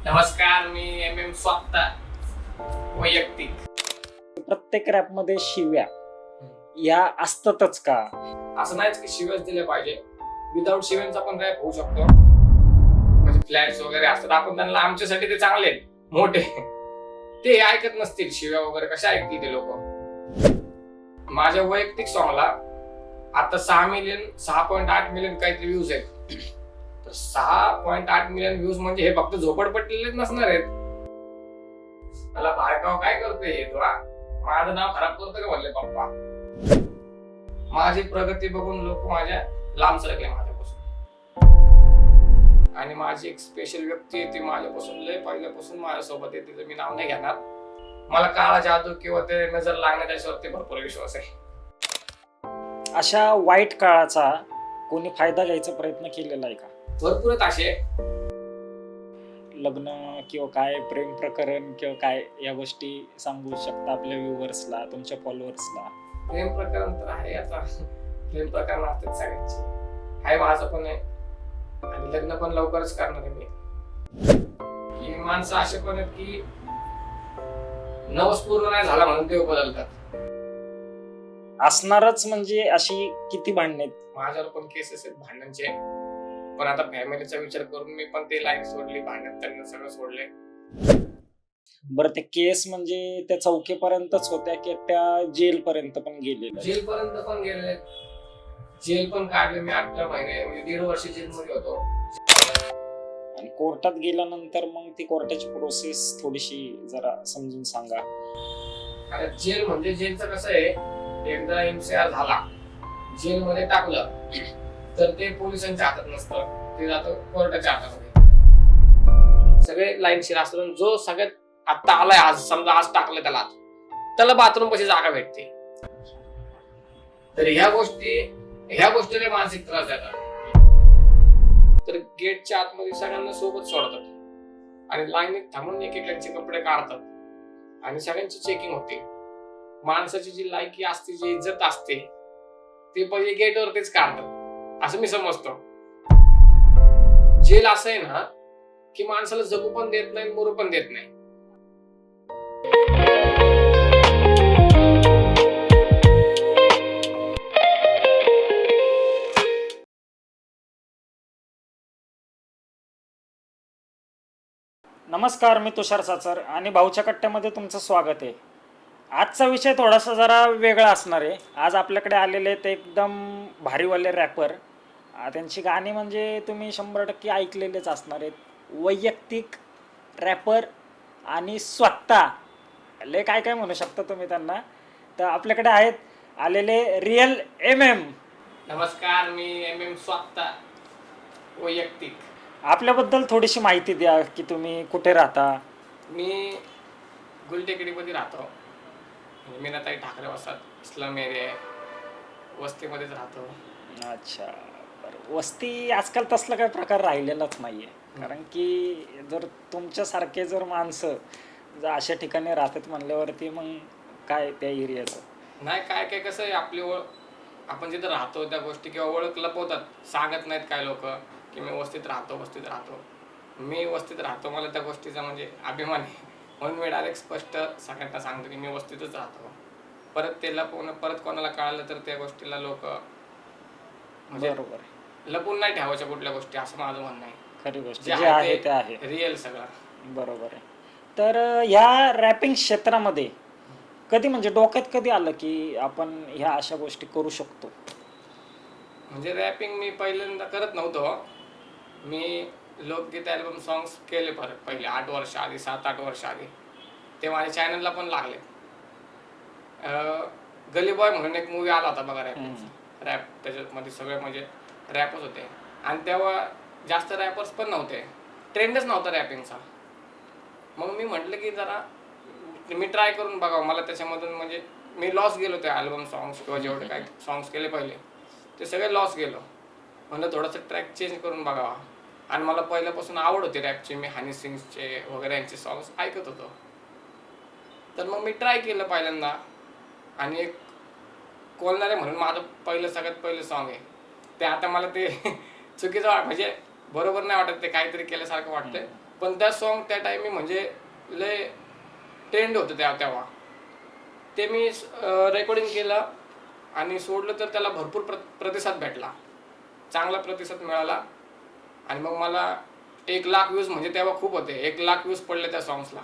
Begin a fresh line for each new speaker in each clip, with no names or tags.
नमस्कार, मी MM स्वतः वैयक्तिक.
प्रत्येक रॅपमध्ये शिव्या या असतातच का?
असं नाहीच की शिव्याच दिल्या पाहिजे. विदाऊट शिव्यांचा पण रॅप होऊ शकतो. म्हणजे फ्लॅट्स वगैरे असतात, आपण त्यांना आमच्यासाठी ते चांगले आहेत, मोठे. ते ऐकत नसतील शिव्या वगैरे, कशा ऐकतील ते लोक. माझ्या वैयक्तिक सॉंगला आता 6.8 मिलियन काहीतरी व्ह्यूज आहेत. तर 6.8 मिलियन व्ह्यूज म्हणजे हे फक्त झोपडपट्टीलेच नसणार आहेत. मला बारकाव काय करतोय तुला? माझं नाव खराब करतो का म्हणले पप्पा? माझी प्रगती बघून लोक माझ्या लांब सरकले माझ्यापासून. आणि माझी एक स्पेशल व्यक्ती आहे, ती माझ्यापासून लय पहिल्यापासून माझ्यासोबत आहे, तिचं मी नाव नाही घेणार. मला काळा जादू किंवा ते नजर लागण्याच्या याच्यावरती भरपूर विश्वास आहे.
अशा वाईट काळाचा कोणी फायदा घ्यायचा प्रयत्न केलेला आहे का?
भरपूर आहेत असे.
लग्न किंवा काय प्रेम प्रकरण किंवा काय या गोष्टी सांगू शकता आपल्या व्ह्युअर्सला, तुमच्या फॉलोअर्सला?
प्रेम प्रकरण तर आहे, आता प्रेम प्रकरण असतात सगळ्यांचे. आहे, माझं पण आहे. आणि लग्न पण लवकरच करणार आहे मी. ही माणसं असे पण आहेत की नवस पूर्ण नाही झाला म्हणून ते बदलतात.
असणारच म्हणजे अशी किती भांडणे आहेत?
माझ्यावर पण केसेस आहेत भांडणांचे. पण आता फॅमिलीचा विचार करून मी पण ते लाईफ सोडली, भांडण त्यांना सगळं सोडले.
बरं, ते केस म्हणजे त्या चौकीपर्यंतच होत्या की त्या जेल पर्यंत पण गेलेल्या?
जेल पर्यंत पण गेले, जेल पण काढले मी 18 महिने, म्हणजे 1.5 वर्ष जेलमध्ये होतो.
आणि कोर्टात गेल्यानंतर मग ती कोर्टाची प्रोसेस थोडीशी जरा समजून सांगा.
आता जेल म्हणजे जेलचं कसं आहे, एकदा MCR झाला, जेलमध्ये टाकलं तर ते पोलिसांच्या हातात नसतं, ते जातं कोर्टाच्या हातामध्ये. सगळे लाईनशीर असतात. जो सगळ्यात आता आलाय, आज समजा आज टाकलं त्याला बाथरूम पाशी जागा भेटते. तर ह्या गोष्टीला मानसिक त्रास देतात. तर गेटच्या आतमध्ये सगळ्यांना सोबत सोडतात आणि लाईनीत थांबून एकेकांचे कपडे काढतात आणि सगळ्यांची चेकिंग होते. माणसाची जी लायकी असते, जी इज्जत असते, ते पहिले गेटवरतीच काढतात, असं मी समजतो. जेल असं आहे ना की माणसाला जगू पण देत नाही, मरू पण देत नाही.
नमस्कार, मी तुषार साचर आणि भाऊच्या कट्ट्यामध्ये तुमचं स्वागत आहे. आजचा विषय थोडासा जरा वेगळा असणार आहे. आज आपल्याकडे आलेले ते एकदम भारीवाले रॅपर. त्यांची गाणी म्हणजे तुम्ही 100% ऐकलेलेच असणार आहेत. वैयक्तिक रॅपर आणि स्वतः लय काय काय म्हणू शकता तुम्ही त्यांना. तर आपल्याकडे आहेत आलेले रिअल MM.
नमस्कार, मी MM स्वतः वैयक्तिक.
आपल्याबद्दल थोडीशी माहिती द्या की तुम्ही कुठे राहता?
मी गुलटेकडीमध्ये राहतो, मीनाताई ठाकरे वसाहत, इस्लाम एरिया, वस्तीमध्येच राहतो.
अच्छा, बरं. वस्ती आजकाल तसला काही प्रकार राहिलेलाच नाही आहे. कारण की जर तुमच्यासारखे जर माणसं जर अशा ठिकाणी राहतात म्हणल्यावरती मग काय त्या एरियाचं
नाही, काय काय कसं आहे, आपली ओळख, आपण जिथं राहतो त्या गोष्टी किंवा ओळख लपवतात, सांगत नाहीत काय लोक की मी वस्तीत राहतो. मी वस्तीत राहतो, मला त्या गोष्टीचा म्हणजे अभिमान आहे, म्हणून मी डायरेक्ट स्पष्ट सगळ्यांना सांगतो की मी वस्तीतच राहतो. परत ते लपवून परत कोणाला कळालं तर त्या गोष्टीला लोक म्हणजे
बरोबर आहे.
लपून नाही ठेवायच्या कुठल्या गोष्टी, असं माझं म्हणणं आहे.
खरी गोष्ट
जे
जे आहे
आहे
ते आहे.
रिअल सगळं.
बरोबर आहे. तर ह्या रॅपिंग क्षेत्रामध्ये कधी म्हणजे डोक्यात कधी आलं की आपण ह्या अशा गोष्टी करू शकतो?
म्हणजे रॅपिंग मी पहिल्यांदा करत नव्हतो. मी लोकगीत अल्बम सॉंग्स केले पहिले 8 वर्ष आधी, 7-8 वर्ष आधी. ते माझ्या चॅनलला पण लागले. गली बॉय म्हणून एक मूवी आला होता बघा, रॅप, त्याच्यामध्ये सगळे म्हणजे रॅपच होते. आणि तेव्हा जास्त रॅपर्स पण नव्हते, ट्रेंडच नव्हता रॅपिंगचा. मग मी म्हटलं की जरा मी ट्राय करून बघावं. मला त्याच्यामधून म्हणजे मी लॉस गेलो त्या अल्बम सॉंग्स किंवा जेवढे काही सॉंग्स केले पहिले ते सगळे लॉस गेलो. म्हणलं थोडंसं ट्रॅक चेंज करून बघावा. आणि मला पहिल्यापासून आवड होती रॅपची, मी हनी सिंगचे वगैरे यांचे सॉंग्स ऐकत होतो. तर मग मी ट्राय केलं पहिल्यांदा. आणि एक कोलणारे म्हणून माझं सगळ्यात पहिलं सॉंग आहे ते. आता मला ते चुकीचं म्हणजे बरोबर नाही वाटत, ते काहीतरी केल्यासारखं वाटतंय. पण त्या सॉन्ग त्या टाइमी म्हणजे लय ट्रेंड होतं तेव्हा. ते मी रेकॉर्डिंग केलं आणि सोडलं तर त्याला भरपूर प्रतिसाद भेटला, चांगला प्रतिसाद मिळाला. आणि मग मला 1,00,000 व्ह्यूज म्हणजे तेव्हा खूप होते, 1,00,000 व्ह्यूज पडले त्या सॉंग्सला.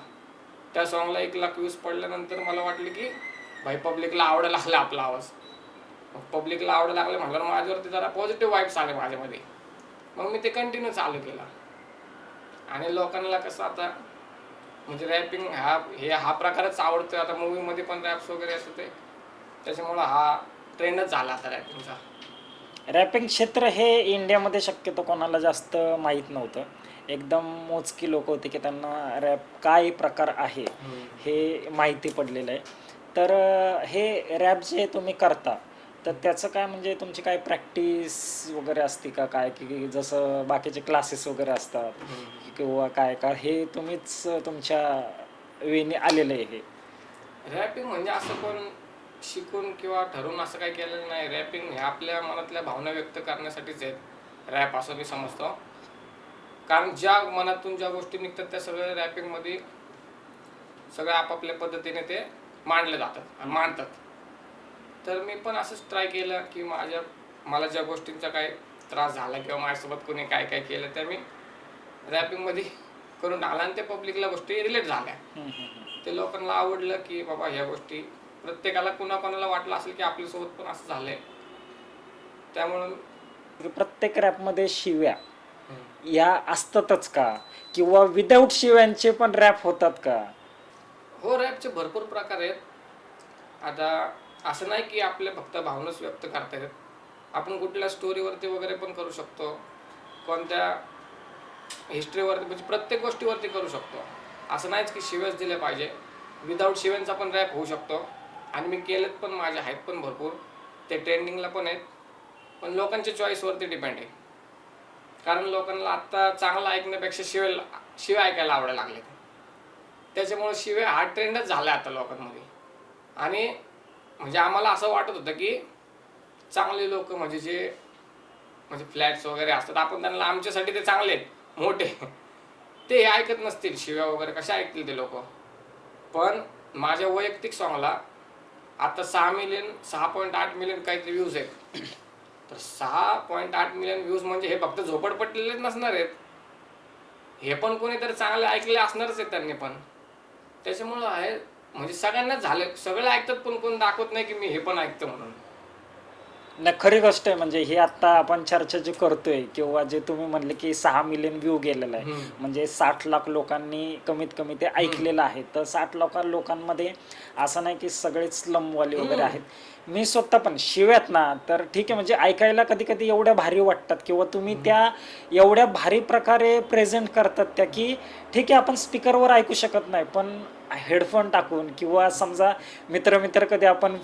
त्या सॉंगला 1,00,000 व्ह्यूज पडल्यानंतर मला वाटलं की भाई पब्लिकला आवडायला लागला आपला आवाज. मग पब्लिकला आवडायला लागलं म्हटल्यावर माझ्यावरती जरा पॉझिटिव्ह वाईब्स आले माझ्यामध्ये. मग मी ते कंटिन्यू चालू केलं. आणि लोकांना कसं आता म्हणजे रॅपिंग हा प्रकारच आवडतोय. आता मूवीमध्ये पण रॅप्स वगैरे असतं ते, त्याच्यामुळं हा ट्रेंडच झाला आता रॅपिंगचा.
रॅपिंग क्षेत्र हे इंडियामध्ये शक्यतो कोणाला जास्त माहीत नव्हतं. एकदम मोजकी लोक होते की त्यांना रॅप काय प्रकार आहे हे माहिती पडलेलं आहे. तर हे रॅप जे तुम्ही करता तर त्याचं काय म्हणजे तुमची काय प्रॅक्टिस वगैरे असते का काय, की जसं बाकीचे क्लासेस वगैरे असतात किंवा काय का हे तुम्हीच तुमच्या वेळी आलेलं आहे हे?
रॅपिंग म्हणजे असं कोण शिकून किंवा ठरवून असं काही केलेलं नाही. रॅपिंग हे आपल्या मनातल्या भावना व्यक्त करण्यासाठीच आहेत रॅप, असं मी समजतो. कारण ज्या मनातून ज्या गोष्टी निघतात त्या सगळ्या रॅपिंगमध्ये सगळ्या आपापल्या पद्धतीने ते मांडले जातात आणि मांडतात. तर मी पण असंच ट्राय केलं की मला ज्या गोष्टींचा काय त्रास झाला किंवा माझ्यासोबत कोणी काय काय केलं त्या मी रॅपिंगमध्ये करून टाकलं आणि त्या पब्लिकला गोष्टी रिलेट झाल्या. ते लोकांना आवडलं की बाबा ह्या गोष्टी प्रत्येकाला कोणाकोणाला वाटलं असेल की आपल्यासोबत पण असं झालंय. त्यामुळं
प्रत्येक रॅपमध्ये शिव्या या असतातच का, किंवा विदाऊट शिव्यांचे पण रॅप होतात का?
हो, रॅपचे भरपूर प्रकार आहेत. आता असं नाही की आपल्या फक्त भावनाच व्यक्त करता येतात. आपण कुठल्या स्टोरीवरती वगैरे पण करू शकतो, कोणत्या हिस्ट्रीवरती म्हणजे प्रत्येक गोष्टीवरती करू शकतो. असं नाहीच की शिव्याच दिल्या पाहिजे. विदाऊट शिव्यांचा पण रॅप होऊ शकतो आणि मी केलेत पण, माझे आहेत पण भरपूर, ते ट्रेंडिंगला पण आहेत. पण लोकांच्या चॉईसवरती डिपेंड आहे. कारण लोकांना आत्ता चांगलं ऐकण्यापेक्षा शिव्या ऐकायला आवडायला लागले. त्याच्यामुळे शिव्या हा ट्रेंडच झाला आता लोकांमध्ये. आणि म्हणजे आम्हाला असं वाटत होतं की चांगले लोक म्हणजे फ्लॅट्स वगैरे असतात, आपण त्यांना आमच्यासाठी ते चांगले आहेत मोठे, ते ऐकत नसतील शिव्या वगैरे, कशा ऐकतील ते लोक. पण माझ्या वैयक्तिक सॉंगला आता 6.8 मिलियन काहीतरी व्ह्यूज आहेत. तर 6.8 मिलियन व्ह्यूज म्हणजे हे फक्त झोपडपट्टीलेच नसणार आहेत, हे पण कोणीतरी चांगले ऐकले असणारच आहेत त्यांनी पण. त्याच्यामुळं आहे म्हणजे सगळ्यांनाच झालं, सगळे ऐकतात पण कोण दाखवत नाही की मी हे पण ऐकतो म्हणून.
नाही, खरी गोष्ट आहे. म्हणजे हे आता आपण चर्चा जी करतोय किंवा जे तुम्ही म्हणले की 6 मिलियन व्ह्यू गेलेला आहे, म्हणजे 60 लाख लोकांनी कमीत कमी ते ऐकलेलं आहे. तर 60 लोकांमध्ये असं नाही की सगळेच स्लमवाले वगैरे आहेत. मी स्वतः पण शिव्यात ना तर ठीक आहे, म्हणजे ऐकायला कधी कधी एवढ्या भारी वाटतात किंवा तुम्ही त्या एवढ्या भारी प्रकारे प्रेझेंट करतात त्या की ठीक आहे आपण स्पीकरवर ऐकू शकत नाही, पण हेडफोन टाकून किंवा समजा मित्र कधी आपण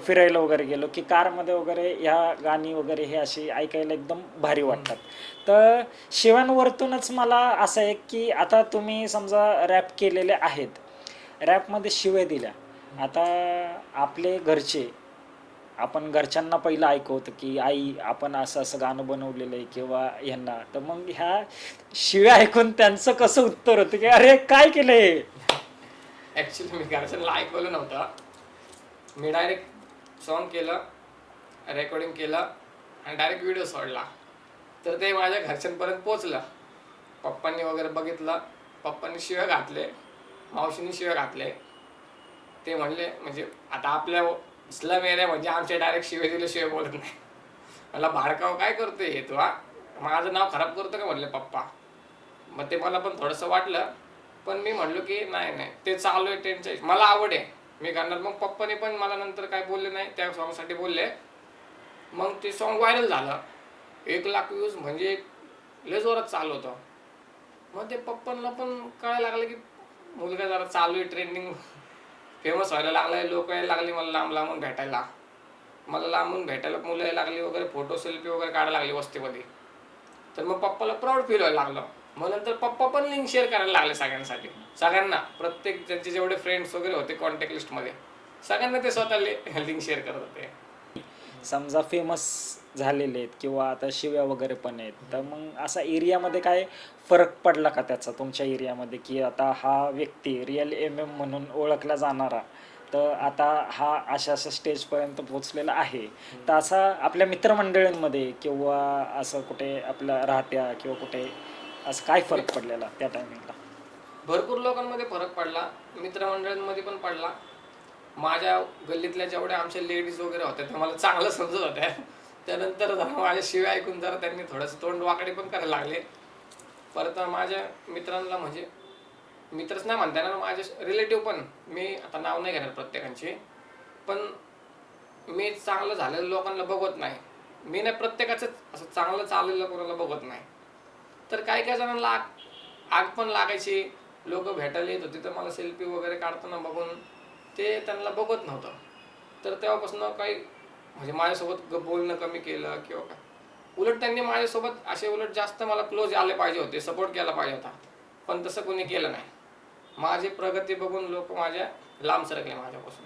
फिरायला वगैरे गेलो की कारमध्ये वगैरे ह्या गाणी वगैरे हे अशी ऐकायला एकदम भारी वाटतात. तर शिव्यांवरतूनच मला असं आहे की आता तुम्ही समजा रॅप केलेले आहेत, रॅपमध्ये शिव्या दिल्या, आता आपले घरचे, आपण घरच्यांना पहिलं ऐकवतं की आई आपण असं असं गाणं बनवलेलं आहे किंवा ह्यांना, तर मग ह्या शिव्या ऐकून त्यांचं कसं उत्तर होतं की अरे काय केलंय?
ॲक्च्युली मी घरच्यांना ऐकवलं नव्हतं. मी डायरेक्ट सॉन्ग केलं, रेकॉर्डिंग केलं आणि डायरेक्ट व्हिडिओ सोडला. तर ते माझ्या घरच्यांपर्यंत पोचलं. पप्पांनी वगैरे बघितलं, पप्पांनी शिव्या घातले, मावशींनी शिव्या घातले. ते म्हणले म्हणजे आता आपल्या स्लम एरिया म्हणजे आमच्या डायरेक्ट शिव्या दिल्याशिवाय बोलत नाही. मला भाडकाव काय करतोय हे तू, माझं नाव खराब करतो का म्हणले पप्पा. मग ते मला पण थोडंसं वाटलं, पण मी म्हणलो की नाही ते चालू आहे ट्रेंडचं, मला आवड आहे मी करणार. मग पप्पाने पण मला नंतर काय बोलले नाही, त्या सॉन्गसाठी बोलले. मग ते सॉन्ग व्हायरल झालं, 1,00,000 व्ह्यूज म्हणजे लय जोरात चालू होतं. मग ते पप्पांना पण कळायला लागलं की मुलगा जरा चालू आहे, ट्रेंडिंग फेमस व्हायला लागलाय, लोक यायला लागली मला लांबून भेटायला. मला लांबून भेटायला मुलं यायला लागली वगैरे, फोटो सेल्फी वगैरे काढायला लागली वस्तीमध्ये. तर मग पप्पाला प्राऊड फील व्हायला लागलं. मग नंतर पप्पा पण लिंक शेअर करायला लागले सगळ्यांना, प्रत्येक त्यांचे जेवढे फ्रेंड्स वगैरे होते कॉन्टॅक्ट लिस्टमध्ये, सगळ्यांना ते स्वतः लिंक शेअर करत होते.
समजा फेमस झालेले आहेत किंवा आता शिव्या वगैरे पण आहेत, तर मग असा एरियामध्ये काय फरक पडला का त्याचा तुमच्या एरियामध्ये, की आता हा व्यक्ती रिअल MM म्हणून ओळखला जाणारा तर आता हा अशा अशा स्टेजपर्यंत पोहोचलेला आहे, तर असा आपल्या मित्रमंडळींमध्ये किंवा असं कुठे आपल्या राहत्या किंवा कुठे असं काय फरक पडलेला त्या टायमिंगला?
भरपूर लोकांमध्ये फरक पडला, मित्रमंडळींमध्ये पण पडला. माझ्या गल्लीतल्या जेवढ्या आमच्या लेडीज वगैरे होत्या त्या मला चांगलं समजत होत्या. त्यानंतर जरा माझ्या शिव्या ऐकून जरा त्यांनी थोडंसं तोंड वाकडे पण करायला लागले. परत माझ्या मित्रांना, म्हणजे मित्रच नाही म्हणता येणार, माझे रिलेटिव्ह पण, मी आता नाव नाही घेणार प्रत्येकांचे, पण मी चांगलं झालेलं लोकांना बघत नाही. मी नाही प्रत्येकाचं असं चांगलं चाललेलं कोणाला बघत नाही. तर काही काही जणांना आग पण लागायची. लोक भेटायला येत होते तर मला सेल्फी वगैरे काढताना बघून ते त्यांना बघत नव्हतं. तर तेव्हापासून काही म्हणजे माझ्यासोबत बोलणं कमी केलं किंवा काय. उलट त्यांनी माझ्यासोबत असे उलट जास्त मला क्लोज आले पाहिजे होते, सपोर्ट केला पाहिजे होता, पण तसं कोणी केलं नाही. माझी प्रगती बघून लोक माझ्या लांब सरकले माझ्यापासून.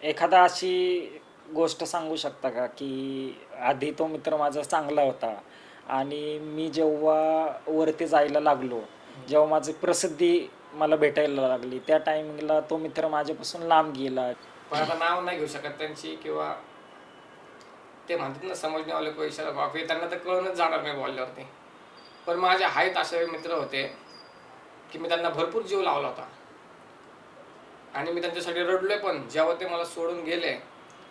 एखादा अशी गोष्ट सांगू शकता का, की आधी तो मित्र माझा चांगला होता आणि मी जेव्हा वरती जायला लागलो, जेव्हा माझी प्रसिद्धी मला भेटायला लागली, त्या टायमिंगला तो मित्र माझ्यापासून लांब गेला?
पण आता नाव नाही घेऊ शकत त्यांची, किंवा ते म्हणतात ना समजण्यावाले को इशारा काफी, त्यांना तर कळूनच जाणार नाही बोलल्यावरती. पण माझे आहेत असे मित्र होते की मी त्यांना भरपूर जीव लावला होता आणि मी त्यांच्यासाठी रडलोय पण. जेव्हा ते मला सोडून गेले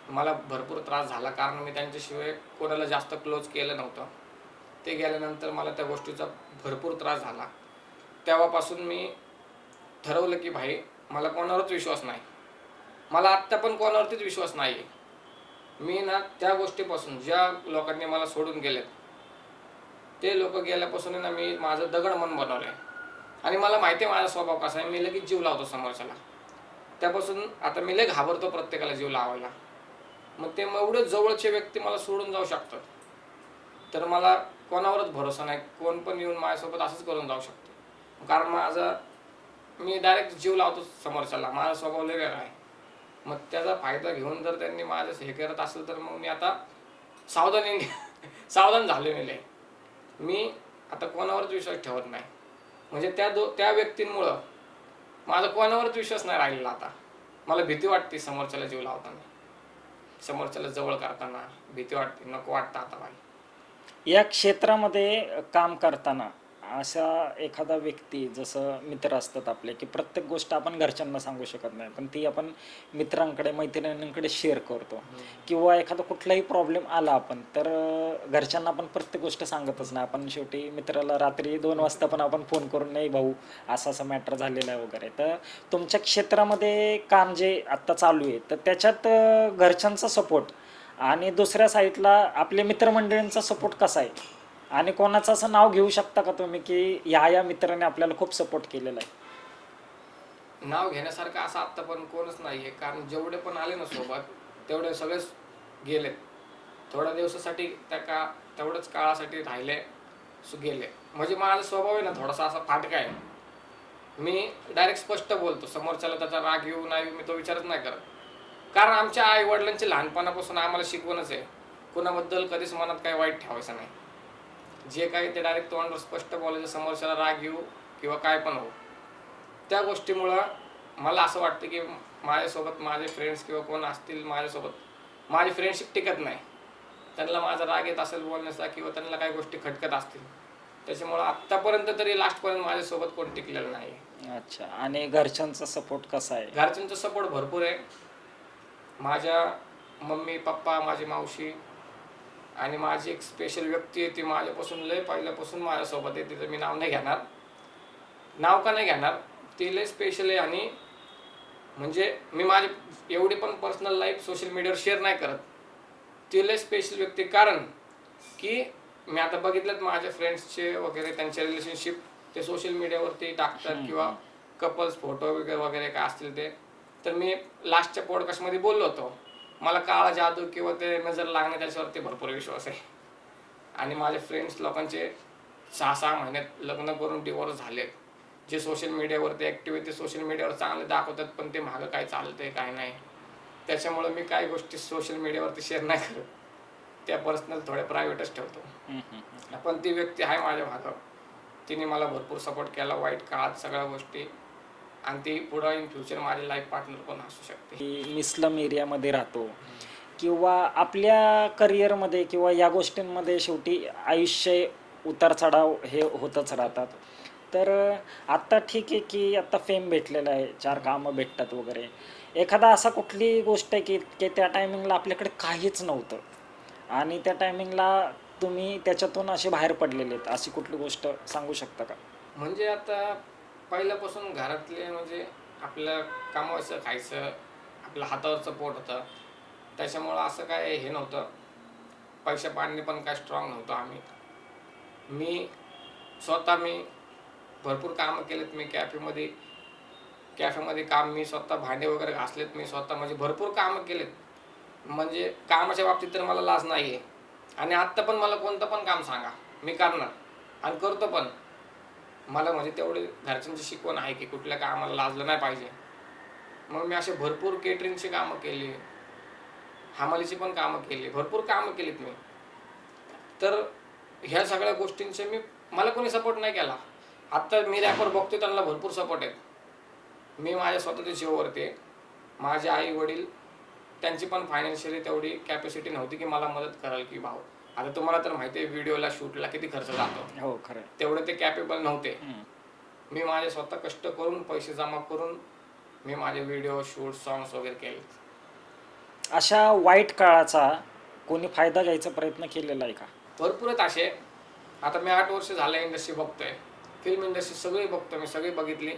मला भरपूर त्रास झाला, कारण मी त्यांच्याशिवाय कोणाला जास्त क्लोज केलं नव्हतं. ते गेल्यानंतर मला त्या गोष्टीचा भरपूर त्रास झाला. तेव्हापासून मी ठरवलं की भाई मला कोणावरच विश्वास नाही. मला आत्ता पण कोणावरतीच विश्वास नाही. मी ना त्या गोष्टीपासून, ज्या लोकांनी मला सोडून गेलेत ते लोक गेल्यापासून ना मी माझं दगड मन बनवलंय. आणि मला माहिती आहे माझा स्वभाव कसा आहे, मी लगेच जीव लावतो समोरच्याला. त्यापासून आता मी लय घाबरतो प्रत्येकाला जीव लावायला. मग ते एवढे जवळचे व्यक्ती मला सोडून जाऊ शकतात, तर मला कोणावरच भरोसा नाही. कोण पण येऊन माझ्यासोबत असंच करून जाऊ शकतो, कारण मी डायरेक्ट जीव लावतो समोरच्याला. माझा स्वभाव लय वेगळा आहे. मग त्याचा फायदा घेऊन जर त्यांनी माझं हे करत असेल तर मग मी आता सावधान झाले लय. मी आता कोणावरच विश्वास ठेवत नाही. म्हणजे त्या व्यक्तींमुळं माझा कोणावरच विश्वास नाही राहिलेला आता. मला भीती वाटते समोरच्याला जीव लावताना, समोरच्याला जवळ करताना भीती वाटते, नको वाटतं आता भाई.
या क्षेत्रामध्ये काम करताना असा एखादा व्यक्ती, जसं मित्र असतात आपले, की प्रत्येक गोष्ट आपण घरच्यांना सांगू शकत नाही, पण ती आपण मित्रांकडे मैत्रिणींकडे शेअर करतो. किंवा एखादा कुठलाही प्रॉब्लेम आला आपण तर घरच्यांना आपण प्रत्येक गोष्ट सांगतच नाही. आपण शेवटी मित्राला रात्री 2 वाजता पण आपण फोन करून, नाही भाऊ असं असं मॅटर झालेलं आहे वगैरे. तर तुमच्या क्षेत्रामध्ये काम जे आत्ता चालू आहे, तर त्याच्यात घरच्यांचा सपोर्ट आणि दुसऱ्या साईडला आपले मित्रमंडळींचा सपोर्ट कसा आहे, आणि कोणाचं असं नाव घेऊ शकता का तुम्ही की या मित्राने आपल्याला खूप सपोर्ट केलेला आहे?
नाव घेण्यासारखं असं आत्ता पण कोणच नाहीये, कारण जेवढे पण आले ना सोबत तेवढे सगळेच गेलेत. थोड्या दिवसासाठी तेवढ्याच काळासाठी राहिले, गेले. म्हणजे माझा स्वभाव आहे ना थोडासा असा फाटका आहे. मी डायरेक्ट स्पष्ट बोलतो. समोरच्याला त्याचा राग येऊ नाही मी तो विचारच नाही करत. कारण आमच्या आई वडिलांची लहानपणापासून आम्हाला शिकवणच आहे, कुणाबद्दल कधीच मनात काही वाईट ठेवायचं नाही. जे काही ते डायरेक्ट तोंडावर स्पष्ट बोलायचं, समोरच्याला राग येऊ किंवा काय पण हो. त्या गोष्टीमुळं मला असं वाटतं की माझ्यासोबत माझे फ्रेंड्स किंवा कोण असतील माझ्यासोबत, माझी फ्रेंडशिप टिकत नाही. त्यांना माझा राग येत असेल बोलण्याचा किंवा त्यांना काही गोष्टी खटकत असतील, त्याच्यामुळं आत्तापर्यंत तरी लास्टपर्यंत माझ्यासोबत कोण टिकलेलं नाही.
अच्छा. आणि घरच्यांचा सपोर्ट कसा आहे?
घरच्यांचा सपोर्ट भरपूर आहे. माझ्या मम्मी पप्पा, माझी मावशी आणि माझी एक स्पेशल व्यक्ती आहे, ती माझ्यापासून लय पहिल्यापासून माझ्यासोबत आहे. तिचं मी नाव नाही घेणार, नाव का नाही घेणार, ती लय स्पेशल आहे. आणि म्हणजे मी माझी एवढी पण पर्सनल लाईफ सोशल मीडियावर शेअर नाही करत. ती लय स्पेशल व्यक्ती, कारण की मी आता बघितलं माझ्या फ्रेंड्सचे वगैरे त्यांचे रिलेशनशिप ते सोशल मीडियावरती टाकतात किंवा कपल्स फोटो वगैरे वगैरे काय असतील ते. तर मी लास्टच्या पॉडकास्टमध्ये बोललो होतो, मला काळा जादू किंवा ते नजर लागणे त्याच्यावरती भरपूर विश्वास आहे. आणि माझे फ्रेंड्स लोकांचे 6-6 महिन्यात लग्न करून डिवोर्स झाले. जे सोशल मीडियावरती ॲक्टिव्हिटी सोशल मीडियावर चांगले दाखवतात, पण ते मागं काय चालतंय काय नाही. त्याच्यामुळे मी काही गोष्टी सोशल मीडियावरती शेअर नाही करत. त्या पर्सनल थोड्या प्रायव्हेटच ठेवतो.
हम्म, हम्म.
पण ती व्यक्ती आहे माझ्या मागं, तिने मला भरपूर सपोर्ट केला वाईट काळात सगळ्या गोष्टी, आणि ती पुढं इन फ्युचर माझी लाईफ पार्टनर पण असू शकते.
की मी स्लम एरियामध्ये राहतो किंवा आपल्या करिअरमध्ये किंवा या गोष्टींमध्ये शेवटी आयुष्य उतार चढाव हे होतच राहतात. तर आत्ता ठीक आहे की आत्ता फेम भेटलेलं आहे, 4 कामं भेटतात वगैरे. एखादा असा कुठली गोष्ट आहे की की त्या टायमिंगला आपल्याकडे काहीच नव्हतं आणि त्या टायमिंगला तुम्ही त्याच्यातून असे बाहेर पडलेले आहेत, अशी कुठली गोष्ट सांगू शकता का?
म्हणजे आता पहिल्यापासून घरातले म्हणजे आपलं कमवायचं खायचं, आपल्या हातावरचं पोट होतं, त्याच्यामुळं असं काय हे नव्हतं. पैशा पाणी पण काय स्ट्रॉंग नव्हतं आम्ही. मी मी भरपूर कामं केलेत. मी कॅफेमध्ये काम, मी स्वतः भांडे वगैरे घासलेत, मी स्वतः म्हणजे भरपूर कामं केलेत. म्हणजे कामाच्या बाबतीत तर मला लाज नाही आहे. आणि आत्ता पण मला कोणतं पण काम सांगा, मी करणार आणि करतो पण. मला म्हणजे तेवढे घरच्यांची शिकवण आहे की कुठल्या कामाला लाजलं नाही पाहिजे. मग मी असे भरपूर केटरिंगची कामं केली, हमालीची पण कामं केली, भरपूर कामं केलीत मी. तर ह्या सगळ्या गोष्टींचे मला कोणी सपोर्ट नाही केला. आत्ता मी रॅपर बघतोय, त्यांना भरपूर सपोर्ट आहेत. मी माझ्या स्वतःच्या जीवावरती आहे. माझे आई वडील, त्यांची पण फायनान्शियली तेवढी कॅपॅसिटी नव्हती की मला मदत कराल की भाऊ. आता तुम्हाला तर माहिती आहे व्हिडिओला शूटला किती खर्च जातो.
हो, खरं.
तेवढे ते कॅपेबल नव्हते. मी माझे स्वतः कष्ट करून पैसे जमा करून मी माझे व्हिडिओ शूट सॉंग्स वगैरे केले.
अशा वाईट काळाचा कोणी फायदा घ्यायचा प्रयत्न केलेला आहे का?
भरपूर आहेत असे. आता मी 8 वर्ष झालं इंडस्ट्री बघतोय, फिल्म इंडस्ट्री सगळी बघतोय, मी सगळी बघितली.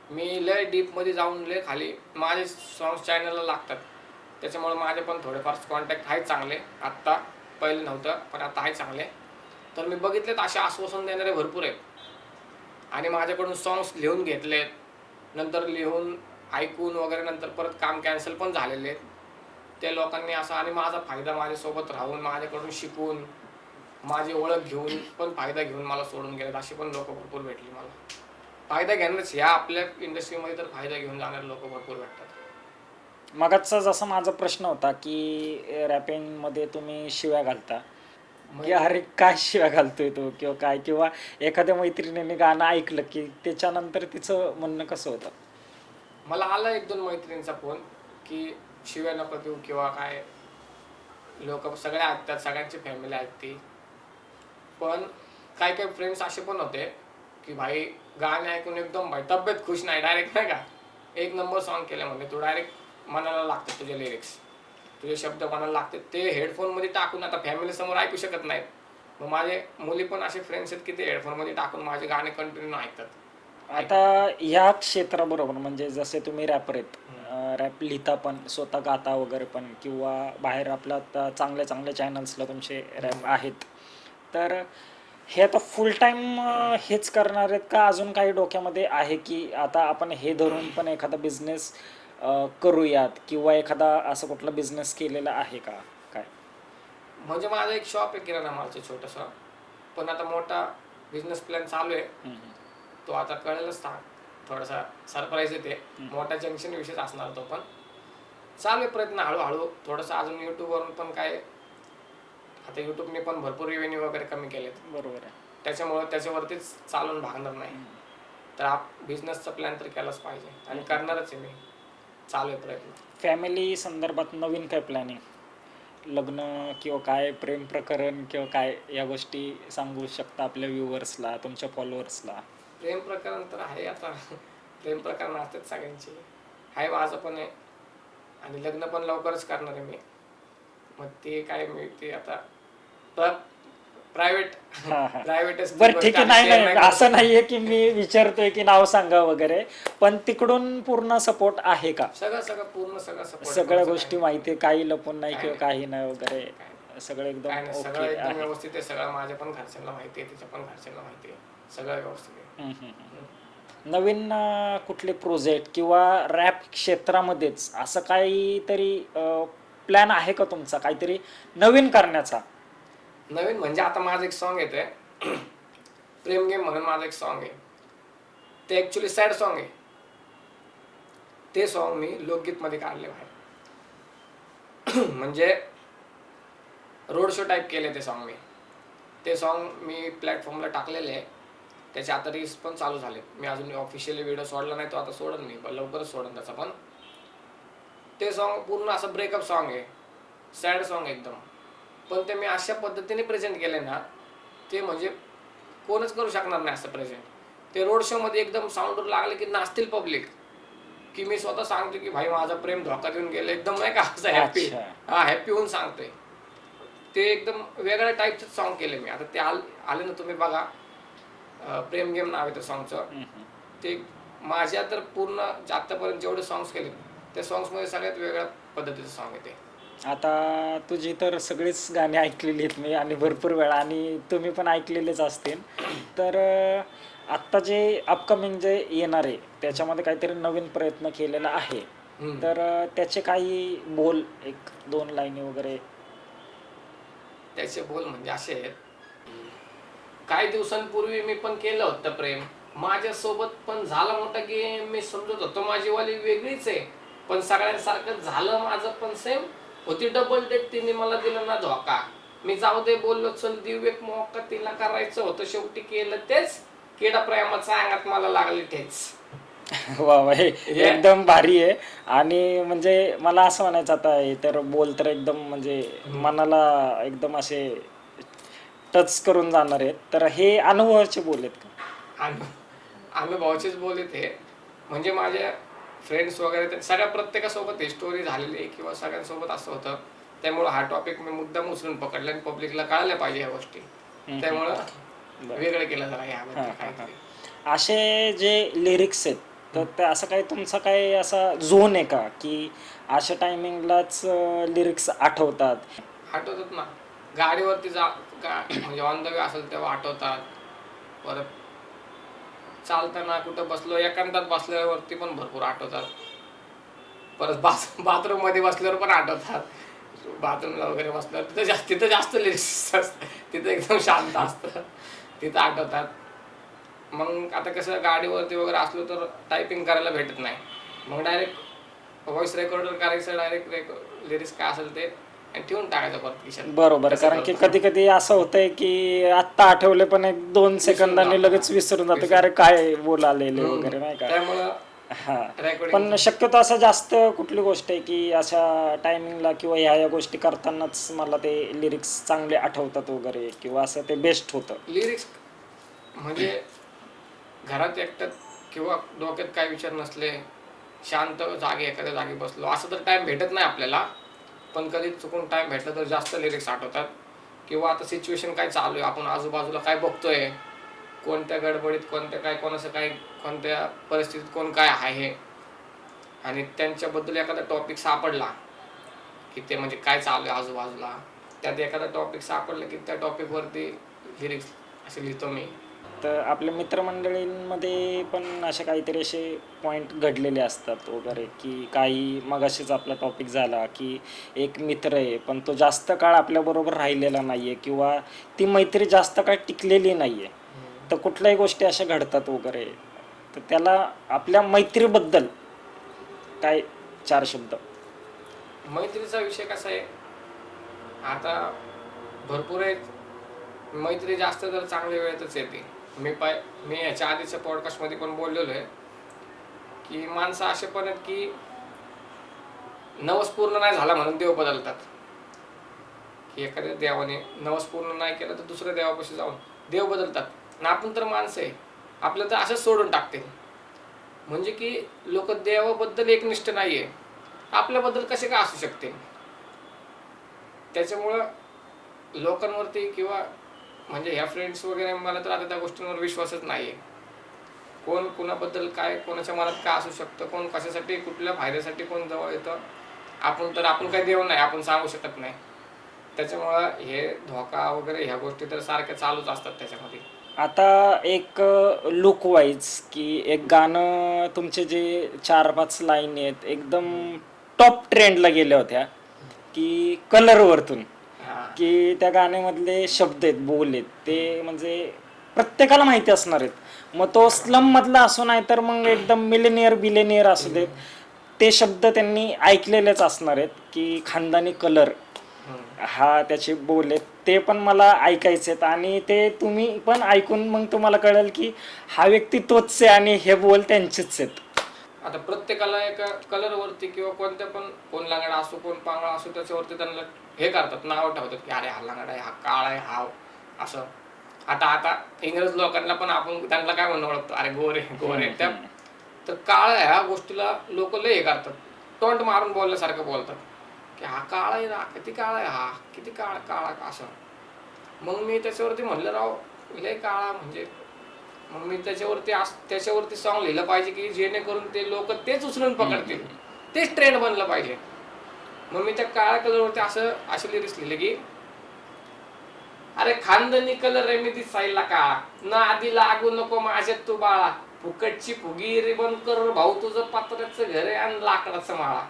मी लय डीपमध्ये जाऊन लय खाली माझे सॉंग्स चॅनलला लागतात. त्याच्यामुळे माझे पण थोडेफार कॉन्टॅक्ट आहेत चांगले. आत्ता, पहिले नव्हतं पण आता आहे चांगले. तर मी बघितलेत असे आश्वासन देणारे भरपूर आहेत. आणि माझ्याकडून सॉंग्स लिहून घेतलेत, नंतर लिहून ऐकून वगैरे नंतर परत काम कॅन्सल पण झालेले आहेत. त्या लोकांनी असं आणि माझा फायदा माझ्यासोबत राहून, माझ्याकडून शिकून, माझी ओळख घेऊन पण फायदा घेऊन मला सोडून गेलेत. अशी पण लोक भरपूर भेटली मला. फायदा घेणारच, ह्या आपल्या इंडस्ट्रीमध्ये तर फायदा घेऊन जाणारे लोक भरपूर भेटतात.
मगाचा जसा माझा प्रश्न होता की रॅपिंगमध्ये तुम्ही शिव्या घालता की अरे काय शिव्या घालतोय तो किंवा काय, किंवा एखाद्या मैत्रिणीने गाणं ऐकलं की त्याच्यानंतर तिचं म्हणणं कसं होतं?
मला आला 1-2 मैत्रिणींचा फोन की शिव्या नको देऊ किंवा काय. लोक सगळे ऐकतात, सगळ्यांची फॅमिली ऐकते. पण काही काही फ्रेंड्स असे पण होते की भाई गाणे ऐकून एकदम भाई तब्येत खुश नाही, डायरेक्ट नाही का 1 नंबर सॉन्ग केलं म्हणजे तू डायरेक्ट मनाला लागते, तुझे लिरिक्स, तुझे शब्द मनाला लागते. ते हेडफोनमध्ये टाकून आता फॅमिली समोर ऐकू शकत नाहीत. मग माझे मुली पण असे फ्रेंड्स आहेत की ते हेडफोनमध्ये टाकून माझे गाणे कंटिन्यू ऐकतात.
आता ह्या क्षेत्राबरोबर म्हणजे जसे तुम्ही रॅपर आहेत, रॅप लिहिता पण, स्वतः गाता वगैरे पण, किंवा बाहेर आपल्या आता चांगल्या चांगल्या चॅनल्सला तुमचे रॅप आहेत, तर हे आता फुल टाईम हेच करणार आहेत का अजून काही डोक्यामध्ये आहे की आता आपण हे धरून पण एखादा बिझनेस करूयात, किंवा एखादा असं कुठला बिझनेस केलेला आहे का काय?
म्हणजे माझा एक शॉप आहे किराणा मालचं छोटंसं, पण आता मोठा बिझनेस प्लॅन चालू आहे. तो आता कळेलच थोडासा सरप्राईज येते. मोठा जंक्शन विषयच असणार तो, पण चालू आहे प्रयत्न हळूहळू. थोडंसं अजून यूट्यूबवरून पण काय, आता यूट्यूबने पण भरपूर रेव्हेन्यू वगैरे कमी केलेत.
बरोबर आहे.
त्याच्यामुळे त्याच्यावरतीच चालून भागणार नाही. तर बिझनेसचा प्लॅन तर केलाच पाहिजे आणि करणारच आहे मी. चालू आहे प्रयत्न.
फॅमिली संदर्भात नवीन काय प्लॅनिंग, लग्न किंवा काय, प्रेम प्रकरण किंवा काय, या गोष्टी सांगू शकता आपल्या व्ह्युअर्सला, तुमच्या फॉलोअर्सला?
प्रेम प्रकरण तर आहे आता. प्रेम प्रकरण असतात सगळ्यांची, आहे माझं पण आहे. आणि लग्न पण लवकरच करणार आहे मी. मग ते काय मी ते आता प्रायव्हेट
बरं ठीक आहे. नाही नाही, असं नाहीये की मी विचारतोय की नाव सांगा वगैरे, पण तिकडून पूर्ण सपोर्ट आहे का?
सगळं पूर्ण सपोर्ट,
सगळ्या गोष्टी माहिती आहे, काही लपून नाही किंवा काही नाही वगैरे, सगळं एकदम
सगळं
ओके
एकदम
आहे?
व्यवस्थित आहे. सगळं माझ्या पण घरच्यांना माहिती आहे, तिच्या पण घरच्यांना माहिती आहे, सगळं व्यवस्थित आहे.
नवीन कुठले प्रोजेक्ट किंवा रॅप क्षेत्रामध्येच असं काहीतरी प्लॅन आहे का तुमचा, काहीतरी नवीन करण्याचा?
नवीन म्हणजे आता माझं एक सॉन्ग येतंय प्रेम गेम म्हणून, माझं एक सॉन्ग आहे. ते ॲक्च्युली सॅड सॉन्ग आहे. ते सॉन्ग मी लोकगीतमध्ये काढले बाहेर. म्हणजे रोड शो टाईप केले ते सॉन्ग मी. ते सॉन्ग मी प्लॅटफॉर्मला टाकलेले आहे. त्याचे आता रील्स पण चालू झाले. मी अजून ऑफिशियली व्हिडिओ सोडला नाही, तो आता सोडन मी, लवकरच सोडन त्याचा. पण ते सॉन्ग पूर्ण असं ब्रेकअप सॉन्ग आहे, सॅड सॉन्ग एकदम. पण ते मी अशा पद्धतीने प्रेझेंट केले ना, ते म्हणजे कोणच करू शकणार नाही असं प्रेझेंट. ते रोड शोमध्ये एकदम साऊंडवर लागले की नाचतील पब्लिक, की मी स्वतः सांगतो की भाई माझं प्रेम धोका देऊन गेलं, एकदम नाही का असं हॅप्पी, हॅप्पी होऊन सांगतोय. ते एकदम वेगळ्या टाईपचे सॉन्ग केले मी. आता ते आले ना, तुम्ही बघा, प्रेम गेम नाव आहे त्या सॉन्गचं. ते माझ्या तर पूर्ण आतापर्यंत जेवढे सॉंग्स केले त्या सॉंग्समध्ये सगळ्यात वेगळ्या पद्धतीचं सॉन्ग आहे ते.
आता तुझी तर सगळीच गाणी ऐकलेली आहेत मी, आणि भरपूर वेळा, आणि तुम्ही पण ऐकलेलेच असतील. तर आत्ता जे अपकमिंग जे येणार आहे त्याच्यामध्ये काहीतरी नवीन प्रयत्न केलेला आहे, तर त्याचे काही बोल, 1-2 लाईनी वगैरे.
त्याचे बोल म्हणजे असे आहेत, काही दिवसांपूर्वी मी पण केलं होतं प्रेम, माझ्यासोबत पण झालं मोठं गेम. मी समजत होतो माझी वाली वेगळीच आहे, पण सगळ्यांसारखं झालं माझं पण सेम. होती डबल डेट, तिने मला दिलं ना धोका. मी जाऊ दे बोललो, चल देऊ एक मौका, तिला करायचं होतं शेवटी केलं तेच. किडा प्रेमाचा अंगात मला लागली तेच.
वा वा, हे एकदम भारी आहे. आणि म्हणजे मला असं म्हणायचं आता, हे तर बोल तर एकदम म्हणजे मनाला एकदम असे टच करून जाणार आहेत. तर हे अनुभवाचे बोल आहेत का?
अनुभवाचेच बोल येते. म्हणजे माझ्या फ्रेंड्स वगैरे सगळ्या प्रत्येकासोबत ही स्टोरी झालेली आहे, किंवा सगळ्यांसोबत असं होतं. त्यामुळं हा टॉपिक मी मुद्दाम उचलून पकडला आणि पब्लिकला कळायला पाहिजे ह्या गोष्टी, त्यामुळं वेगळं केलं जरा ह्यामध्ये काहीतरी.
असे जे लिरिक्स आहेत, तर ते असं काही तुमचा काही असा झोन आहे का, की अशा टायमिंगलाच लिरिक्स आठवतात?
आठवतात ना, गाडीवरती म्हणजे ऑन द वे असेल तेव्हा आठवतात. परत चालताना कुठं बसलो, एकांतात बसल्यावरती पण भरपूर आठवतात. परत बाथरूम मध्ये बसल्यावर पण आठवतात. बाथरूमला वगैरे बसल्यावर तिथं जास्त लिरिक्स असतात, तिथं एकदम शांत असतं, तिथं आठवतात. मग आता कसं गाडीवरती वगैरे असलो तर टायपिंग करायला भेटत नाही, मग डायरेक्ट व्हॉइस रेकॉर्डर करायचं, डायरेक्ट लिरिक्स काय असेल ते आणि ठेवून टाकायचं परत खिशात.
बरोबर, कारण की कधी कधी असं होतंय की आत्ता आठवले पण 1-2 सेकंदांनी लगेच विसरून जातो की अरे काय बोलालेले वगैरे, नाही का.
त्यामुळं
पण शक्यतो असं जास्त कुठली गोष्ट आहे की अशा टायमिंगला किंवा ह्या गोष्टी करतानाच मला ते लिरिक्स चांगले आठवतात वगैरे, किंवा असं ते बेस्ट होतं?
लिरिक्स म्हणजे घरात एकट्यात किंवा डोक्यात काय विचार नसले, शांत जागे एखाद्या जागी बसलो, असं तर टाइम भेटत नाही आपल्याला. पण कधी चुकून टाइम भेटला तर जास्त लिरिक्स आठवतात. किंवा आता सिच्युएशन काय चालू आहे, आपण आजूबाजूला काय बघतोय, कोणत्या गडबडीत कोणत्या काय, कोणाचं काय, कोणत्या परिस्थितीत कोण काय आहे, आणि त्यांच्याबद्दल एखादा टॉपिक सापडला की ते म्हणजे काय चालू आहे आजूबाजूला, त्यात एखादा टॉपिक सापडला की त्या टॉपिकवरती लिरिक्स असे लिहितो मी.
तर आपल्या मित्रमंडळींमध्ये पण असे काहीतरी असे पॉईंट घडलेले असतात वगैरे, की काही मगाशीच आपला टॉपिक झाला की एक मित्र आहे पण तो जास्त काळ आपल्याबरोबर राहिलेला नाही आहे, किंवा ती मैत्री जास्त काळ टिकलेली नाही आहे, तर कुठल्याही गोष्टी अशा घडतात वगैरे, तर त्याला आपल्या मैत्रीबद्दल काय 4 शब्द?
मैत्रीचा विषय कसा आहे, आता भरपूर आहेत, मैत्री जास्त तर चांगल्या वेळेतच येते. मी ह्याच्या आधीच्या पॉडकास्टमध्ये पण बोललेलो आहे की माणसं असे पण आहेत की नवस पूर्ण नाही झाला म्हणून देव बदलतात, की एखाद्या देवाने नवस पूर्ण नाही केलं तर दुसऱ्या देवापाशी जाऊन देव बदलतात. आणि आपण तर माणसं आहे, आपलं तर असंच सोडून टाकते. म्हणजे की लोक देवाबद्दल एकनिष्ठ नाही आहे, आपल्याबद्दल कसे काय असू शकते. त्याच्यामुळं लोकांवरती किंवा म्हणजे ह्या फ्रेंड्स वगैरे, मला तर आता त्या गोष्टींवर विश्वासच नाही आहे. कोण कुणाबद्दल काय, कोणाच्या मनात काय असू शकतं, कोण कशासाठी कुठल्या फायद्यासाठी कोण जवळ येतं, आपण काही देव नाही, आपण सांगू शकत नाही. त्याच्यामुळं हे धोका वगैरे ह्या गोष्टी तर सारख्या चालूच असतात त्याच्यामध्ये.
आता एक लुक वाईज की एक गाणं, तुमचे जे 4-5 लाईन आहेत एकदम टॉप ट्रेंडला गेल्या होत्या, की कलरवरतून, की त्या गाण्यामधले शब्द आहेत, बोल आहेत, ते म्हणजे प्रत्येकाला माहिती असणार आहेत. मग तो स्लम मधला असो, नाही तर मग एकदम मिलेनियर बिलेनियर असू देत, ते शब्द त्यांनी ऐकलेलेच असणार आहेत, की खानदानी कलर. हा त्याचे बोल आहेत ते पण मला ऐकायचे आहेत आणि ते तुम्ही पण ऐकून मग तुम्हाला कळेल की हा व्यक्ती तोच आहे आणि हे बोल त्यांचेच आहेत.
आता प्रत्येकाला एका कलरवरती किंवा कोणत्या पण कोण लांगडा असो कोण पांगळा असो त्याच्यावरती त्यांना हे करतात, नाव ठेवतात की अरे हा लांगडा आहे, हा काळा आहे, हा असं. आता आता इंग्रज लोकांना पण आपण त्यांना काय म्हणून ओळखतो, अरे गोरे गोरे. त्या तर काळा ह्या गोष्टीला लोक लय हे करतात, तोंड मारून बोलल्यासारखं बोलतात की हा काळा आहे ना, किती काळा आहे, हा किती काळा काळा असं. मग मी त्याच्यावरती म्हणलं राव लय काळा म्हणजे, मग मी त्याच्यावरती सॉन्ग लिहिलं पाहिजे की जेणेकरून ते लोक तेच उचलून पकडतील, तेच ट्रेंड बनलं पाहिजे. मग मी त्या काळ्या कलरवरती असे लिरिक्स लिहिले की अरे खानदनी कलर आहे मी दिसायला काळा, ना आधी लागू नको माझ्यात तू बाळा, फुकटची फुगी रिबन कर भाऊ तुझं पत्र्याचं घर आहे आणि लाकडाचं माळा.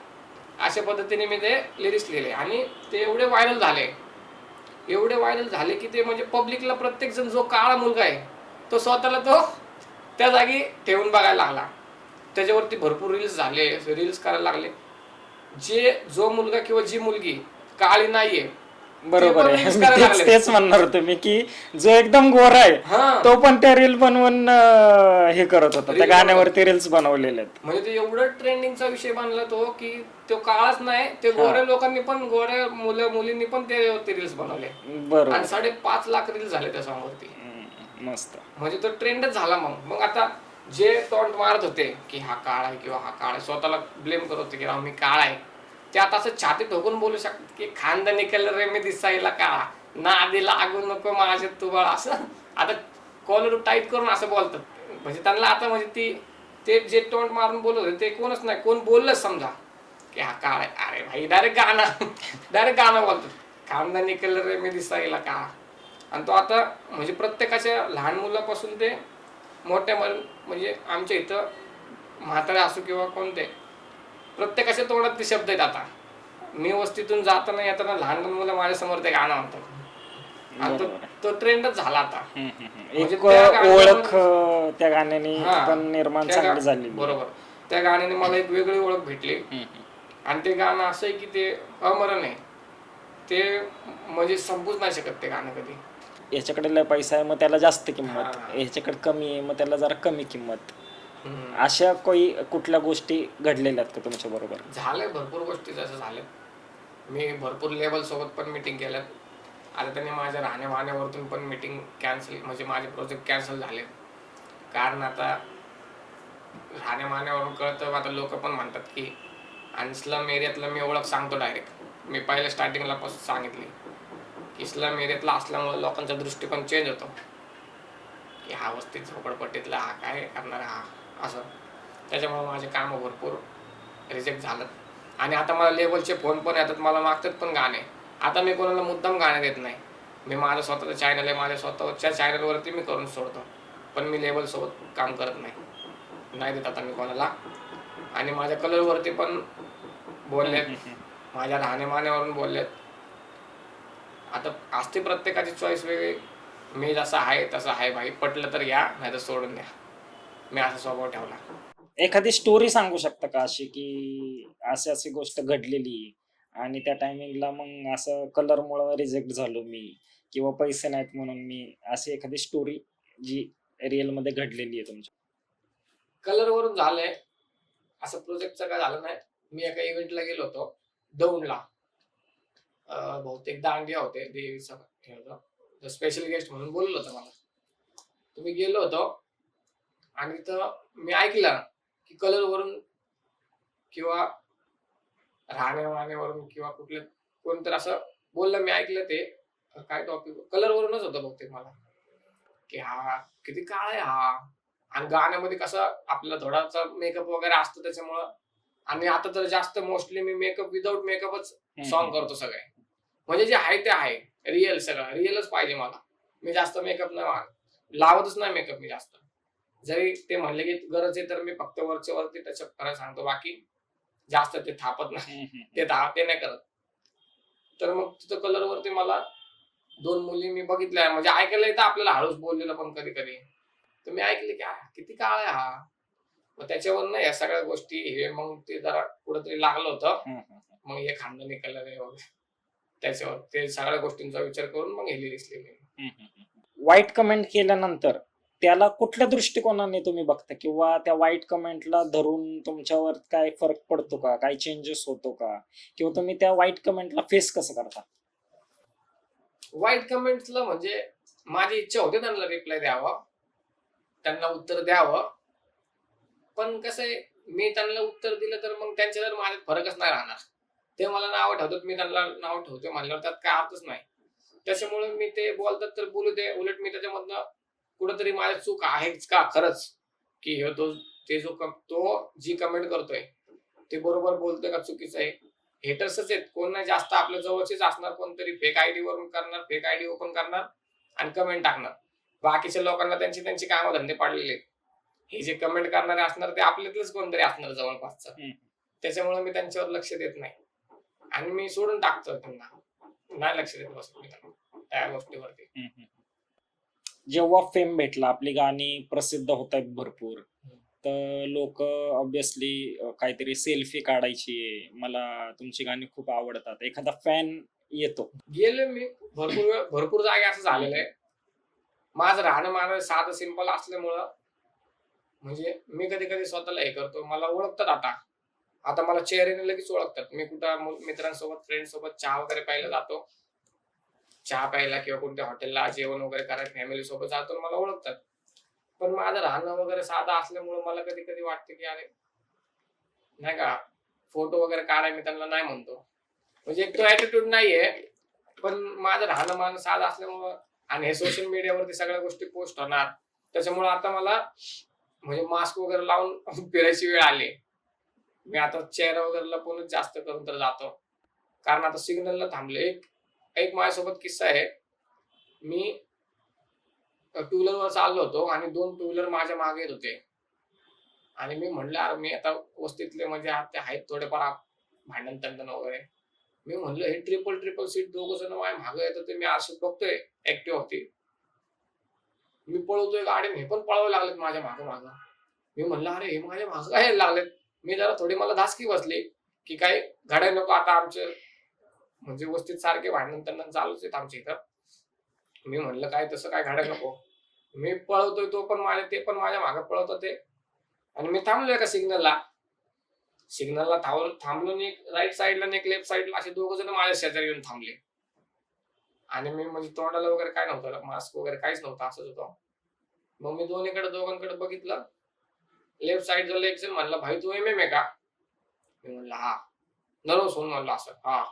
अशा पद्धतीने मी ते लिरिक्स लिहिले आणि ते एवढे व्हायरल झाले की ते म्हणजे पब्लिकला प्रत्येक जण जो काळा मुलगा आहे तो स्वतःला तो त्या जागी ठेवून बघायला लागला. त्याच्यावरती भरपूर रील्स करायला लागले. जो मुलगा किंवा जी मुलगी काळी नाहीये ते
बरोबर
पण
आहे.
रील्स
मी
करायला
तेच
लागले.
तेच म्हणणार होतो मी की जो एकदम गोरा आहे
हा,
तो पण त्या रील बनवून हे करत होता, त्या
Reel
गाण्यावरती रील्स बनवलेले आहेत.
म्हणजे ते एवढं ट्रेंडिंगचा विषय बनला तो की तो काळाच नाही, ते गोऱ्या लोकांनी पण गोऱ्या मुलींनी पण ते रील्स बनवले आणि
बरोबर.
5.5 लाख रील्स झाले त्या सॉन्ग वरती.
मस्त.
म्हणजे तो ट्रेंडच झाला. मग आता जे तोंड मारत होते की हा काळ आहे किंवा हा काळ आहे, स्वतःला ब्लेम करत होते की राव मी काळ आहे, ते आता असं छाती ठोकून बोलू शकतात की खानदानी कलर रे मी दिसायला काळा, ना आधी लागू नको माझे तू बाळ, असं आता कॉलर टाईट करून असं बोलतात. म्हणजे त्यांना आता म्हणजे ते जे तोंड मारून बोलत होते ते कोणच नाही, कोण बोललंच समजा की हा काळ आहे, अरे भाई डायरेक्ट गाणं बोलतात, खानदानी कलर रे मी दिसायला काळा. आणि तो आता म्हणजे प्रत्येकाच्या लहान मुलापासून ते मोठ्या म्हणजे आमच्या इथं म्हातारे असो किंवा कोणते, प्रत्येकाच्या तोंडात ते शब्द आहेत. आता मी वस्तीतून जाताना येताना लहान लहान मुलं माझ्या समोर ते गाणं म्हणतात आणि तो ट्रेंडच झाला आता. म्हणजे
एक
त्या
ओळख
गाण्यामुळे
त्या गाण्याने पण निर्माण चांगली झाली.
बरोबर, त्या गाण्याने मला एक वेगळी ओळख भेटली. आणि ते गाणं असं आहे की ते अमरण आहे, ते म्हणजे संपूच नाही शकत ते गाणं कधी.
याच्याकडे लय पैसा आहे मग त्याला जास्त किंमत, याच्याकडे कमी आहे मग त्याला जरा कमी किंमत. अशा कुठल्या गोष्टी घडलेल्या आहेत का तुमच्या बरोबर?
झालंय, भरपूर गोष्टी जसं झाल्या. मी भरपूर लेवल सोबत पण मीटिंग केल्यात. आता त्यांनी माझ्या राहण्यामान्यावरतून पण मीटिंग कॅन्सल, म्हणजे माझे प्रोजेक्ट कॅन्सल झाले. कारण आता राहण्यामान्यावरून कळतं, आता लोक पण म्हणतात की, आणि स्लम एरियातलं मी ओळख सांगतो डायरेक्ट. मी पहिल्या स्टार्टिंगला पासून सांगितली की स्लम एरियातला असल्यामुळे लोकांचा दृष्टिकोन चेंज होतो की हा वस्तीत झोपडपट्टीतला हा काय करणार हा, असं. त्याच्यामुळे माझे कामं भरपूर रिजेक्ट झालं. आणि आता मला लेबलचे फोन पण येतात, मला मागतात पण गाणे. आता मी कोणाला मुद्दाम गाणे देत नाही. मी माझं स्वतःचं चॅनल आहे, माझ्या स्वतःच्या चॅनलवरती मी करून सोडतो, पण मी लेबलसोबत काम करत नाही देत आता मी कोणाला. आणि माझ्या कलरवरती पण बोललेत, माझ्या राहण्यामान्यावरून बोललेत. आता असते प्रत्येकाची चॉईस वेगळी. मी जसा आहे तसा आहे भाई, पटलं तर या नाही तर सोडून द्या, मी असा स्वभाव ठेवला.
एखादी स्टोरी सांगू शकता का अशी की अशी गोष्ट घडलेली आणि त्या टायमिंगला मग असं कलरमुळे रिजेक्ट झालो मी किंवा पैसे नाहीत म्हणून मी, अशी एखादी स्टोरी जी रिअल मध्ये घडलेली आहे तुमच्या?
कलरवरून झालंय असं, प्रोजेक्टचं काय झालं नाही. मी एका इव्हेंटला गेलो होतो दौंडला, बहुतेक दांडिया होते, देवीचं हे होतं, स्पेशल गेस्ट म्हणून बोललो होतं मला. तुम्ही गेलो होतो आणि तर मी ऐकलं की कलरवरून किंवा राहण्यामान्यावरून किंवा कोणतरी असं बोललं, मी ऐकलं. ते काय टॉपिक कलरवरूनच होतं बहुतेक मला, की हा किती काळ आहे हा. आणि गाण्यामध्ये कसं आपला थोडासा मेकअप वगैरे असतो त्याच्यामुळं. आणि आता तर जास्त मोस्टली मी मेकअप विदाऊट मेकअपच सॉन्ग करतो सगळे. म्हणजे जे आहे ते आहे, रिअल, सगळं रिअलच पाहिजे मला. मी जास्त मेकअप नाही लावतच नाही मेकअप मी जास्त. जरी ते म्हणले की गरज आहे तर मी फक्त वरच्या वरती टचअप करायला सांगतो, बाकी जास्त ते थापत नाही, ते नाही करत. तर मग तिथं कलरवरती मला 2 मुली मी बघितल्या, म्हणजे ऐकायला येतं आपल्याला हळूच बोललेलं पण कधी कधी. तर मी ऐकले की किती काळ आहे हा. मग त्याच्यावर ना या सगळ्या गोष्टी हे मग ते जरा कुठेतरी लागलं होतं. मग हे खानदानी कलर आहे वगैरे त्याच्यावर ते सगळ्या गोष्टींचा विचार करून मग हे लिरिक्स लिहिले.
वाईट कमेंट केल्यानंतर त्याला कुठल्या दृष्टिकोनाने तुम्ही बघता, किंवा त्या वाईट कमेंटला धरून तुमच्यावर काय फरक पडतो का, काय चेंजेस होतो का, किंवा तुम्ही त्या वाईट कमेंटला फेस कसं करता?
वाईट कमेंट्सला म्हणजे माझी इच्छा होते त्यांना रिप्लाय द्यावा, त्यांना उत्तर द्यावं, पण कसं आहे, मी त्यांना उत्तर दिलं तर मग त्यांच्या जर माझ्यात फरकच नाही राहणार. ते मला नाव ठेवतात, मी त्यांना नाव ठेवतोय म्हणल्यावर त्यात काय अर्थच नाही. त्याच्यामुळे मी ते बोलतात तर बोलू दे, उलट मी त्याच्यामधनं कुठंतरी माझी चूक आहेच का खरंच, की हे तो जी कमेंट करतोय ते बरोबर बोलतोय का चुकीचं आहे. हेटर्सच आहेत, कोण नाही जास्त आपल्या जवळचेच असणार, कोणतरी फेक आयडी वरून करणार, फेक आयडी ओपन करणार आणि कमेंट टाकणार. बाकीच्या लोकांना त्यांची त्यांची कामं धंदे पाडलेले आहेत. हे जे कमेंट करणारे असणार ते आपल्यातलंच कोणतरी असणार जवळपासचं. त्याच्यामुळे मी त्यांच्यावर लक्ष देत नाही आणि मी सोडून टाकतो त्यांना, नाही लक्ष देत बसत मी त्या गोष्टीवरती.
जेव्हा फेम भेटला, आपली गाणी प्रसिद्ध होत आहेत भरपूर, तर लोक ऑब्विसली काहीतरी सेल्फी काढायची, मला तुमची गाणी खूप आवडतात, एखादा फॅन येतो.
गेले मी भरपूर जागे असं झालेलं आहे. माझं राहणं साधं सिंपल असल्यामुळं म्हणजे मी कधी कधी स्वतःला हे करतो, मला ओळखतात आता मला चेहऱ्याने लगेच ओळखतात. मी कुठं मित्रांसोबत फ्रेंड सोबत चहा वगैरे प्यायला जातो, चहा प्यायला किंवा कोणत्या हॉटेलला जेवण वगैरे करायला फॅमिली सोबत जातो, मला ओळखतात. पण माझं राहणं वगैरे साधं असल्यामुळे मला कधी कधी वाटतं की अरे नाही का, फोटो वगैरे काढायला मी त्यांना नाही म्हणतो. म्हणजे एक तो ऍटिट्यूड नाहीये, पण माझं राहणं साधं असल्यामुळं आणि हे सोशल मीडियावरती सगळ्या गोष्टी पोस्ट होणार, त्याच्यामुळे आता मला म्हणजे मास्क वगैरे लावून फिरायची वेळ आली. मी आता चेहरा वगैरे लपवूनच जास्त करून तर जातो, कारण आता सिग्नलला थांबले. एक माझ्यासोबत किस्सा आहे. मी टू व्हीलर वर चाललो होतो आणि 2 टू व्हीलर माझ्या मागे येत होते आणि मी म्हणलं अरे मी आता वस्तीतले म्हणजे ते आहेत थोडेफार भांडण तंडण वगैरे. मी म्हणलं हे ट्रिपल सीट 2 जण माझ्या मागे येत होते, मी आरशात बघतोय ऍक्टिव्ह होती, मी पळवतोय गाडी, हे पण पळायला लागलेत माझ्या मागं. मी म्हणलं अरे हे माझ्या मागं काय यायला लागलेत. मी जरा थोडी मला धासकी बसली की काय घडाय नको आता, आमचे म्हणजे वस्तीत सारखे भांडण तंडण चालूच आहेत आमच्या इथं. मी म्हणलं काय तसं काय घडाय नको. मी पळवतोय, ते पण माझ्या मागे पळत होते आणि मी थांबलोय का सिग्नलला थांबलो, एक राईट साईडला एक लेफ्ट साईडला, असे 2 जण माझ्या शेजारी येऊन थांबले आणि मी म्हणजे तोंडाला वगैरे काय नव्हतं, मास्क वगैरे काहीच नव्हतं, असंच होतं. मग मी दोघांकडे बघितलं. लेफ्ट साईडला एक जण म्हणला भाई तू एमएम आहे का? मी म्हणलं हा. नर्वस होऊन म्हणलं असं हा.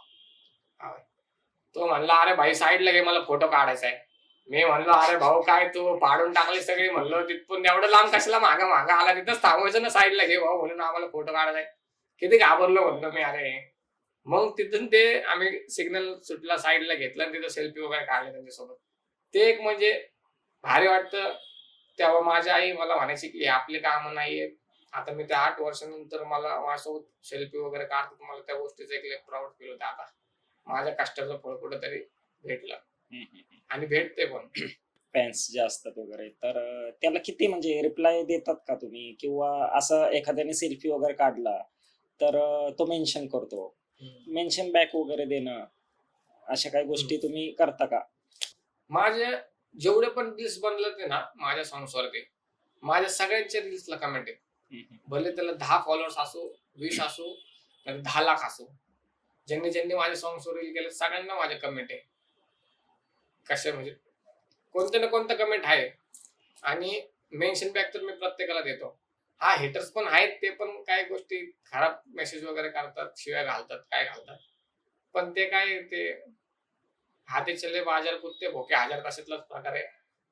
तो म्हणला अरे भाई साईडला घे, मला फोटो काढायचा आहे. मी म्हणलो अरे भाऊ काय तू पाडून टाकले सगळे, म्हणलो तिथून एवढं लांब कशाला मागं आला, तिथंच थांबायचं ना, साईडला घे भाऊ म्हणून, आम्हाला फोटो काढायचा आहे. किती घाबरलो म्हणतो मी अरे. मग तिथून ते आम्ही सिग्नल सुटला, साईडला घेतलं आणि तिथं सेल्फी वगैरे काढले त्यांच्यासोबत. ते एक म्हणजे भारी वाटतं. तेव्हा माझी आई मला म्हणायची की आपले काम नाहीये. आता मी त्या 8 वर्षानंतर मला माझ्यासोबत सेल्फी वगैरे काढतात, मला त्या गोष्टीचं एक प्राऊड फील होतं. आता माझ्या कष्टाचं फळ कुठेतरी भेटलं आणि भेटते पण.
फॅन्स जे असतात वगैरे, तर त्याला किती म्हणजे रिप्लाय देतात का तुम्ही, किंवा असं एखाद्याने सेल्फी वगैरे काढला तर तो मेन्शन करतो, मेन्शन बॅक वगैरे देणं, अशा काही गोष्टी तुम्ही करता का?
माझे जेवढे पण रील्स बनले ते ना माझ्या सॉंग्सवरती, माझ्या सगळ्यांच्या रील्सला कमेंट आहे. भले त्याला 10 फॉलोअर्स असो, 20 असो, 10 लाख असो, ज्यांनी माझ्या सॉंग्सवर रील केले सगळ्यांना माझे कमेंट आहे. कसे म्हणजे कोणते ना कोणतं कमेंट आहे आणि मेन्शन बॅक तर मी प्रत्येकाला देतो. हा हेटर्स पण आहेत, ते पण काही गोष्टी खराब मेसेज वगैरे करतात, शिव्या घालतात, काय घालतात, पण ते काय ते हाती चले बाजार कुत्ते भोके हजार कशातलाच प्रकार आहे.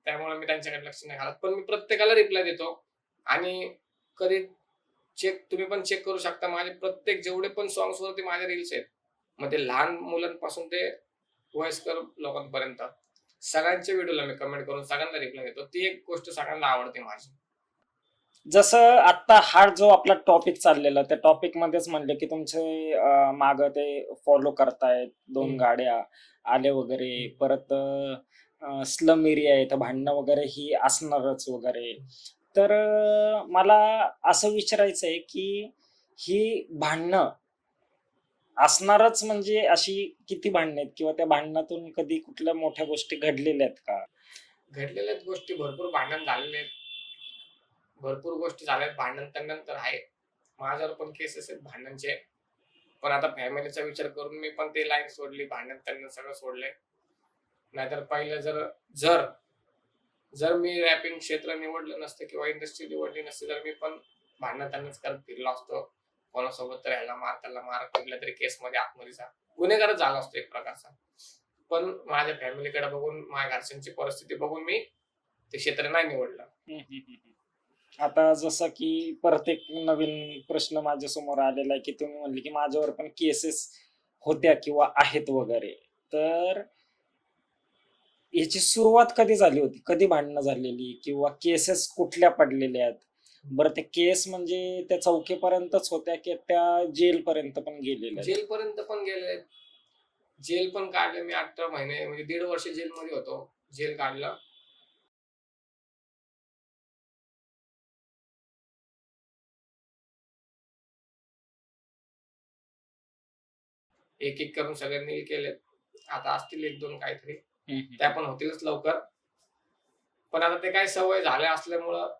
त्यामुळे मी त्यांच्याकडे लक्ष नाही घालत, पण मी प्रत्येकाला रिप्लाय देतो. आणि कधी तुम्ही पण चेक करू शकता, माझे प्रत्येक जेवढे पण सॉंग्स वरती माझे रील्स आहेत, मग ते लहान मुलांपासून ते वयस्कर लोकांपर्यंत सगळ्यांच्या व्हिडिओला मी कमेंट करून सगळ्यांना रिप्लाय देतो. ती एक गोष्ट सगळ्यांना आवडते माझी.
जसं आता हा जो आपला टॉपिक चाललेला, त्या टॉपिक मध्येच म्हणले की तुमचे माग ते फॉलो करतायत, 2 गाड्या आले वगैरे, परत स्लम एरिया आहे तर भांडणं वगैरे ही असणारच वगैरे. तर मला असं विचारायचं आहे की ही भांडणं असणारच, म्हणजे अशी किती भांडणं आहेत किंवा त्या भांडणातून कधी कुठल्या मोठ्या गोष्टी घडलेल्या आहेत का?
घडलेल्या गोष्टी भरपूर भांडण झालेले आहेत. भरपूर गोष्टी झाल्यात भांडण तर आहे. माझ्यावर पण केसेस आहेत भांडणचे. पण आता फॅमिलीचा विचार करून मी पण ती लाईन सोडली. भांडण सगळं सोडलंय. नाहीतर पहिलं जर जर जर मी रॅपिंग क्षेत्र निवडलं नसतं किंवा इंडस्ट्री निवडली नसती तर मी पण भांडणच करत फिरलो असतो. कोणासोबत तर ह्याला मार, त्याला मार, कुठल्या तरी केसमध्ये आतमध्ये जा. गुन्हेगारच झाला असतो एक प्रकारचा. पण माझ्या फॅमिलीकडे बघून, माझ्या घरच्यांची परिस्थिती बघून मी ते क्षेत्र नाही निवडलं.
आता जसं की परत एक नवीन प्रश्न माझ्या समोर आलेला आहे की तुम्ही म्हणले की माझ्यावर पण केसेस होत्या किंवा आहेत वगैरे. तर याची सुरुवात कधी झाली होती? कधी भांडणं झालेली किंवा केसेस कुठल्या पडलेल्या आहेत? बरं, ते केस म्हणजे त्या चौकीपर्यंतच होत्या की त्या जेल पर्यंत पण गेलेल्या आहेत?
जेलपर्यंत पण गेले. जेल पण काढले मी 18 महिने, म्हणजे 1.5 वर्ष जेलमध्ये होतो. जेल काढलं. एक एक करून सगळे नील केलेत. आता असतील 1-2 काहीतरी. त्या पण होतीलच लवकर. पण आता ते काय सवय झाल्या असल्यामुळं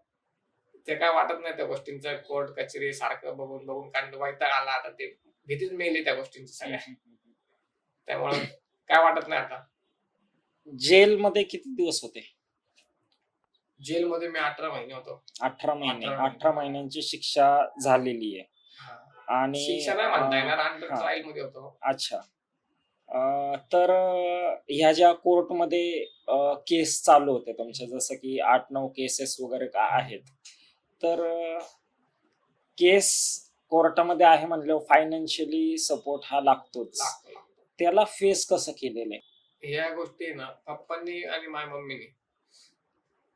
ते काय वाटत नाही त्या गोष्टींचं. कोर्ट कचेरी सारखं बघून बघून कारण वैताग आला आता. ते भीतीच मेली त्या गोष्टींची सगळ्या. त्यामुळं काय वाटत नाही आता.
जेलमध्ये किती दिवस होते?
जेलमध्ये मी 18 महिने होतो.
18 महिने.
18 महिने.
18 महिन्यांची शिक्षा झालेली आहे.
हा.
आणि
शिक्षा नाही म्हणता येणार, अंडर
हा.
ट्रायल मध्ये होतो.
अच्छा. तर ह्या ज्या कोर्टमध्ये केस चालू होते तुमच्या, जसं की 8-9 केसेस वगैरे आहेत, तर केस कोर्टामध्ये आहे म्हणल्यावर फायनान्शियली सपोर्ट हा लागतोच.
लागतो.
त्याला फेस कसं केलेलं आहे?
ह्या गोष्टी ना पप्पांनी आणि माझ्या मम्मीने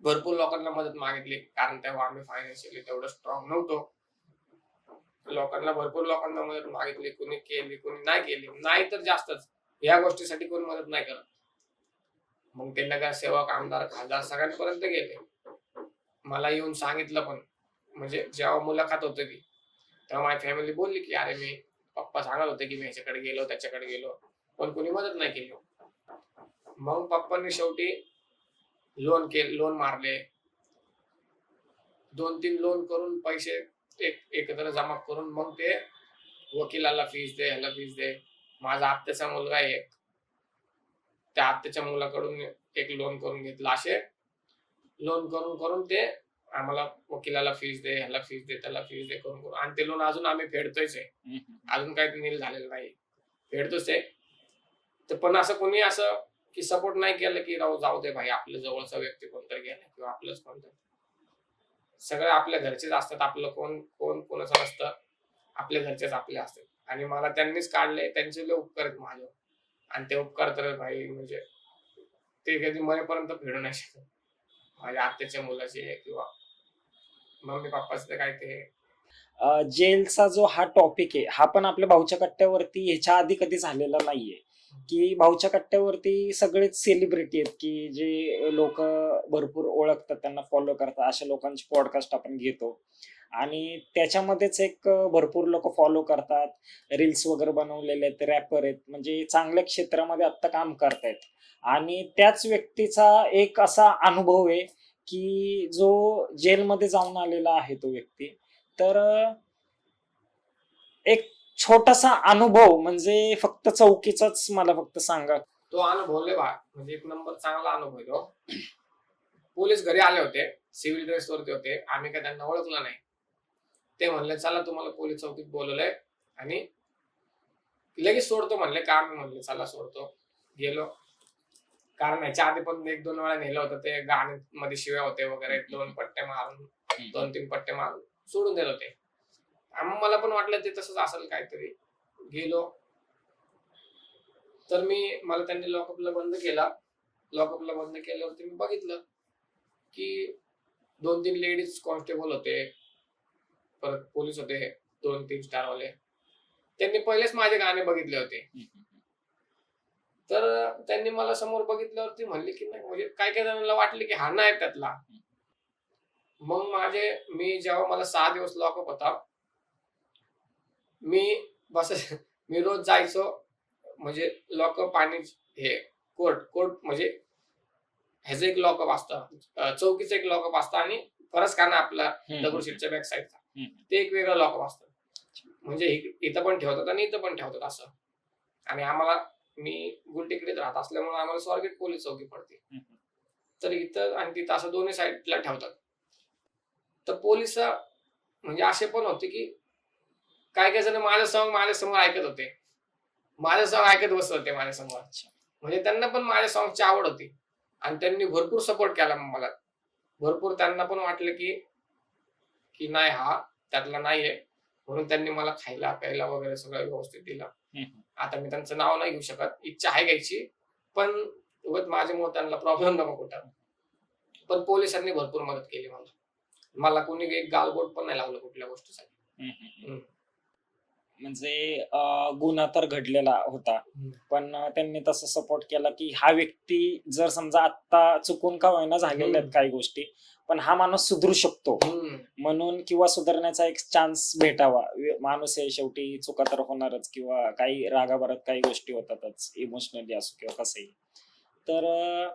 भरपूर लोकांना मदत मागितली. कारण तेव्हा आम्ही फायनान्शियली तेवढं स्ट्रॉंग नव्हतो. भरपूर लोकांना मदत मागितली. कोणी केली, कोणी नाही केली. नाही तर जास्तच. या गोष्टीसाठी कोणी मदत नाही करत. मग ते नगरसेवक, आमदार, खासदार सगळ्यांपर्यंत गेले. मला येऊन सांगितलं पण. म्हणजे जेव्हा मुलाखत होती ती, तेव्हा माझी फॅमिली बोलली की अरे मी पप्पा सांगत होते की मी ह्याच्याकडे गेलो, त्याच्याकडे गेलो, पण कोणी मदत नाही केली. मग पप्पांनी शेवटी लोन मारले. 2-3 लोन करून पैसे एकत्र जमा करून मग ते वकिलाला फीस दे, ह्याला फीस दे. माझा आत्याचा मुलगा आहे एक, त्या आत्याच्या मुलाकडून एक लोन करून घेतलं. असे लोन करून करून ते आम्हाला वकिलाला फीस दे, ह्याला फीस दे, त्याला फीस दे करून आणि ते लोन अजून आम्ही फेडतोयच आहे. अजून काही नील झालेलं नाही, फेडतोच आहे. तर पण असं कोणी असं की सपोर्ट नाही केलं की जाऊ दे भाई, आपल्या जवळचा व्यक्ती कोणतरी गेला किंवा आपलंच कोणतरी. सगळे आपल्या घरचेच असतात. आपलं कोण कोण कोणाचं नसतं. आपल्या घरचेच आपले असतात. आणि मला त्यांनीच काढले. त्यांचे लय उपकार आहेत माझ्यावर. आणि ते उपकार तर भाई म्हणजे ते कधी मरेपर्यंत फेडू नाही शकत. माझ्या आत्याच्या मुलाचे किंवा मम्मी पप्पाचे तर काय ते.
जेलचा जो हा टॉपिक आहे, हा पण आपल्या भाऊच्या कट्ट्यावरती ह्याच्या आधी कधी झालेला नाहीये. की भाऊच्या कट्ट्यावरती सगळेच सेलिब्रिटी आहेत की जे लोक भरपूर ओळखतात, त्यांना फॉलो करतात, अशा लोकांचे पॉडकास्ट आपण घेतो. आणि त्याच्यामध्येच एक भरपूर लोक फॉलो करतात, रील्स वगैरे बनवलेले आहेत, रॅपर आहेत, म्हणजे चांगल्या क्षेत्रामध्ये आत्ता काम करतायत. आणि त्याच व्यक्तीचा एक असा अनुभव आहे की जो जेलमध्ये जाऊन आलेला आहे तो व्यक्ती. तर एक छोटासा अनुभव, म्हणजे फक्त चौकीचाच मला फक्त सांगा.
तो अनुभव लय म्हणजे एक नंबर चांगला अनुभव आहे तो. पोलीस घरी आले होते, सिव्हिल ड्रेस वरती होते. आम्ही काय त्यांना ओळखलं नाही. ते म्हणले चला तुम्हाला पोलीस चौकीत बोलवलंय आणि लगेच सोडतो म्हणले. काम म्हणले चला सोडतो. गेलो. कारण ह्याच्या आधी पण 1-2 वेळा नेलं होतं. ते गाण्यामध्ये शिव्या होते वगैरे, 2 पट्टे मारून, 2-3 पट्टे मारून सोडून देत होते. मला पण वाटलं ते तसंच असेल काहीतरी. गेलो तर मला त्यांनी लॉकअपला बंद केला. लॉकअपला बंद केल्यावरती मी बघितलं की 2-3 लेडीज कॉन्स्टेबल होते, परत पोलीस होते 2-3 स्टार वाले. त्यांनी पहिलेच माझे गाणे बघितले होते. तर त्यांनी मला समोर बघितल्यावरती म्हणले की नाही, म्हणजे काही काही जणांना वाटले की हा नाही त्यातला. मग मी जेव्हा मला 6 दिवस लॉकअप होता, मी मी रोज जायचो, म्हणजे लॉकअप आणि हे कोर्ट म्हणजे ह्याचं एक लॉकअप असतं, चौकीचं एक लॉकअप असतं आणि फरसखाना आपला दगडूशेठच्या बॅक साईडचा, ते एक वेगळं लॉकअप असतं. म्हणजे इथं पण ठेवतात आणि इथं पण ठेवतात असं. आणि आम्हाला, मी गुलटेकडीत राहत असल्यामुळे आम्हाला स्वारगेट पोलीस चौकी पडते, तर इथं आणि तिथं असं दोन्ही साईडला ठेवतात. तर पोलिस म्हणजे असे पण होते की काय काय जण माझ्या समोर ऐकत होते, माझं सॉंग ऐकत बसत होते माझ्या समोर. म्हणजे त्यांना पण माझ्या सॉंगची आवड होती आणि त्यांनी भरपूर सपोर्ट केला मला. भरपूर त्यांना पण वाटलं की की नाही हा त्यातला नाहीये, म्हणून त्यांनी मला खायला प्यायला वगैरे सगळं व्यवस्थित दिलं. आता मी त्यांचं नाव नाही घेऊ शकत, इच्छा आहे घ्यायची, पण उगाच माझ्यामुळे त्यांना प्रॉब्लेम नको कुठं. पण पोलिसांनी भरपूर मदत केली मला. मला कोणी एक गालबोट पण नाही लावलं कुठल्या गोष्टीसाठी.
म्हणजे गुन्हा तर घडलेला होता, पण त्यांनी तसं सपोर्ट केला की हा व्यक्ती जर समजा आता चुकून का होईना झालेल्या आहेत काही गोष्टी, पण हा माणूस सुधरू शकतो म्हणून, किंवा सुधारण्याचा एक चान्स भेटावा. माणूस आहे शेवटी, चुका तर होणारच, किंवा काही रागाभरात काही गोष्टी होतातच, इमोशनली असो किंवा कसंही. तर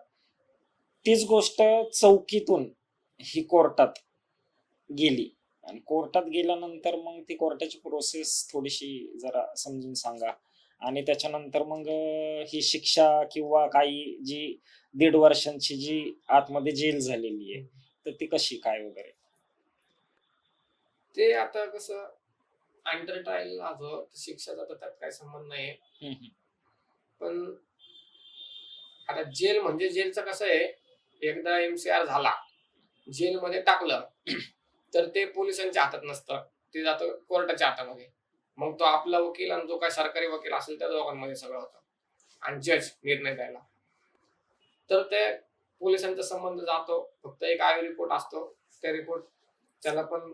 तीच गोष्ट चौकीतून ही कोर्टात गेली, आणि कोर्टात गेल्यानंतर मग ती कोर्टाची प्रोसेस थोडीशी जरा समजून सांगा. आणि त्याच्यानंतर मग ही शिक्षा किंवा काही जी 1.5 वर्षांची जी आतमध्ये जेल झालेली आहे, तर ती कशी काय वगैरे.
ते आता कसं अंडर ट्रायल शिक्षाचा तर त्यात काही संबंध नाही. पण आता जेल म्हणजे जेलचं कसं आहे, एकदा MCR झाला, जेलमध्ये टाकलं, तर ते पोलिसांच्या हातात नसतं, ते जातं कोर्टाच्या हातामध्ये. मग तो आपला वकील आणि जो काय सरकारी वकील असेल त्या दोघांमध्ये सगळं होतं, आणि जज निर्णय द्यायला. तर ते पोलिसांचा संबंध जातो, फक्त एक आय रिपोर्ट असतो, त्या रिपोर्ट त्याला पण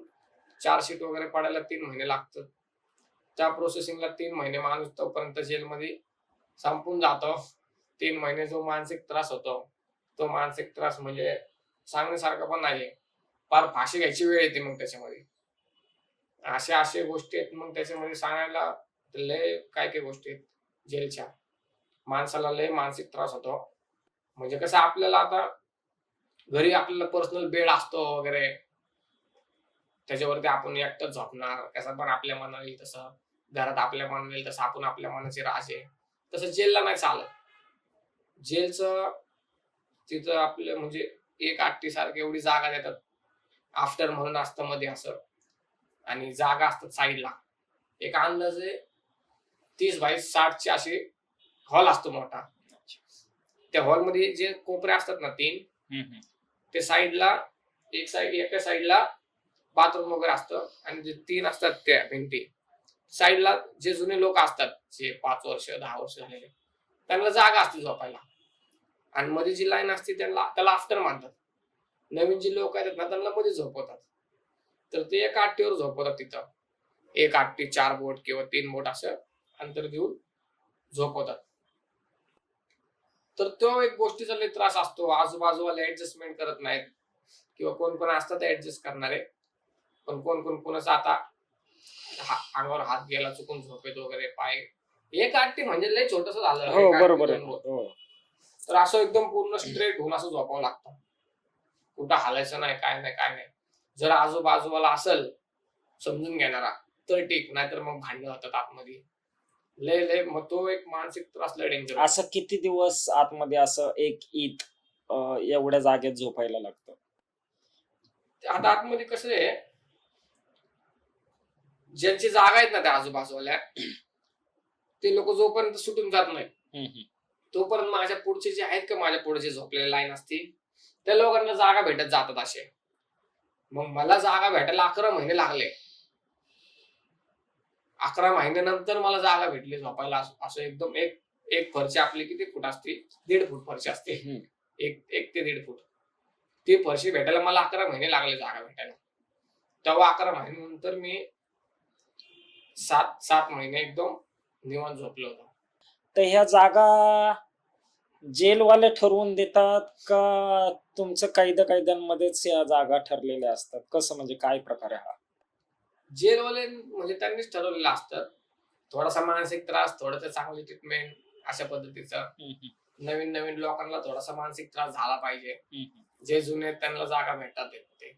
चार्जशीट वगैरे पडायला 3 महिने लागतात. त्या प्रोसेसिंगला 3 महिने माणूस तोपर्यंत जेलमध्ये संपून जातो. 3 महिने जो मानसिक त्रास होतो, तो मानसिक त्रास म्हणजे सांगण्यासारखं पण नाहीये. फार फाशी घ्यायची वेळ येते मग त्याच्यामध्ये. अशा गोष्टी आहेत मग त्याच्यामध्ये सांगायला, लय काय काय गोष्टी आहेत जेलच्या. माणसाला लय मानसिक त्रास होतो. म्हणजे कसं आपल्याला आता घरी आपल्याला पर्सनल बेड असतो वगैरे, त्याच्यावरती आपण एकटंच झोपणार, कसं पण आपल्या मनाला येईल तसं, घरात आपल्या मनाला येईल तसं आपण आपल्या मनाचे राजे, तसं जेलला नाही चालत. जेलचं तिथं आपलं म्हणजे एक आट्टी सारखी एवढी जागा देतात, आफ्टर म्हणून असतं मध्ये असं, आणि जागा असतात साईडला, एक अंदाजे 30 बाय 60 अशी हॉल असतो मोठा. त्या हॉलमध्ये जे कोपरे असतात ना 3, ते साईडला एका साईडला बाथरूम वगैरे असतं, आणि जे 3 असतात त्या भिंती साईडला, जे जुने लोक असतात, जे 5 वर्ष 10 वर्ष झालेले, त्यांना जागा असते झोपायला. आणि मध्ये जी लाईन असते त्याला आफ्टर मानतात. नवीन जी लोक आहेत ना त्यांना मध्ये झोपवतात. तर ते एका आट्टीवर झोपवतात तिथं, एक आट्टी 4 बोट किंवा 3 बोट असं अंतर देऊन झोपवतात. तर तो एक गोष्टीचा लय त्रास असतो. आजूबाजूवाले ऍडजस्टमेंट करत नाहीत, किंवा कोण कोण असतात ऍडजस्ट करणारे, पण कोण कोणाचा आता अंगावर हात गेला चुकून झोपेत वगैरे, पाय एक आट्टी म्हणजे लय छोटस झालं.
हो बरोबर आहे.
तर असं एकदम पूर्ण स्ट्रेट होऊन असं झोपावं लागतं, कुठं हालायचं नाही, काय नाही काय नाही. जर आजूबाजूवाला असेल समजून घेणारा तर ठीक, नाहीतर मग भांडणं होतात आतमध्ये लय. मग तो एक मानसिक त्रास लय डेंजर.
असं किती दिवस आतमध्ये असं एक ईद एवढ्या जागेत झोपायला लागतं?
आता आतमध्ये कसं आहे, ज्यांची जागा आहेत ना त्या आजूबाजूवाल्या, ते लोक जोपर्यंत सुटून जात नाही तोपर्यंत माझ्या पुढचे जे आहेत का, माझ्या पुढे जे झोपलेले लाईन असते त्या लोकांना जागा भेटत जातात असे. मग मला जागा भेटायला 11 महिने लागले. 11 महिन्यानंतर मला जागा भेटली झोपायला. असं एकदम एक फरशी आपली किती फूट असते, 1.5 फूट फरशी असते, एक ते 1.5 फूट. ती फरशी भेटायला मला 11 महिने लागले जागा भेटायला. तेव्हा 11 महिन्यानंतर मी 7 महिने एकदम निवांत झोपलो होतो.
तर ह्या जागा जेलवाले ठरवून देतात का तुमचं कायद्यांमध्येच या जागा ठरलेल्या असतात? कसं म्हणजे काय प्रकार आहे हा?
जेलवाले म्हणजे त्यांनीच ठरवलेलं असतं. थोडासा मानसिक त्रास, थोडंसं चांगली ट्रीटमेंट, अशा पद्धतीचं. नवीन नवीन लोकांना थोडासा मानसिक त्रास झाला पाहिजे. जे जुने आहेत त्यांना जागा भेटतात ते.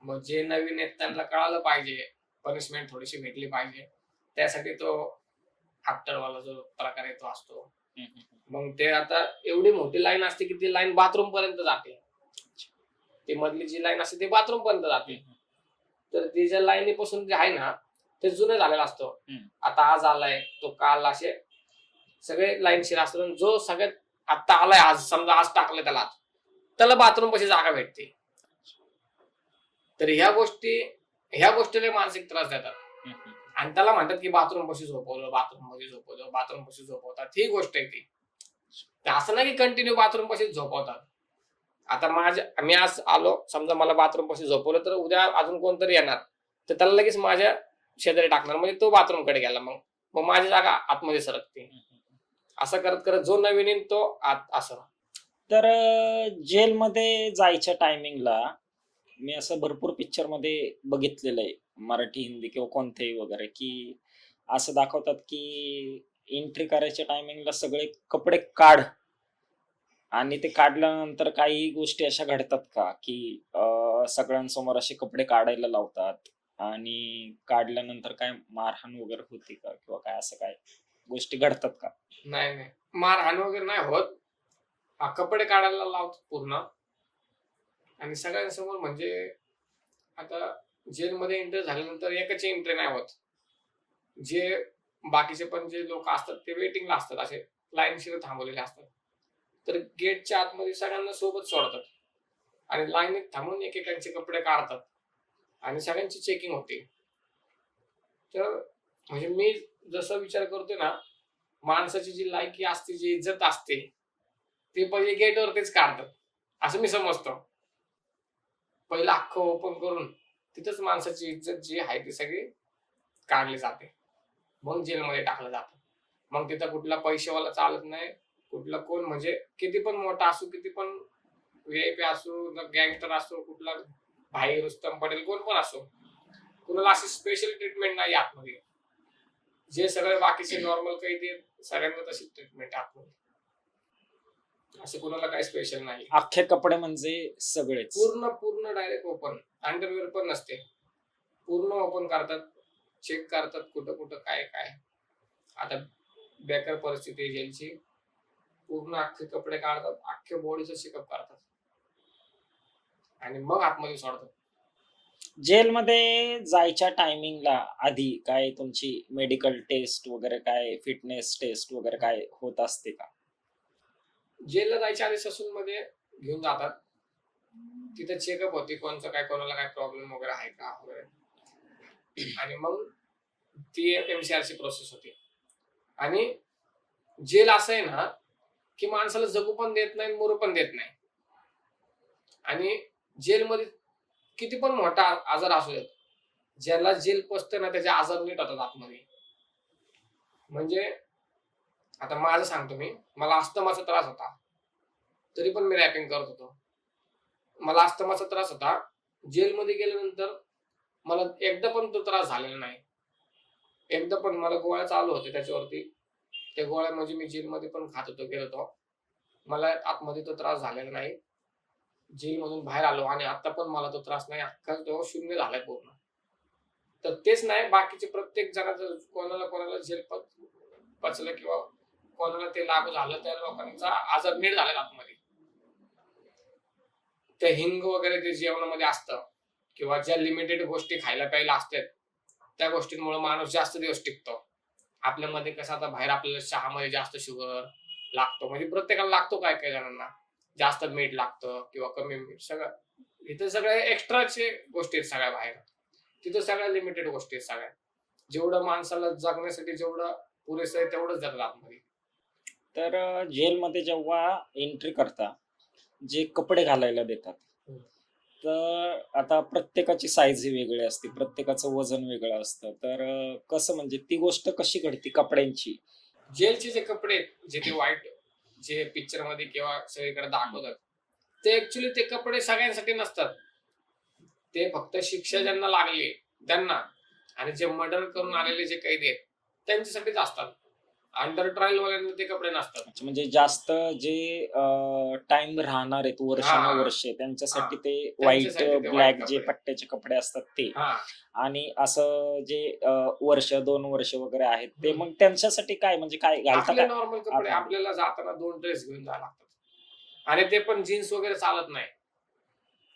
मग जे नवीन आहेत त्यांना कळालं पाहिजे, पनिशमेंट थोडीशी भेटली पाहिजे. त्यासाठी तो आफ्टरवाला जो प्रकार आहे तो असतो. मग ते आता एवढी मोठी लाईन असते की ती लाईन बाथरूम पर्यंत जाते. ती मधली जी लाईन असते ती बाथरूम पर्यंत जाते. तर ती ज्या लाईनीपासून जे आहे ना ते जुने झालेला असतो. आता आज आलाय तो काल, असे सगळे लाईनशीर असतात. जो सगळ्यात आता आलाय आज, समजा आज टाकलं त्याला बाथरूम पाशी जागा भेटते. तर ह्या गोष्टीला मानसिक त्रास देतात. आणि त्याला म्हणतात की बाथरूम पाशी झोपवलं, बाथरूम मध्ये झोपवलं, बाथरूम पाशी झोपवतात. ही गोष्ट आहे ती. असं नाही की कंटिन्यू बाथरूम पाशीच झोपवतात. आता मी आज आलो, समजा मला बाथरूम पाशी झोपवलं, तर उद्या अजून कोणतरी येणार तर त्याला लगेच माझ्या शेजारी टाकणार, म्हणजे तो बाथरूम कडे गेला. मग माझी जागा आतमध्ये सरकते. असं करत करत जो नवीन येईल तो आत असं.
तर जेलमध्ये जायच्या टायमिंगला मी असं भरपूर पिक्चर मध्ये बघितलेलं आहे, मराठी हिंदी किंवा कोणतेही वगैरे, की असं दाखवतात की एंट्री करायच्या टायमिंगला सगळे कपडे काढ, आणि ते काढल्यानंतर काही गोष्टी अशा घडतात का की सगळ्यांसमोर असे कपडे काढायला लावतात आणि काढल्यानंतर काय मारहाण वगैरे होती का, किंवा काय असं काय गोष्टी घडतात का?
नाही, मारहाण वगैरे नाही होत. कपडे काढायला लावतात पूर्ण. आणि सगळ्यांसमोर म्हणजे आता जेलमध्ये एंटर झाल्यानंतर एकच एंट्री नाही होत. जे बाकीचे पण जे लोक असतात ते वेटिंगला असतात, असे लाईनशीर थांबवलेले असतात. तर गेटच्या आतमध्ये सगळ्यांना सोबत सोडतात आणि लाईनीत थांबून एकेकांचे कपडे काढतात आणि सगळ्यांची चेकिंग होते. तर म्हणजे मी जसा विचार करतोय ना, माणसाची जी लायकी असते, जी इज्जत असते, ते पहिले गेटवरतीच काढतात असं मी समजतो. पहिलं अख्खं ओपन करून तिथंच माणसाची इज्जत जी आहे ती सगळी काढली जाते. मग जेलमध्ये टाकलं जातं. मग तिथं कुठला पैसेवाला चालत नाही, कुठला कोण म्हणजे किती पण मोठा असो, किती पण व्हीआयपी असो, गँगस्टर असो, कुठला भाई रुस्तम पटेल कोण पण असो, कुणाला अशी स्पेशल ट्रीटमेंट नाही आतमध्ये. जे सगळे बाकीचे नॉर्मल कैदी आहेत सगळ्यांना तशी ट्रीटमेंट आतमध्ये. असं कुणाला काही स्पेशल नाही.
अख्खे कपडे म्हणजे सगळेच
पूर्ण डायरेक्ट ओपन, अंडरवेअर पण नसते, पूर्ण ओपन करतात, चेक करतात कुठं कुठं काय काय. आता बेकार परिस्थिती आहे जेलची. पूर्ण अख्खे कपडे काढतात, अख्खे बॉडीचं चेकअप करतात आणि मग आतमध्ये सोडतात.
जेलमध्ये जायच्या टायमिंगला आधी काय तुमची मेडिकल टेस्ट वगैरे, काय फिटनेस टेस्ट वगैरे काय होत असते का?
जेलला जायच्या आधी ससून मध्ये घेऊन जातात, तिथे चेकअप होते कोणाचं काय, कोणाला काय प्रॉब्लेम वगैरे आहे का वगैरे. आणि मग ती एमसीआरची प्रोसेस होती. आणि जेल असं आहे ना की माणसाला जगू पण देत नाही, मरू पण देत नाही. आणि जेलमध्ये किती पण मोठा आजार असू देत, ज्याला जेल पसते ना त्याचे आजार नीट होतात आतमध्ये. म्हणजे आता माझं सांगतो मी, मला अस्थमाचा त्रास होता तरी पण मी रॅपिंग करत होतो. मला अस्थमाचा त्रास होता, जेलमध्ये गेल्यानंतर मला एकदा पण तो त्रास झालेला नाही. एकदा पण मला गोळ्या चालू होते त्याच्यावरती, त्या गोळ्या म्हणजे मी जेलमध्ये पण खात होतो, गेलो होतो, मला आतमध्ये तो त्रास झालेला नाही. जेलमधून बाहेर आलो आणि आता पण मला तो त्रास नाही, अख्खा तो शून्य झालाय पूर्ण. तर तेच नाही, बाकीचे प्रत्येक जणांचं कोणाला जेल पचलं किंवा कोणाला ते लागू झालं, त्या लोकांचा आजार नीट झाला आतमध्ये. ते हिंग वगैरे ते जेवणामध्ये असतं किंवा ज्या लिमिटेड गोष्टी खायला प्यायला असतात त्या गोष्टींमुळे माणूस जास्त दिवस टिकतो. आपल्यामध्ये कसं आता बाहेर आपल्याला चहामध्ये जास्त शुगर लागतो, म्हणजे प्रत्येकाला लागतो, काय काय जणांना जास्त मीठ लागतं किंवा कमी मीठ, सगळं इथं सगळ्या एक्स्ट्राचे गोष्टी आहेत सगळ्या बाहेर. तिथं सगळ्या लिमिटेड गोष्टी आहेत सगळ्या. जेवढं माणसाला जगण्यासाठी जेवढं पुरेसं आहे तेवढंच जातात आतमध्ये.
तर जेलमध्ये जेव्हा एंट्री करता, जे कपडे घालायला देतात, तर आता प्रत्येकाची साईज ही वेगळी असते, प्रत्येकाचं वजन वेगळं असतं, तर कसं म्हणजे ती गोष्ट कशी घडती कपड्यांची?
जेलचे जे कपडे जे ते व्हाईट जे पिक्चर मध्ये किंवा सगळीकडे दाखवतात, ते ऍक्च्युली ते कपडे सगळ्यांसाठी नसतात. ते फक्त शिक्षा ज्यांना लागली त्यांना, आणि जे मर्डर करून आलेले जे कैदी आहेत त्यांच्यासाठीच असतात. अंडर ट्रायल वाल्यांना ते कपडे नसतात.
अच्छा, म्हणजे जास्त जे टाइम राहणार आहेत
हा
वर्षानुवर्षे
हा
त्यांच्यासाठी ते व्हाईट
त्यांच्यासाठी ते व्हाईट
ब्लॅक जे
कपडे.
पट्ट्याचे कपडे असतात ते,
हा
आणि असं जे वर्ष 2 वर्ष वगैरे आहेत ते
हम्म.
मग त्यांच्यासाठी काय म्हणजे काय घालता
आपले
काय
नॉर्मल कपडे
आतमध्ये?
आपल्याला जाताना 2 ड्रेस घेऊन जावं लागतात. आणि ते पण जीन्स वगैरे चालत नाही.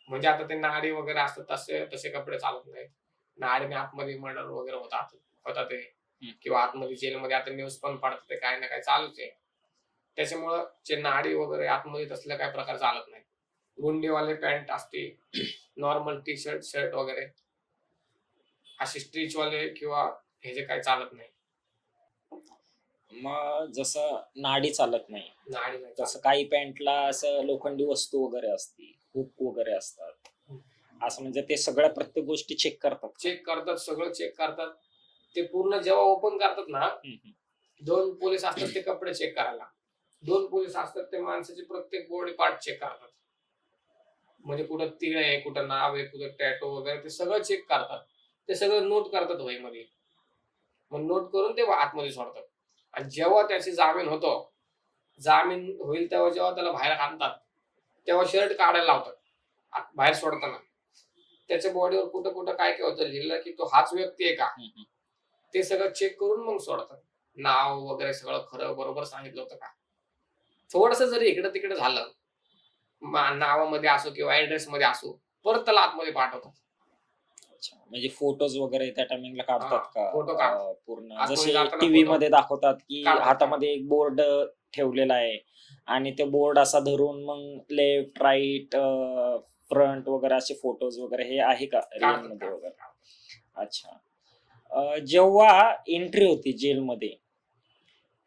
म्हणजे आता ते नाडी वगैरे असतात तसे तसे कपडे चालत नाहीत. नाडीने आतमध्ये मर्डर वगैरे होता ते, किंवा आतमध्ये जेलमध्ये आता न्यूज पण पडतात ते काही ना काही चालूच आहे. त्याच्यामुळं जे नाडी वगैरे आतमध्ये तसले काही प्रकार चालत नाही. गुंडीवाले पॅन्ट असते, नॉर्मल टी शर्ट शर्ट वगैरे असे स्ट्रिचवाले किंवा हे जे काही चालत नाही.
मग जसं नाडी चालत नाही
नाडी नाही
तसं
चालत.
काही पॅन्टला असं लोखंडी वस्तू वगैरे असते, हुक वगैरे असतात, असं म्हणजे ते सगळ्या प्रत्येक गोष्टी चेक करतात का?
चेक करतात, सगळं चेक करतात. ते पूर्ण जेव्हा ओपन करतात ना,
हम्म.
2 पोलीस असतात ते कपडे चेक करायला. 2 पोलीस असतात ते माणसाचे प्रत्येक बॉडी पार्ट चेक करतात. म्हणजे कुठं तीळ आहे, कुठं नाव आहे, कुठं टॅटो वगैरे ते सगळं चेक करतात. ते सगळं नोट करतात वहीमध्ये. मग नोट करून ते आतमध्ये सोडतात. आणि जेव्हा त्याची जामीन होतो, जामीन होईल तेव्हा जेव्हा त्याला बाहेर आणतात, तेव्हा शर्ट काढायला लावतात. बाहेर सोडताना त्याच्या बॉडीवर कुठं कुठं काय काय होतं लिहिलं की तो हाच व्यक्ती आहे का, ते सगळं चेक करून मग सोडतात. नाव वगैरे सगळं खरं बरोबर सांगितलं होतं का. थोडस जरी इकडे तिकडे झालं, नावामध्ये असो किंवा ऍड्रेस मध्ये असो, परत त्याला आतमध्ये पाठवतात.
अच्छा, म्हणजे फोटोज वगैरे त्या टायमिंगला काढतात का
फोटो काढतात.
पूर्ण
आतमध्ये
जसे
जाताना
टीव्ही
फोटो
मध्ये दाखवतात की
काढतात
हातामध्ये एक बोर्ड ठेवलेला आहे आणि ते बोर्ड असा धरून मग लेफ्ट राईट फ्रंट वगैरे असे फोटोज वगैरे हे आहे का रिअल
काढतात
मध्ये
काढतात
वगैरे?
काढतात.
अच्छा. जेव्हा एंट्री होती जेलमध्ये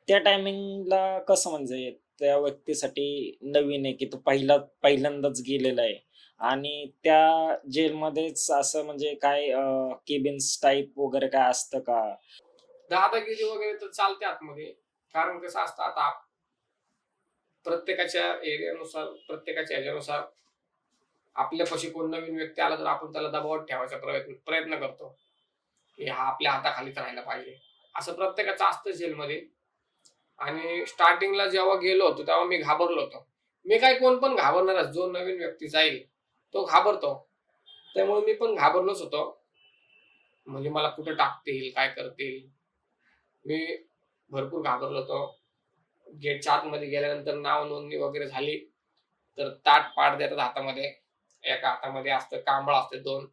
त्या टायमिंगला कसं म्हणजे त्या व्यक्तीसाठी नवीन आहे की तो पहिल्यांदाच गेलेला आहे आणि त्या जेलमध्येच असं म्हणजे काय केबिन्स टाईप वगैरे काय असतं का?
दादागिरी वगैरे तर चालते आतमध्ये. कारण कसं असतं आता प्रत्येकाच्या एरियानुसार, प्रत्येकाच्या ह्याच्यानुसार आपल्यापाशी कोण नवीन व्यक्ती आला तर आपण त्याला दबावात ठेवायचा प्रयत्न करतो की हा आपल्या हाताखालीच राहायला पाहिजे. असं प्रत्येकाचं असतं जेलमध्ये. आणि स्टार्टिंगला जेव्हा गेलो होतो तेव्हा मी घाबरलो होतो. मी काय कोण पण घाबरणारच, जो नवीन व्यक्ती जाईल तो घाबरतो. त्यामुळे मी पण घाबरलोच होतो. म्हणजे मला कुठे टाकतील, काय करतील, मी भरपूर घाबरलो होतो. गेटच्या आतमध्ये गेल्यानंतर नाव नोंदणी वगैरे झाली तर ताट पाट देतात हातामध्ये. एका हातामध्ये असतं कांबळ असते 2.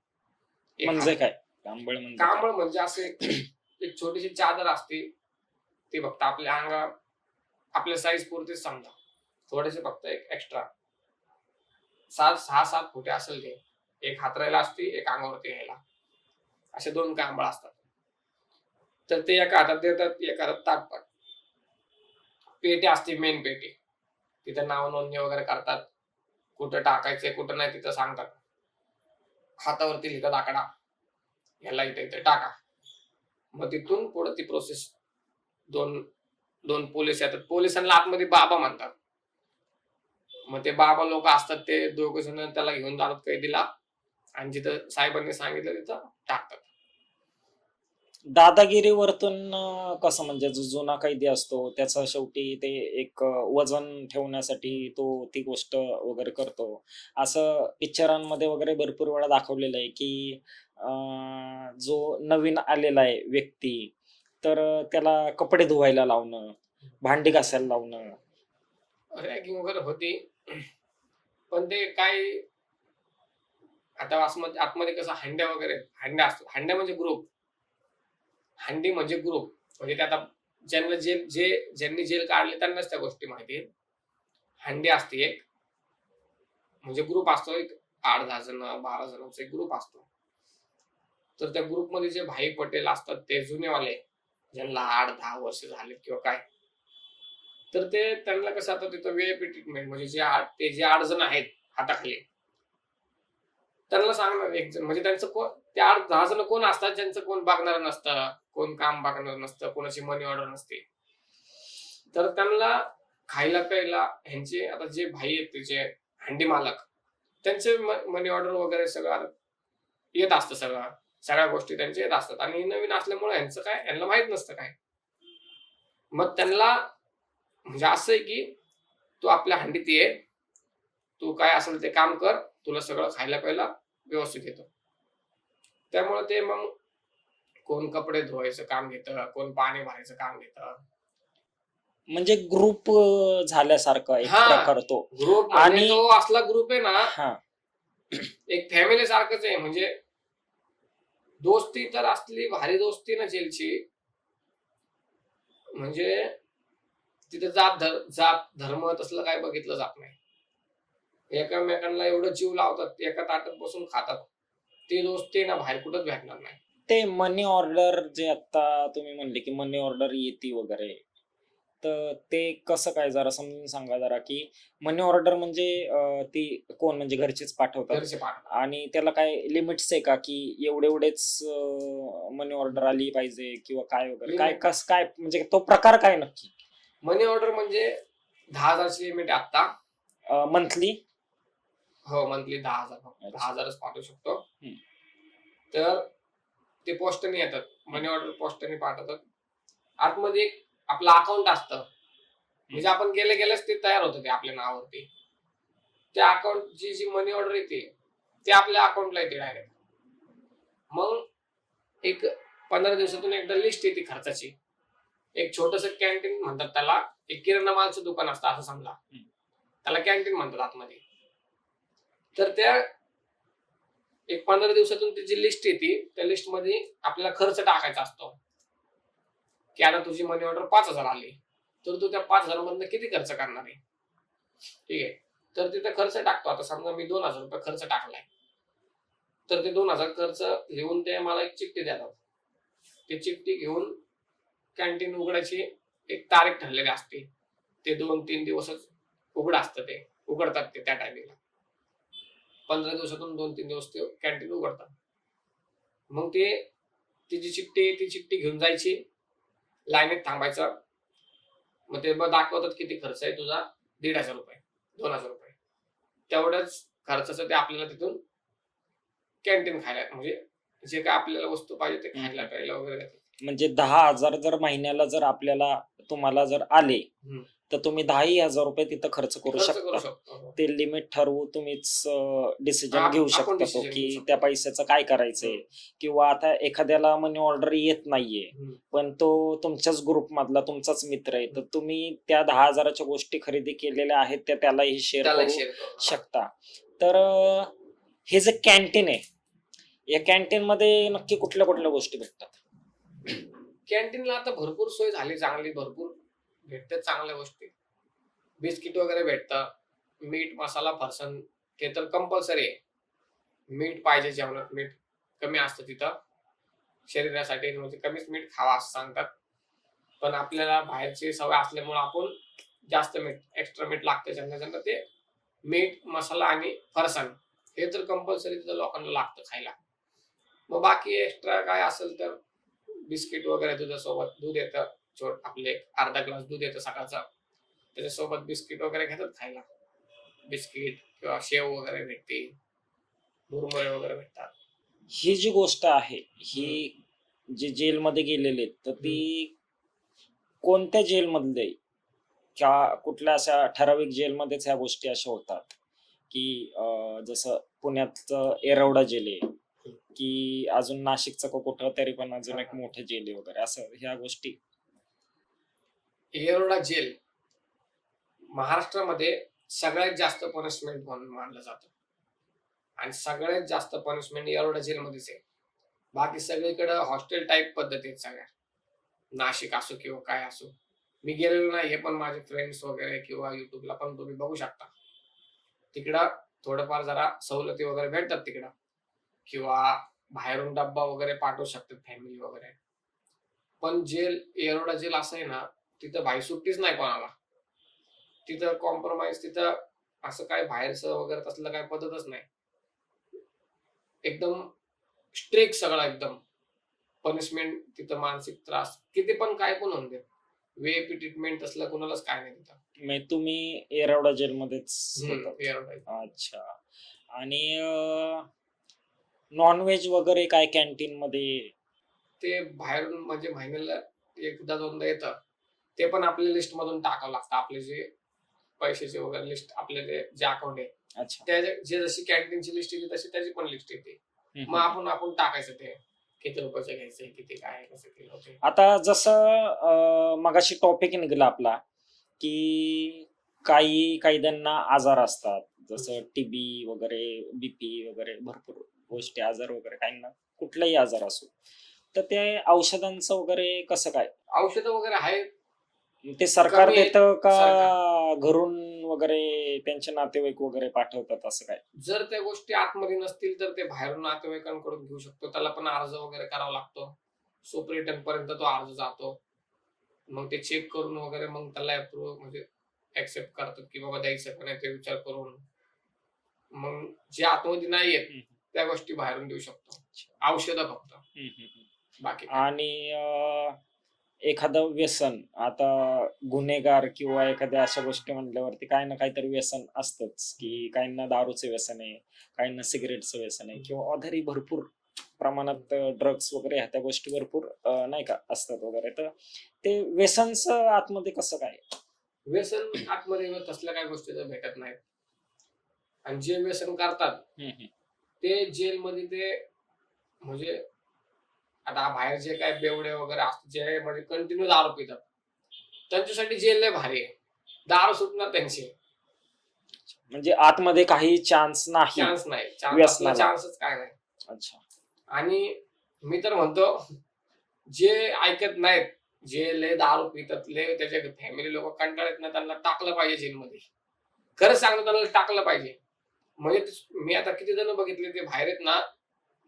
एक हात
म्हणजे काय कांबळ म्हणजे काय?
कांबळ म्हणजे असे एक छोटीशी चादर असते. ती फक्त आपल्या आपल्या साईज पुरतीच समजा. थोडेसे फक्त एक एक्स्ट्रा 6-7 फुटे असेल ते. एक हातरायला असते, एक अंगावरती घ्यायला. असे 2 कांबळ असतात. तर ते एका हातात देतात, एका हातात ताटपाट. पेटी असते, मेन पेटी. तिथे नाव नोंदणी वगैरे करतात. कुठं टाकायचंय कुठं नाही तिथं सांगतात. हातावरती लिहितात आकडा, ह्याला इथे इथे टाका. मग तिथून पुढे ती प्रोसेस. दोन दोन पोलीस येतात. पोलिसांना आतमध्ये बाबा म्हणतात. मग ते बाबा लोक असतात ते दोघ जण त्याला घेऊन जातात कैदीला आणि जिथं साहेबांनी सांगितलं तिथं टाकतात.
दादागिरीवरतून कसं म्हणजे जो जुना कैदी असतो त्याचं शेवटी ते एक वजन ठेवण्यासाठी तो ती गोष्ट वगैरे करतो, असं पिक्चरांमध्ये वगैरे भरपूर वेळा दाखवलेलं आहे की जो नवीन आलेला आहे व्यक्ती तर त्याला कपडे धुवायला लावणं, भांडी घासायला लावणं.
रॅगिंग वगैरे होती. पण ते काय, आता आतमध्ये कसं हंड्या वगैरे, हंड्या असतात. हंड्या म्हणजे ग्रुप. हंडी म्हणजे ग्रुप. म्हणजे ते आता ज्यांनी जेल काढले त्यांनाच त्या गोष्टी माहिती आहेत. हंडी असते एक, म्हणजे ग्रुप असतो एक 8-10 जण 12 जणांचा एक ग्रुप असतो. तर त्या ग्रुपमध्ये जे भाई पटेल असतात ते जुनेवाले, ज्यांना 8-10 वर्ष झाले किंवा काय, तर ते त्यांना कसं आता तिथं व्हीआयपी ट्रीटमेंट, म्हणजे जे 8 जण आहेत हाताखाली, त्यांना सांगणार एक जण, म्हणजे त्यांचं कोण, ते 8-10 जण कोण असतात ज्यांचं कोण बघणार नसतं, कोण काम बघणार नसतं, कोणाची मनी ऑर्डर नसते. तर त्यांना खायला प्यायला ह्यांचे आता जे भाई आहेत त्याचे हंडी मालक, त्यांचे मनी ऑर्डर वगैरे सगळं येत असतं. सगळ्या गोष्टी त्यांच्या येत असतात. आणि नवीन असल्यामुळे ह्यांचं काय, ह्यांना माहित नसतं काय. मग त्यांना म्हणजे असं आहे की तू आपल्या हंडीत ये, तू काय असेल ते काम कर, तुला सगळं खायला प्यायला व्यवस्थित येतं. त्यामुळे ते मग कोण कपडे धुवायचं काम घेतं, कोण पाणी भरायचं काम घेतं.
म्हणजे ग्रुप झाल्यासारखं एक
हा,
प्रकार तो.
ग्रुप म्हणजे
आणि
तो असला ग्रुप आहे ना,
हा
एक फॅमिली सारखंच आहे. म्हणजे दोस्ती तर असली भारी दोस्ती ना जेलची, म्हणजे तिथे जात धर्म तसलं काय बघितलं जात नाही. एकामेकांना एवढं जीव लावतात, एका ताटात बसून खातात. ती दोस्ती ना बाहेर कुठंच भेटणार नाही.
ते मनी ऑर्डर जे आता तुम्ही म्हणले की मनी ऑर्डर येते वगैरे, तर ते कसं काय जरा समजून सांगा जरा की मनी ऑर्डर म्हणजे ती कोण म्हणजे घरचेच पाठवतात
घरचे पाठ
आणि त्याला काय लिमिट्स आहे का की एवढेच मनी ऑर्डर आली पाहिजे किंवा काय वगैरे काय कस काय म्हणजे तो प्रकार काय नक्की?
मनी ऑर्डर म्हणजे 10,000ची लिमिट आहे आता.
मंथली?
हो, मंथली 10,000 फक्त.
अच्छा.
10,000च पाठवू शकतो.
हम्म.
तर ते पोस्टने येतात. मनी ऑर्डर पोस्टने पाठवतात. आतमध्ये एक आपलं अकाउंट असतं. म्हणजे आपण गेल्याच ते तयार होतं ते आपल्या नावावरती. त्या अकाउंटची जी मनी ऑर्डर येते, ते आपल्या अकाउंटला येते डायरेक्ट. मग एक 15 दिवसातून एकदा लिस्ट येते खर्चाची. एक छोटस कॅन्टीन म्हणतात त्याला. एक किराणा मालचं दुकान असतं असं समजा. त्याला कॅन्टीन म्हणतात आतमध्ये. तर त्या एक 15 दिवसातून त्याची लिस्ट येते. त्या लिस्ट मध्ये आपल्याला खर्च टाकायचा असतो, की आता तुझी मनी ऑर्डर 5,000 आली, तर तू त्या 5,000 मधनं किती खर्च करणार आहे. ठीक आहे, तर तिथे खर्च टाकतो. आता समजा मी 2,000 रुपये खर्च टाकलाय, तर ते 2,000 खर्च लिहून ते मला एक चिठ्ठी देतात. ती चिठ्ठी घेऊन कॅन्टीन उघडायची एक तारीख ठरलेली असते. ते 2-3 दिवसच उघड असतं, ते उघडतात ते त्या टायमिंगला. 15 दिवसातून 2-3 दिवस ते कॅन्टीन उघडतात. मग ती जी चिठ्ठी ती चिठ्ठी घेऊन जायची, लाईनीत थांबायचं. मग ते दाखवतात किती खर्च आहे तुझा. 1,500 रुपये, 2,000 रुपये. तेवढ्याच खर्चाचं ते आपल्याला तिथून कॅन्टीन खायला, म्हणजे जे काय आपल्याला वस्तू पाहिजे ते खायला प्यायला वगैरे देतात.
म्हणजे 10,000 जर महिन्याला जर आपल्याला तुम्हाला जर आले, तर तुम्ही 10,000 रुपये तिथं खर्च करू शकता.
शकतो.
ते लिमिट ठरवू तुम्हीच डिसिजन
आपण
घेऊ शकता तो
decision घेऊ
की
शकतो.
त्या पैशाचं काय करायचंय. किंवा आता एखाद्याला मनी ऑर्डर येत नाहीये, पण तो तुमच्याच ग्रुप मधला तुमचाच मित्र आहे, तर तुम्ही त्या 10,000च्या गोष्टी खरेदी केलेल्या आहेत त्या त्यालाही शेअर करू शकता. तर हे जे कॅन्टीन आहे, या कॅन्टीन मध्ये नक्की कुठल्या कुठल्या गोष्टी भेटतात?
कॅन्टीनला आता भरपूर सोय झाली, चांगली भरपूर भेटतात चांगल्या गोष्टी. बिस्किट वगैरे भेटतं, मीठ मसाला फरसाण ते तर कंपल्सरी आहे. मीठ पाहिजे जेवणात, मीठ कमी असतं तिथं शरीरासाठी, म्हणजे कमीच मीठ खावा असं सांगतात. पण आपल्याला बाहेरची सवय असल्यामुळे आपण जास्त मीठ, एक्स्ट्रा मीठ लागतं. ज्यांना ते मीठ मसाला आणि फरसाण हे तर कंपल्सरी तिथं लोकांना लागतं खायला. मग बाकी एक्स्ट्रा काय असेल तर बिस्किट वगैरे, दुधासोबत दूध येतं, आपले अर्धा ग्लास दूध येतं सकाळचं, त्याच्यासोबत बिस्किट वगैरे घेतात खायला. बिस्किट किंवा शेव वगैरे भेटते, मुरमुरे वगैरे भेटतात.
ही जी गोष्ट आहे, ही जे जेलमध्ये गेलेले तर ती कोणत्या जेलमधले किंवा कुठल्या अशा ठराविक जेलमध्येच ह्या गोष्टी अशा होतात की जसं पुण्याचं येरवडा जेल आहे, की अजून नाशिकचं कुठं तरी पण अजून एक मोठं जेल आहे वगैरे, असं ह्या गोष्टी?
येरवडा जेल महाराष्ट्रामध्ये सगळ्यात जास्त पनिशमेंट म्हणून मानलं जातं, आणि सगळ्यात जास्त पनिशमेंट येरवडा जेलमध्येच आहे. बाकी सगळीकडे हॉस्टेल टाईप पद्धती आहेत सगळ्या, नाशिक असो किंवा काय असो. मी गेलेलो नाही, हे पण माझे फ्रेंड्स वगैरे किंवा युट्यूबला पण तुम्ही बघू शकता. तिकडं थोडंफार जरा सवलती वगैरे भेटतात तिकडं, किंवा बाहेरून डब्बा वगैरे पाठवू शकतात फॅमिली वगैरे. पण जेल, येरवडा जेल असं आहे ना, तिथं भाई सुट्टीच नाही कोणाला. तिथं कॉम्प्रोमाइज, तिथं असं काय बाहेरचं वगैरे तसलं काय पद्धतच नाही. एकदम स्ट्रिक्ट सगळं एकदम. पनिशमेंट तिथं, मानसिक त्रास किती पण काय पण होऊन दे, वेपी ट्रीटमेंट असलं कोणालाच काय नाही तिथं.
म्हणजे तुम्ही येरवडा जेलमध्येच होतात?
येरवडा.
अच्छा. आणि नॉनव्हेज वगैरे काय कॅन्टीन मध्ये?
ते बाहेरून म्हणजे महिन्याला एकदा दोनदा येतं, ते पण आपल्या लिस्ट मधून टाकावं लागतं. आपले जे पैशाचे वगैरे लिस्ट, आपले जे अकाउंट आहे
अच्छा.
त्या जे जशी कॅन्टीनची लिस्ट येते तशी त्याची पण लिस्ट येते. मग आपण टाकायचं ते किती रुपयाचं घ्यायचंय, किती काय कसं केलं ते.
आता जसं मगाशी टॉपिक निघाला आपला की काही जणांना आजार असतात, जसं टीबी वगैरे, बीपी वगैरे, भरपूर गोष्टी आजार वगैरे, काहींना कुठलाही आजार असो, तर ते औषधांचं वगैरे कसं काय
औषधं वगैरे आहेत
ते सरकार
कमी आहेत.
देतं का
सरकार.
घरून वगैरे त्यांचे नातेवाईक वगैरे पाठवतात असं काय?
जर त्या गोष्टी आतमध्ये नसतील तर ते बाहेरून नातेवाईकांकडून घेऊ शकतो. त्याला पण अर्ज वगैरे करावा लागतो. सुपरिटेंड पर्यंत तो अर्ज जातो. मग ते चेक करून वगैरे मग त्याला अप्रूव्ह म्हणजे ऍक्सेप्ट करतात की बाबा द्यायचं का नाही ते विचार करून मग जे आतमध्ये नाहीयेत त्या गोष्टी बाहेरून देऊ शकतो. औषधं फक्त, बाकी काही.
आणि एखादं व्यसन, आता गुन्हेगार किंवा एखाद्या अशा गोष्टी म्हटल्यावरती काही ना काहीतरी व्यसन असतंच, की काहींना दारूचं व्यसन आहे, काहींना सिगरेटचं व्यसन आहे, किंवा अधरी भरपूर प्रमाणात ड्रग्स वगैरे ह्या त्या गोष्टी भरपूर नाही का असतात वगैरे, तर ते व्यसनचं आतमध्ये कसं काय?
व्यसन आतमध्ये तसल्या काही गोष्टी तर भेटत नाहीत. आणि जे व्यसन करतात ते जेलमध्ये ते म्हणजे आता बाहेर जे काय बेवडे वगैरे असतात जे म्हणजे कंटिन्यू दारू पितात त्यांच्यासाठी जेल लय भारी आहे. दारू सुटणार त्यांची,
म्हणजे आतमध्ये काही चान्स नाही
चान्स नाही,
व्यसनाला.
चान्सच काय नाही.
अच्छा.
आणि मी तर म्हणतो जे ऐकत नाहीत, जे लय दारू पितात, लय त्याच्या फॅमिली लोक कंटाळत ना, त्यांना टाकलं पाहिजे जेलमध्ये. खरंच सांगतो त्यांना टाकलं पाहिजे. म्हणजे मी आता किती जण बघितले ते बाहेर आहेत ना,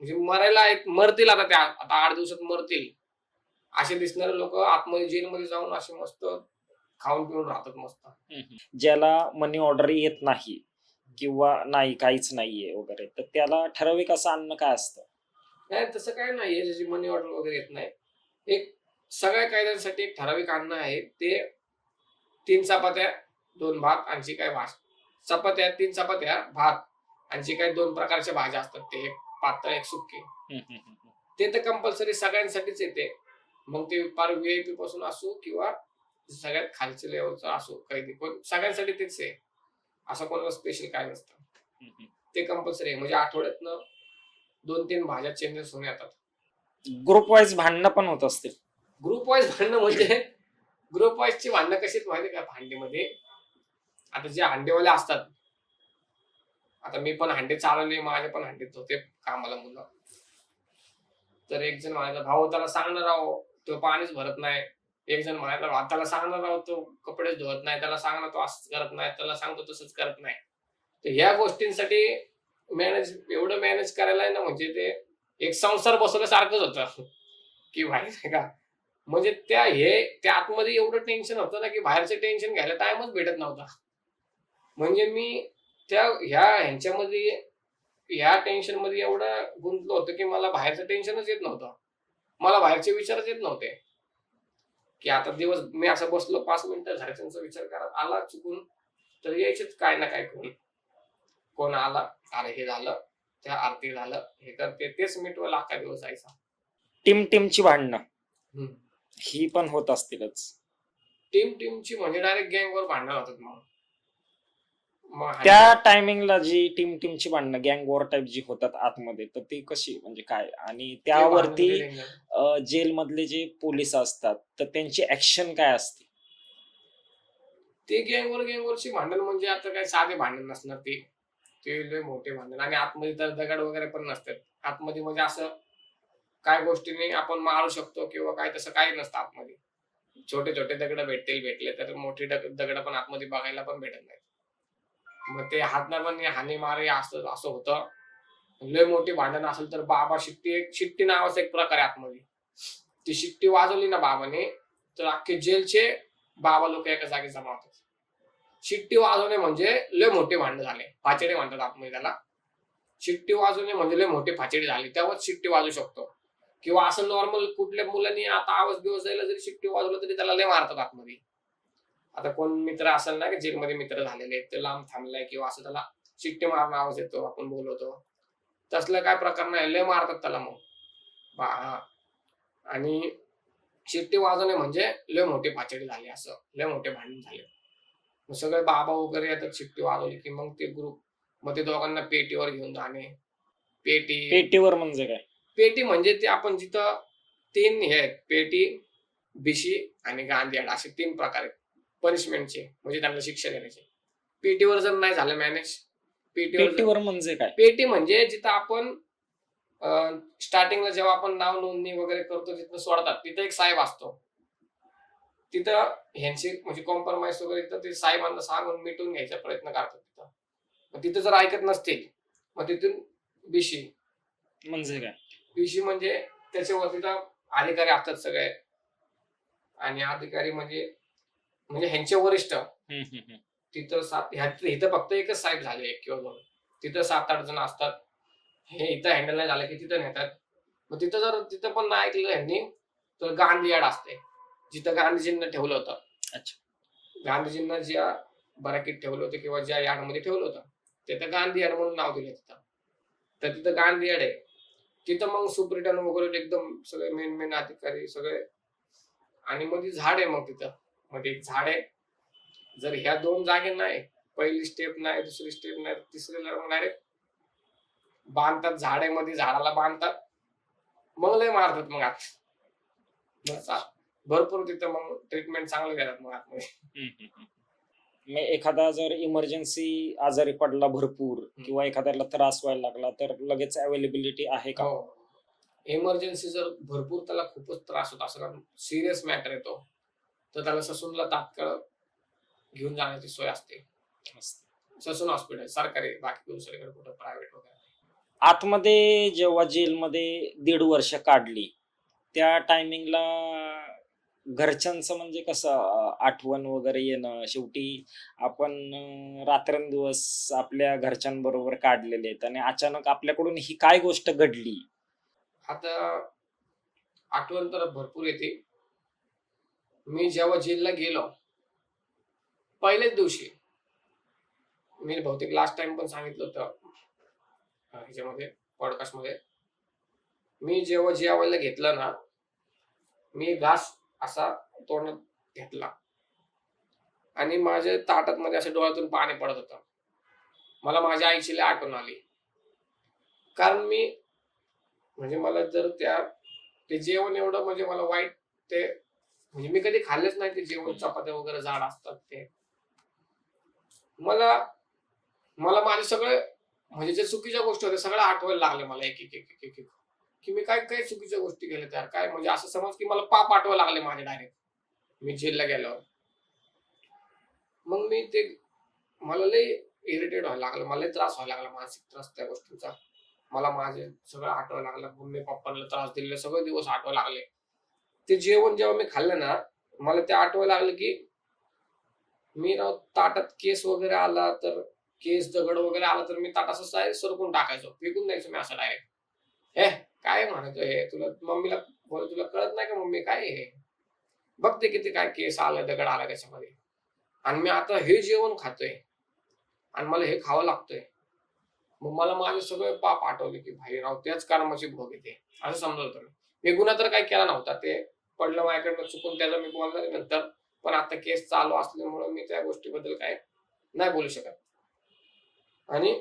म्हणजे मरायला मरतील आता त्या, आता 8 दिवसात मरतील असे दिसणारे लोक आतमध्ये जेलमध्ये जाऊन असे मस्त खाऊन पिऊन राहतात मस्त.
ज्याला मनी ऑर्डर येत नाही किंवा नाही काहीच नाहीये वगैरे, तर त्याला ठराविक असं अन्न काय असतं?
नाही तसं काय नाहीये ज्याची मनी ऑर्डर वगैरे येत नाही. एक सगळ्या कायद्यांसाठी एक ठराविक अन्न आहे, ते 3 चपात्या 2 भात आणि जी काय चपात्या 3 चपात्या भात आणि जे काही 2 प्रकारच्या भाज्या असतात, ते एक पातळ एक सुकी, ते तर कंपल्सरी सगळ्यांसाठीच येते. मग ते फार व्हीआयपी पासून असो किंवा सगळ्यात खालच्या लेवलचा असो, कैदी पण सगळ्यांसाठी तेच आहे. असं कोणाला स्पेशल काय नसतं. ते कंपल्सरी आहे. म्हणजे आठवड्यातनं 2-3 भाज्या चेंजेस होऊन येतात.
ग्रुप वाईज भांडणं पण होत असतील?
ग्रुप वाईज भांडणं म्हणजे ग्रुप वाईजची भांडणं कशी माहिती का भांडीमध्ये, आता जे हांडेवाले असतात, आता मी पण हांडे चालवले, माझे पण हांडेत होते कामाला मुलं. तर एक जण म्हणायचा भाऊ त्याला सांगणार राव तो पाणीच भरत नाही. एक जण म्हणायचा भाऊ त्याला सांगणार राव तो कपडेच धुवत नाही, त्याला सांगणार तो असंच करत नाही, त्याला सांगतो तसंच करत नाही. तर ह्या गोष्टींसाठी एवढं मॅनेज करायला आहे ना, म्हणजे ते एक संसार बसवल्यासारखंच होतं की भाई नाही का. म्हणजे त्या आतमध्ये एवढं टेन्शन होतं ना की बाहेरचं टेन्शन घ्यायला टाइमच भेटत नव्हता. म्हणजे मी ह्यांच्यामध्ये ह्या टेन्शन मध्ये एवढं गुंतलो होतो की मला बाहेरचं टेन्शनच येत नव्हतं. मला बाहेरचे विचारच येत नव्हते की आता दिवस मी असं बसलो 5 मिनिटं घरच्यांचा विचार करत आला चुकून तर यायचेच काय ना काय कोण आला, अरे हे झालं, त्या आरती झालं, हे करते, तेच मिटवायला अख्खा दिवस जायचा.
टीमची भांडणं ही पण होत असतीलच?
टीमची म्हणजे डायरेक्ट गँगवर भांडण होतात. मग
त्या टायमिंगला जी टीमची भांडणं गँग वॉर टाईप जी होतात आतमध्ये, तर ती कशी म्हणजे काय? आणि त्यावरती जेल मधले जे पोलीस असतात तर त्यांची ऍक्शन काय असते?
ते गँगवरची भांडण म्हणजे आता काय साधे भांडण नसणार ते, ते लय मोठे भांडण. आणि आतमध्ये तर दगड वगैरे पण नसतात. आतमध्ये म्हणजे असं काय गोष्टीने आपण मारू शकतो किंवा काय तसं काही नसतं आतमध्ये. छोटे छोटे दगड भेटले तर मोठी दगड पण आतमध्ये बघायला पण भेटत नाही. मग ते हातनं पण हानी मारे असं असं होतं. लय मोठी भांडण असेल तर बाबा शिट्टी नावाचा एक प्रकार आहे आतमध्ये. ती शिट्टी वाजवली ना बाबाने तर अख्खे जेलचे बाबा लोक एका जागी जमा होतात. शिट्टी वाजवणे म्हणजे लय मोठे भांडण झाले, फाचेडे म्हणतात आतमध्ये त्याला. शिट्टी वाजवणे म्हणजे लय मोठी फाचेडी झाली तेव्हाच शिट्टी वाजवू शकतो. किंवा असं नॉर्मल कुठल्या मुलांनी आता आवाज बिवाज द्यायला जरी शिट्टी वाजवलं तरी त्याला लय मारतात आतमध्ये. आता कोण मित्र असेल ना की जेलमध्ये मित्र झालेले ते लांब थांबलाय किंवा असं त्याला शिट्टी मारणं आवाज येतो, आपण बोलवतो, तसलं काय प्रकार नाही, लय मारतात त्याला मग. आणि शिट्टी वाजवणे म्हणजे लय मोठी पाचडी झाली, असं लय मोठे भांडण झाले. मग सगळे बाबा वगैरे येतात, शिट्टी वाजवली की मग ते ग्रुप, मग ते दोघांना पेटीवर घेऊन जाणे. पेटी
पेटीवर म्हणजे काय?
पेटी म्हणजे ते आपण जिथं तीन हे आहेत, पेटी, बिशी आणि गांधीयाड असे तीन प्रकार आहेत पनिशमेंटचे, म्हणजे त्यांना शिक्षा देण्याचे. पेटीवर जर नाही झालं मॅनेज, पेटीवर जर,
पेटीवर म्हणजे काय?
पेटी म्हणजे जिथं आपण स्टार्टिंगला जेव्हा आपण नाव नोंदणी वगैरे करतो तिथं सोडतात, तिथं एक साहेब असतो. तिथं ह्यांची म्हणजे कॉम्प्रोमाइज वगैरे तर ते साहेबांना सांगून मिटून घ्यायचा प्रयत्न करतात तिथं. मग तिथं जर ऐकत नसतील, मग तिथून बिशी.
म्हणजे काय?
बिशी म्हणजे त्याच्यावर तिथं अधिकारी असतात सगळे, आणि अधिकारी म्हणजे म्हणजे ह्यांचे वरिष्ठ. तिथं इथं फक्त एकच साहेब झाले, एक किंवा दोन. तिथं 7-8 जण असतात. हे इथं हँडल नाही झालं की तिथं नेतात. मग तिथं जर तिथं पण नाही ऐकलं ह्यांनी, तर गांधी यार्ड असते, जिथं गांधीजींना ठेवलं होतं.
अच्छा.
गांधीजींना ज्या बराकीत ठेवलं होतं किंवा ज्या यार्डमध्ये ठेवलं होतं, तिथं गांधी यार्ड म्हणून नाव दिलं तिथं. तर तिथं गांधी यार्ड आहे. तिथं मग सुप्रिटन वगैरे एकदम सगळे मेन अधिकारी सगळे. आणि मध्ये झाड आहे, मग तिथं मध्ये एक झाड आहे. जर ह्या दोन जागे नाही, पहिली स्टेप नाही, दुसरी स्टेप नाही, तिसरीला मग डायरेक्ट बांधतात झाडेमध्ये, झाडाला बांधतात, मग लय मारतात. मग आत भरपूर तिथं मग ट्रीटमेंट चांगलं देतात मग आतमध्ये.
मग एखादा जर इमर्जन्सी आजारी पडला भरपूर किंवा एखाद्याला त्रास व्हायला लागला तर लगेच अवेलेबिलिटी आहे का?
हो, इमर्जन्सी जर भरपूर त्याला खूपच त्रास होत असं सिरियस मॅटर येतो, तर त्याला ससूनला तात्काळ घेऊन जाण्याची सोय असते. ससून हॉस्पिटल सरकारी, बाकी दुसरीकडे कुठं प्रायव्हेट वगैरे.
आतमध्ये जेव्हा जेलमध्ये 1.5 वर्ष काढली त्या टायमिंगला घरच्यांचं म्हणजे कसं आठवण वगैरे येणं, शेवटी आपण रात्रंदिवस आपल्या घरच्यांबरोबर काढलेले आहेत आणि अचानक आपल्याकडून ही काय गोष्ट घडली?
आता आठवण तर भरपूर येते. मी जेव्हा जेलला गेलो पहिल्याच दिवशी, मी बहुतेक लास्ट टाइम पण सांगितलं होतं ह्याच्यामध्ये, पॉडकास्टमध्ये, मी जेव्हा जेवायला घेतलं ना, मी घास असा तोंडात घेतला आणि माझ्या ताटात मध्ये असं डोळ्यातून पाणी पडत होतं. मला माझ्या आईची लय आठवण आली. कारण मी म्हणजे मला जर ते जेवण एवढं म्हणजे मला वाईट, ते म्हणजे मी कधी खाल्लेच नाही ते जेवण, चपात्या वगैरे जाड असतात ते. मला मला माझे सगळे म्हणजे जे चुकीच्या गोष्टी होत्या सगळ्या आठवायला लागल्या मला, एक एक एक एक एक एक, की मी काय काय चुकीच्या गोष्टी केल्या त्या काय, म्हणजे असं समज की मला पाप आठवायला लागले माझे डायरेक्ट मी जेलला गेल्यावर. मग मी ते, मला लय इरिटेट व्हायला लागलं, मला लय त्रास व्हायला लागला, मानसिक त्रास त्या गोष्टींचा. मला माझे सगळं आठवायला लागलं, मम्मी पप्पांना त्रास दिलेले सगळे दिवस आठवायला लागले. ते जेवण जेव्हा मी खाल्लं ना, मला ते आठवायला लागलं की मी राव ताटात केस वगैरे आला तर, केस दगड वगैरे आला तर मी ताट असं सरकून टाकायचो, फेकून द्यायचो मी असं डायरेक्ट. हे काय म्हणतो हे, तुला मम्मीला बोल, तुला कळत नाही का मम्मी काय हे, बघते किती काय केस आलं दगड आला त्याच्यामध्ये, आणि मी आता हे जेवण खातोय आणि मला हे खावं लागतंय. मग मला माझे सगळे पाप आठवले की भाई राव त्याच कर्माची भोग येते, असं समजत होतं मी. मी गुन्हा तर काही केला नव्हता, ते पडलं माझ्याकडनं चुकून, त्याचा मी बोलणार नंतर. पण आता केस चालू असल्यामुळे मी त्या गोष्टीबद्दल काय नाही बोलू शकत. आणि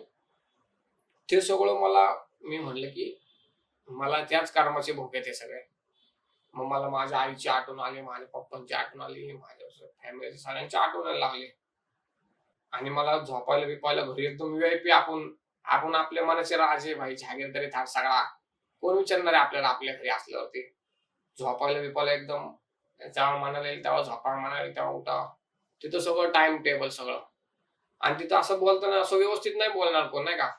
ते सगळं मला, मी म्हणलं की मला त्याच कर्माचे भोग येते सगळे. मग मला माझ्या आईची आठवण आली, माझ्या पप्पांची आठवण आली, माझ्या फॅमिलीची सगळ्यांची आठवण लागली. आणि मला झोपायला बिपायला घरी एकदम VIP, आपण आपण आपल्या मनाचे राजे भाई, जहागीरदारी थाट सगळा, कोण विचारणार आहे आपल्याला आपल्या घरी असल्यावरती. झोपायला बिपायला एकदम जेव्हा म्हणायला येईल तेव्हा झोपा, म्हणायला येईल तेव्हा उठा. तिथं सगळं टाइम टेबल सगळं. आणि तिथं असं बोलताना असं व्यवस्थित नाही बोलणार कोण, नाही का,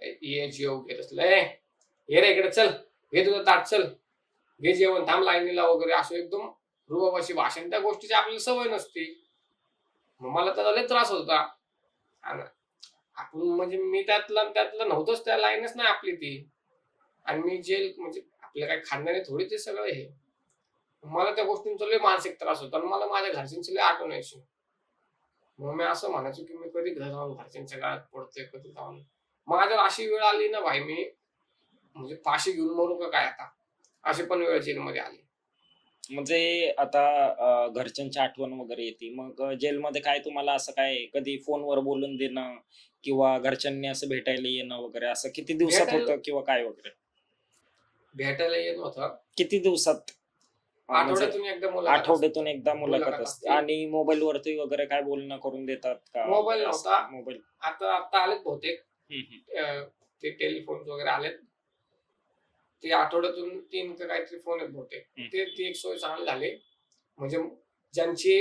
ये जेव घेत असलं, ये रे इकडे चल, घे तुझं ताट, चल घे जेवण, थांब लाईनीला वगैरे, असं एकदम रुबाबाची भाषण. त्या गोष्टीची आपल्याला सवय नसती. मग मला त्याचा लय त्रास होता. आपण म्हणजे मी त्यातलं नव्हतंच, त्या लाईनच नाही आपली ती. आणि मी जेल म्हणजे आपल्या काही खानदानी थोडी ते सगळं हे. मला त्या गोष्टींचा लय मानसिक त्रास होता आणि मला माझ्या घरच्यांची लय आठवण यायची. मग मी असं म्हणायचो की मी कधी घर जाऊन घरच्यांच्या गळ्यात पडतोय, कधी जाऊन. माझ्यावर अशी वेळ आली ना भाई, मी म्हणजे फाशी घेऊन मरू का काय आता, अशी पण वेळ जेलमध्ये आली.
म्हणजे आता घरच्यांची आठवण वगैरे येते. मग जेलमध्ये काय तुम्हाला असं काय कधी फोनवर बोलून देणं किंवा घरच्यांनी असं भेटायला येणं वगैरे असं किती दिवसात
भेटायला
होतं किंवा काय वगैरे?
भेटायला येत होतं.
किती दिवसात? म्हणजे
आठवड्यातून एकदा मुलाखत असते.
आठवड्यातून एकदा मुलाखत
मुलाखत
असते
असते.
आणि मोबाईल वरती वगैरे काय बोलणं करून देतात का
मोबाईल
वगैरे
नव्हता.
असं मोबाईल?
आता आता आलेत बहुतेक.
हम्म,
ते टेलिफोन वगैरे आलेत. ते आठवड्यातून 3 का काहीतरी फोन आहेत बहुतेक.
हम्म.
ती एक सोय चांगली झाली. म्हणजे ज्यांची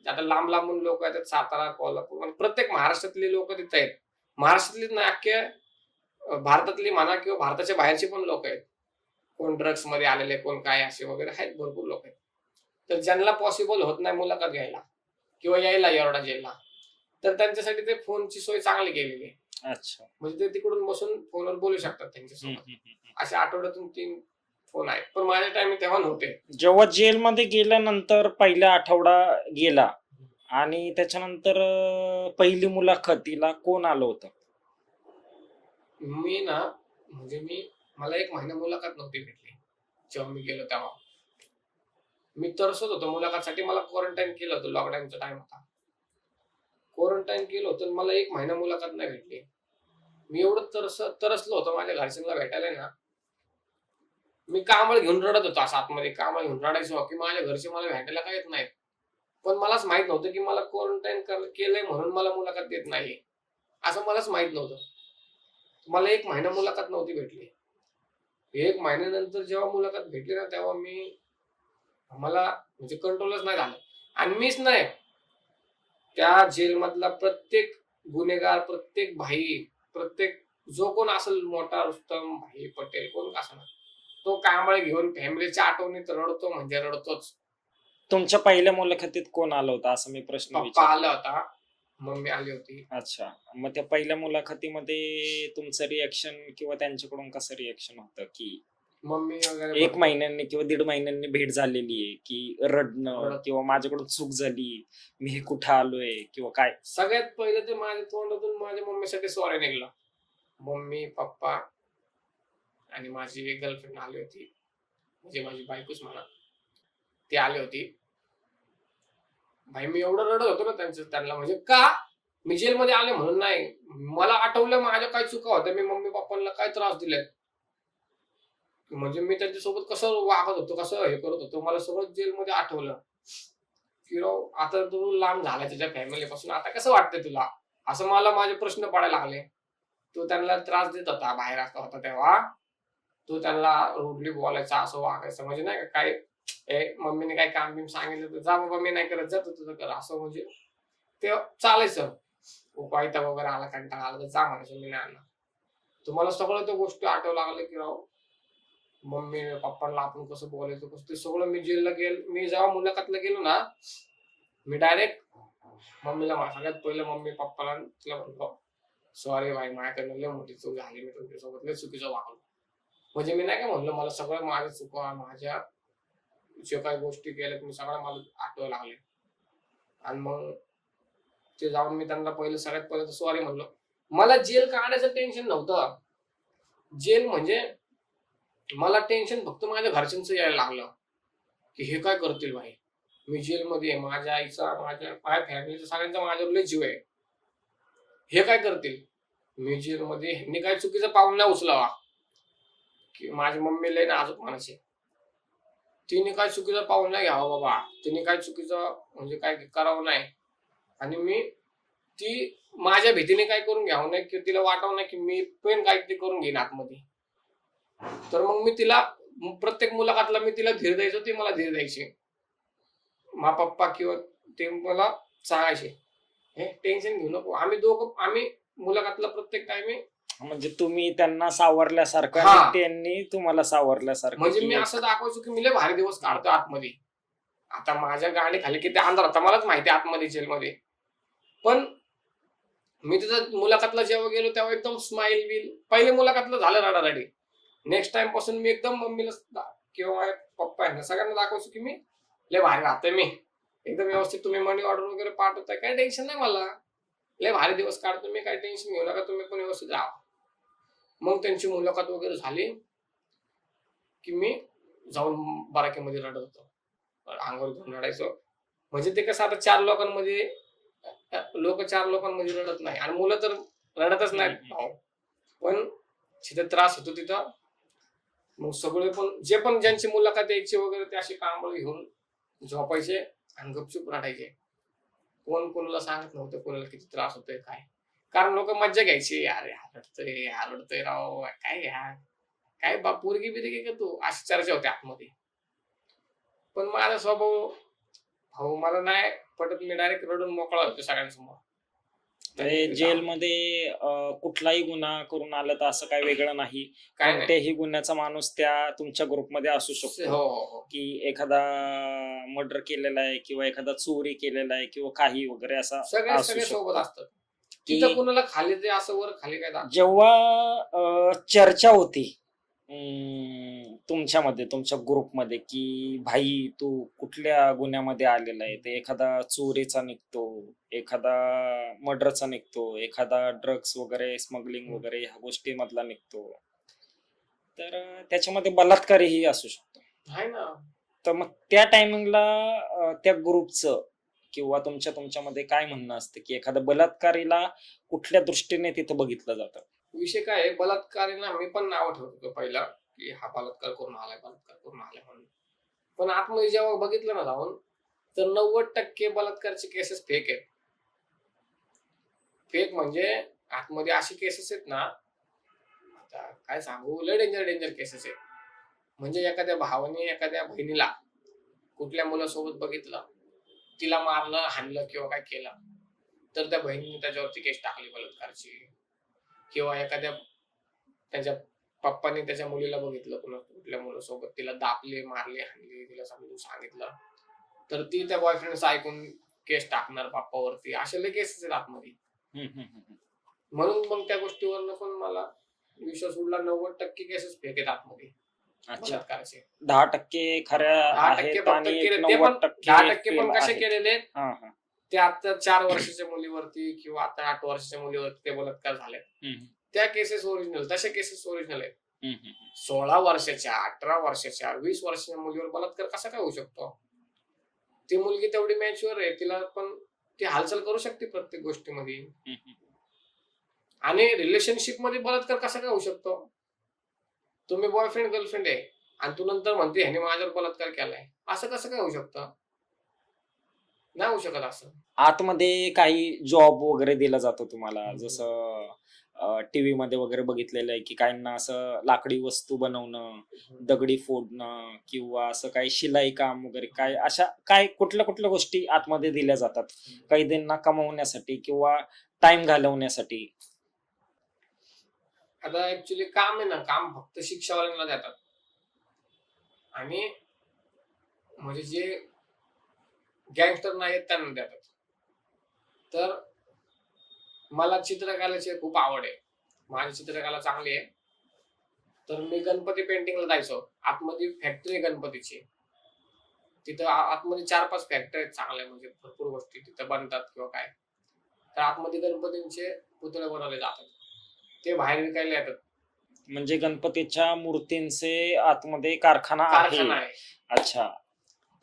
आता लांब लांबून लोक येतात, सातारा, कोल्हापूर आणि प्रत्येक महाराष्ट्रातली लोक तिथे आहेत. महाराष्ट्रातली ना अख्ख्या भारतातली म्हणा किंवा भारताच्या बाहेरची पण लोक आहेत. कोण ड्रग्स मध्ये आलेले, कोण काय असे वगैरे आहेत, भरपूर लोक आहेत. तर ज्यांना पॉसिबल होत नाही मुलाखत घ्यायला किंवा यायला एवढा जेलला, तर त्यांच्यासाठी ते फोनची सोय चांगली केलेली आहे.
अच्छा.
म्हणजे ते तिकडून बसून फोनवर बोलू शकतात त्यांच्यासोबत. असे आठवड्यातून 3 फोन आहेत. पण माझ्या टाइम तेव्हा नव्हते.
जेव्हा जेलमध्ये गेल्यानंतर पहिला आठवडा गेला आणि त्याच्यानंतर पहिली मुलाखतीला कोण आलं होतं?
मी ना म्हणजे मला 1 महिना मुलाखत नव्हती भेटली. जेव्हा मी गेलो तेव्हा. मी तरसत होतो मुलाखतसाठी. मला क्वारंटाईन केलं होतं. लॉकडाऊनचा टाइम होता. क्वारंटाईन केलं होतं आणि मला 1 महिना मुलाखत नाही भेटली. मी एवढं तरसलो होतो माझ्या घरच्यांना भेटायला ना. मी कांबळ घेऊन रडत होतो असं आतमध्ये. कांबळ घेऊन रडायचो की माझ्या घरचे मला भेटायला का येत नाहीत. पण मलाच माहित नव्हतं की मला क्वारंटाईन केलंय म्हणून मला मुलाखत देत नाहीये. असं मलाच माहित नव्हतं. मला 1 महिना मुलाखत नव्हती भेटली. 1 महिन्यानंतर जेव्हा मुलाखत भेटली ना, तेव्हा मला म्हणजे कंट्रोलच नाही झालं. आणि मीच नाही, त्या जेलमधला प्रत्येक गुन्हेगार, प्रत्येक भाई, प्रत्येक जो कोण असेल मोठा रुस्तम भाई पटेल कोण का असेना, तो कांबळे घेऊन फॅमिलीच्या आठवणीत रडतो म्हणजे रडतोच.
तुमच्या पहिल्या मुलाखतीत कोण आलं होतं असं मी प्रश्न
पप्पा आला
विचारला.
होता, मम्मी आली होती.
अच्छा. मग त्या पहिल्या मुलाखतीमध्ये तुमचं रिएक्शन किंवा त्यांच्याकडून कसं रिएक्शन होतं की
मम्मी वगैरे
1 महिन्यांनी किंवा 1.5 महिन्यांनी भेट झालेली आहे की रडणं
रडत.
किंवा माझ्याकडून चूक झाली, मी हे कुठं आलोय किंवा काय?
सगळ्यात पहिले ते माझ्या तोंडातून माझ्या मम्मीसाठी सॉरी निघलं. मम्मी, पप्पा आणि माझी एक गर्लफ्रेंड आली होती. म्हणजे माझी बायकोच म्हणा. ती आली होती. भाई मी एवढं रडत होतो ना त्यांना म्हणजे का? मी जेलमध्ये आले म्हणून नाही. मला आठवलं माझ्या काय चुका होत्या. मी मम्मी पप्पांना काय त्रास दिलेत. म्हणजे मी त्यांच्यासोबत कसं वागत होतो, कसं हे करत होतो. मला सगळं जेलमध्ये आठवलं. की राव आता तू लांब झालाय तुझ्या फॅमिलीपासून. आता कसं वाटतंय तुला? असं मला माझे प्रश्न पडायला लागले. तो त्यांना त्रास देत होता. बाहेर असता होता तेव्हा. तो त्यांना रुडली बोलायचा, असं वागायचं. म्हणजे नाही का काय मम्मीने काही काम बिम सांगितलं तर जा बाबा मी नाही करत, जा तू तुझं कर. असं म्हणजे ते चालायचं. वैताग वगैरे आला, कंटाळा आला तर जा म्हणायचं, मी नाही आणणार. तुम्हाला सगळं त्या गोष्टी आठवू लागल्या की राव मम्मी पप्पांना आपण कसं बोलायचं, कसं ते सगळं मी जेलला मी जेव्हा मुलाखतला गेलो ना, मी डायरेक्ट मम्मीला सगळ्यात पहिलं मम्मी पप्पाला तिला म्हणलो, सॉरी भाई माझ्याकडनं लय मोठी चूक झाली. मी तुमच्यासोबत लय चुकीचं वागलो. म्हणजे मी नाही का म्हणलं, मला सगळं माझ्या चुका, माझ्या जे काही गोष्टी केल्यात मी सगळं मला आठवायला लागले. आणि मग ते जाऊन मी त्यांना सगळ्यात पहिलं सॉरी म्हणलो. मला जेल काढायचं टेन्शन नव्हतं. जेल म्हणजे मला टेन्शन फक्त माझ्या घरच्यांचं यायला लागलं की हे काय करतील भाई. मी जेलमध्ये आहे, माझ्या आईचा, माझ्या फॅमिलीचा, सगळ्यांचा माझ्यावर लय जीव आहे. हे काय करतील. मी जेलमध्ये ह्यांनी काय चुकीचं पाऊल नाही उचलावा. की माझी मम्मी लय नाजूक माणूस आहे. तिने काय चुकीचं पाऊल नाही घ्यावं बाबा. तिने काय चुकीचं म्हणजे काय करावं नाही. आणि ती माझ्या भीतीने काय करून घ्यावं नाही किंवा तिला वाटावं नाही की मी पण काहीतरी करून घेईन आतमध्ये. तर मग मी तिला प्रत्येक मुलाखतला मी तिला धीर द्यायचो, ती मला धीर द्यायची. मा पप्पा किंवा ते मला सांगायचे, हे टेन्शन घेऊ नको. आम्ही मुलाखतला प्रत्येक टाइमी
म्हणजे तुम्ही त्यांना सावरल्यासारखं
हा.
आणि त्यांनी तुम्हाला सावरल्यासारखं
म्हणजे
की
मी असं दाखवायचो की मी लय भारी दिवस काढतो आतमध्ये. आता माझ्या गाडी खाली किती अंधार होता मलाच माहिती आतमध्ये जेलमध्ये. पण मी तिथं मुलाखतला जेव्हा गेलो तेव्हा एकदम स्माइल बिल. पहिले मुलाखतला झालं रडारडी. नेक्स्ट टाइम पासून मी एकदम मम्मीला किंवा माझ्या पप्पा यांना सगळ्यांना दाखवायचो की मी लय भारी राहतोय. मी एकदम व्यवस्थित. तुम्ही मनी ऑर्डर वगैरे पाठवताय, काही टेन्शन नाही मला. लय भारी दिवस काढतो मी, काही टेन्शन घेऊ नका, तुम्ही पण व्यवस्थित राहा. मग त्यांची मुलाखत वगैरे झाली की मी जाऊन बाराकीमध्ये रडत होतो. अंगावर घेऊन रडायचो. म्हणजे ते कसं आता 4 लोकांमध्ये लोक 4 लोकांमध्ये रडत नाही आणि मुलं तर रडतच नाहीत भाऊ. पण जिथं त्रास होतो तिथं मग सगळे पण जे पण ज्यांची मुलाखत यायची वगैरे ते अशी कांबळे घेऊन झोपायचे आणि गपचूप रडायचे. कोण कोणाला सांगत नव्हतं कोणाला किती त्रास होतोय काय. कारण लोक मज्जा घ्यायची. अरे हा रडतोय राव काय यार काय बा पोरगी बिरगी का तू अशी चर्चा होती आतमध्ये. पण माझा स्वभाव भाऊ मला नाही पटत. मी डायरेक्ट रडून मोकळा होतो सगळ्यांसमोर.
म्हणजे जेलमध्ये कुठलाही गुन्हा करून आलं तर असं काही वेगळं नाही.
काय नाही.
कोणत्याही गुन्ह्याचा माणूस त्या तुमच्या ग्रुपमध्ये असू
हो
शकतो.
हो हो.
की एखादा मर्डर केलेला आहे किंवा एखादा चोरी केलेला आहे किंवा काही वगैरे असा
सगळे
असू
सगळे सोबत
शकतो.
असतात.
की
तिथं कुणाला खाली ते असं वर खाली काय दाखवत.
जेव्हा चर्चा होती तुमच्यामध्ये तुमच्या ग्रुपमध्ये की भाई तू कुठल्या गुन्ह्यामध्ये आलेला आहे, ते एखादा चोरीचा निघतो, एखादा मर्डरचा निघतो, एखादा ड्रग्स वगैरे स्मगलिंग वगैरे ह्या गोष्टीमधला निघतो, तर त्याच्यामध्ये बलात्कारीही असू शकतो.
आहे ना.
तर मग त्या टायमिंगला त्या ग्रुपचं किंवा तुमच्यामध्ये काय म्हणणं असतं की एखाद्या बलात्कारीला कुठल्या दृष्टीने तिथं बघितलं जातं?
विषय काय आहे बलात्कारीला मी पण नाव ठेवत होतो पहिला की हा बलात्कार करून आलाय म्हणून. पण आतमध्ये जेव्हा बघितलं ना जाऊन तर 90% बलात्कारचे केसेस फेक आहेत. फेक म्हणजे आतमध्ये अशी केसेस आहेत ना आता काय सांगू लय डेंजर केसेस आहेत. म्हणजे एखाद्या भावाने एखाद्या बहिणीला कुठल्या मुलासोबत बघितलं तिला मारलं हाणलं किंवा काय केलं तर त्या बहिणीने त्याच्यावरती केस टाकली बलात्कारची. किंवा एखाद्या त्याच्या पप्पाने त्याच्या मुलीला बघितलं कुठल्या मुलासोबत तिला दाबले मारले हाणले तिला समजून सांगितलं तर ती त्या बॉयफ्रेंडचं ऐकून केस टाकणार पप्पावरती. असे लय केसेस आहेत आतमध्ये. म्हणून मग त्या गोष्टीवरनं पण मला विश्वास उडला. 90% केसेस फेक आहेत आतमध्ये बलात्काराचे.
10% खऱ्या
10%
आहेत
फक्त
आणि
केले ते पण
90%
10% पण
fail
कसे
आहेत.
केलेले
हा, हा.
ते आता 4 वर्षाच्या मुलीवरती किंवा आता 8 वर्षाच्या मुलीवरती ते बलात्कार झाले. त्या केसेस ओरिजिनल तसे केसेस ओरिजिनल आहेत. 16 वर्षाच्या 18 वर्षाच्या 20 वर्षाच्या मुलीवर बलात्कार कसा काय होऊ शकतो? ती मुलगी तेवढी मॅच्युअर आहे तिला पण ती हालचाल करू शकते प्रत्येक गोष्टीमध्ये. आणि रिलेशनशिप मध्ये बलात्कार कसा काय होऊ शकतो? तुम्ही बॉयफ्रेंड गर्लफ्रेंड आहे आणि तू नंतर म्हणते ह्याने माझ्यावर बलात्कार केलाय असं कसं काय होऊ शकतं? नाही होऊ शकत असं.
आतमध्ये काही जॉब वगैरे दिला जातो तुम्हाला, जसं टीव्ही मध्ये वगैरे बघितलेलं आहे की काहींना असं लाकडी वस्तू बनवणं, दगडी फोडणं किंवा असं काही शिलाई काम वगैरे काय अशा काय कुठल्या गोष्टी आतमध्ये दिल्या जातात कैद्यांना कमवण्यासाठी किंवा टाइम घालवण्यासाठी?
आता ऍक्च्युली काम आहे ना काम फक्त शिक्षावाल्यांना देतात. आणि म्हणजे जे गँगस्टर नाही त्यांना देतात. तर मला चित्रकलेची खूप आवड आहे. माझी चित्रकला चांगली आहे. तर मी गणपती पेंटिंगला जायचो. आतमध्ये फॅक्टरी गणपतीची. तिथं आतमध्ये 4-5 फॅक्टरी आहेत चांगल्या म्हणजे भरपूर गोष्टी तिथं बनतात किंवा काय. तर आतमध्ये गणपतींचे पुतळे बनवले जातात. ते बाहेर विकायला येतात.
म्हणजे गणपतीच्या मूर्तींचे आतमध्ये कारखाना
कारखाना
आहे.
आहे.
अच्छा.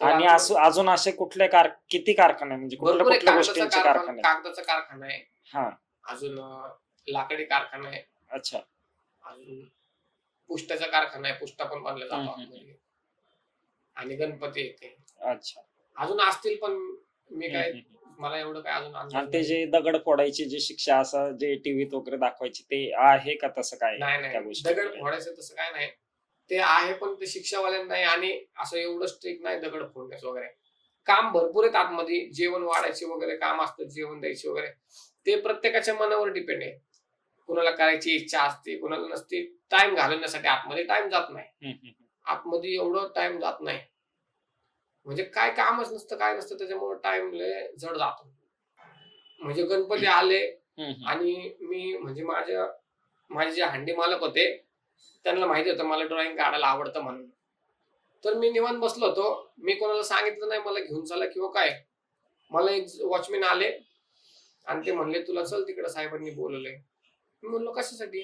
तर
आणि अजून असे कुठले किती कारखाने म्हणजे
भरपूर आहे.
कुठल्या गोष्टींचे कारखाने?
कागदाचा कारखाना आहे.
हा.
अजून लाकडी कारखाना आहे.
अच्छा.
अजून पुष्टाचा कारखाना आहे. पुष्टा पण बनला जातो आतमध्ये. आणि गणपती येते.
अच्छा.
अजून असतील पण मी काय मला एवढं काय अजून
आणि
अंदाज
ते
नाही.
जे दगड फोडायची जी शिक्षा असं जे टीव्हीत वगैरे दाखवायची ते आहे का तसं काय त्या
नाही
गोष्टी?
दगड फोडायचं तसं काय नाही. ते आहे पण ते शिक्षावाल्यांना नाही आणि असं एवढं स्ट्रिक्ट नाही दगड फोडण्याचं वगैरे. काम भरपूर आहेत आतमध्ये. जेवण वाढायचे वगैरे काम असतं जेवण द्यायचे वगैरे. ते प्रत्येकाच्या मनावर डिपेंड आहे. कुणाला करायची इच्छा असते कुणाला नसते. टाइम घालवण्यासाठी आतमध्ये टाइम जात नाही. आतमध्ये एवढं टाइम जात नाही. म्हणजे काय कामच नसतं काय नसतं त्याच्यामुळे टाइम लय जड जातो. म्हणजे गणपती आले आणि मी म्हणजे माझे जे हंडी मालक होते त्यांना माहिती होतं मला ड्रॉइंग काढायला आवडतं म्हणून. तर मी निवांत बसलो होतो. मी कोणाला सांगितलं नाही मला घेऊन चला किंवा काय. मला एक वॉचमॅन आले आणि ते म्हणले तुला चल तिकडे साहेबांनी बोलवलंय. मी म्हणलो कशासाठी?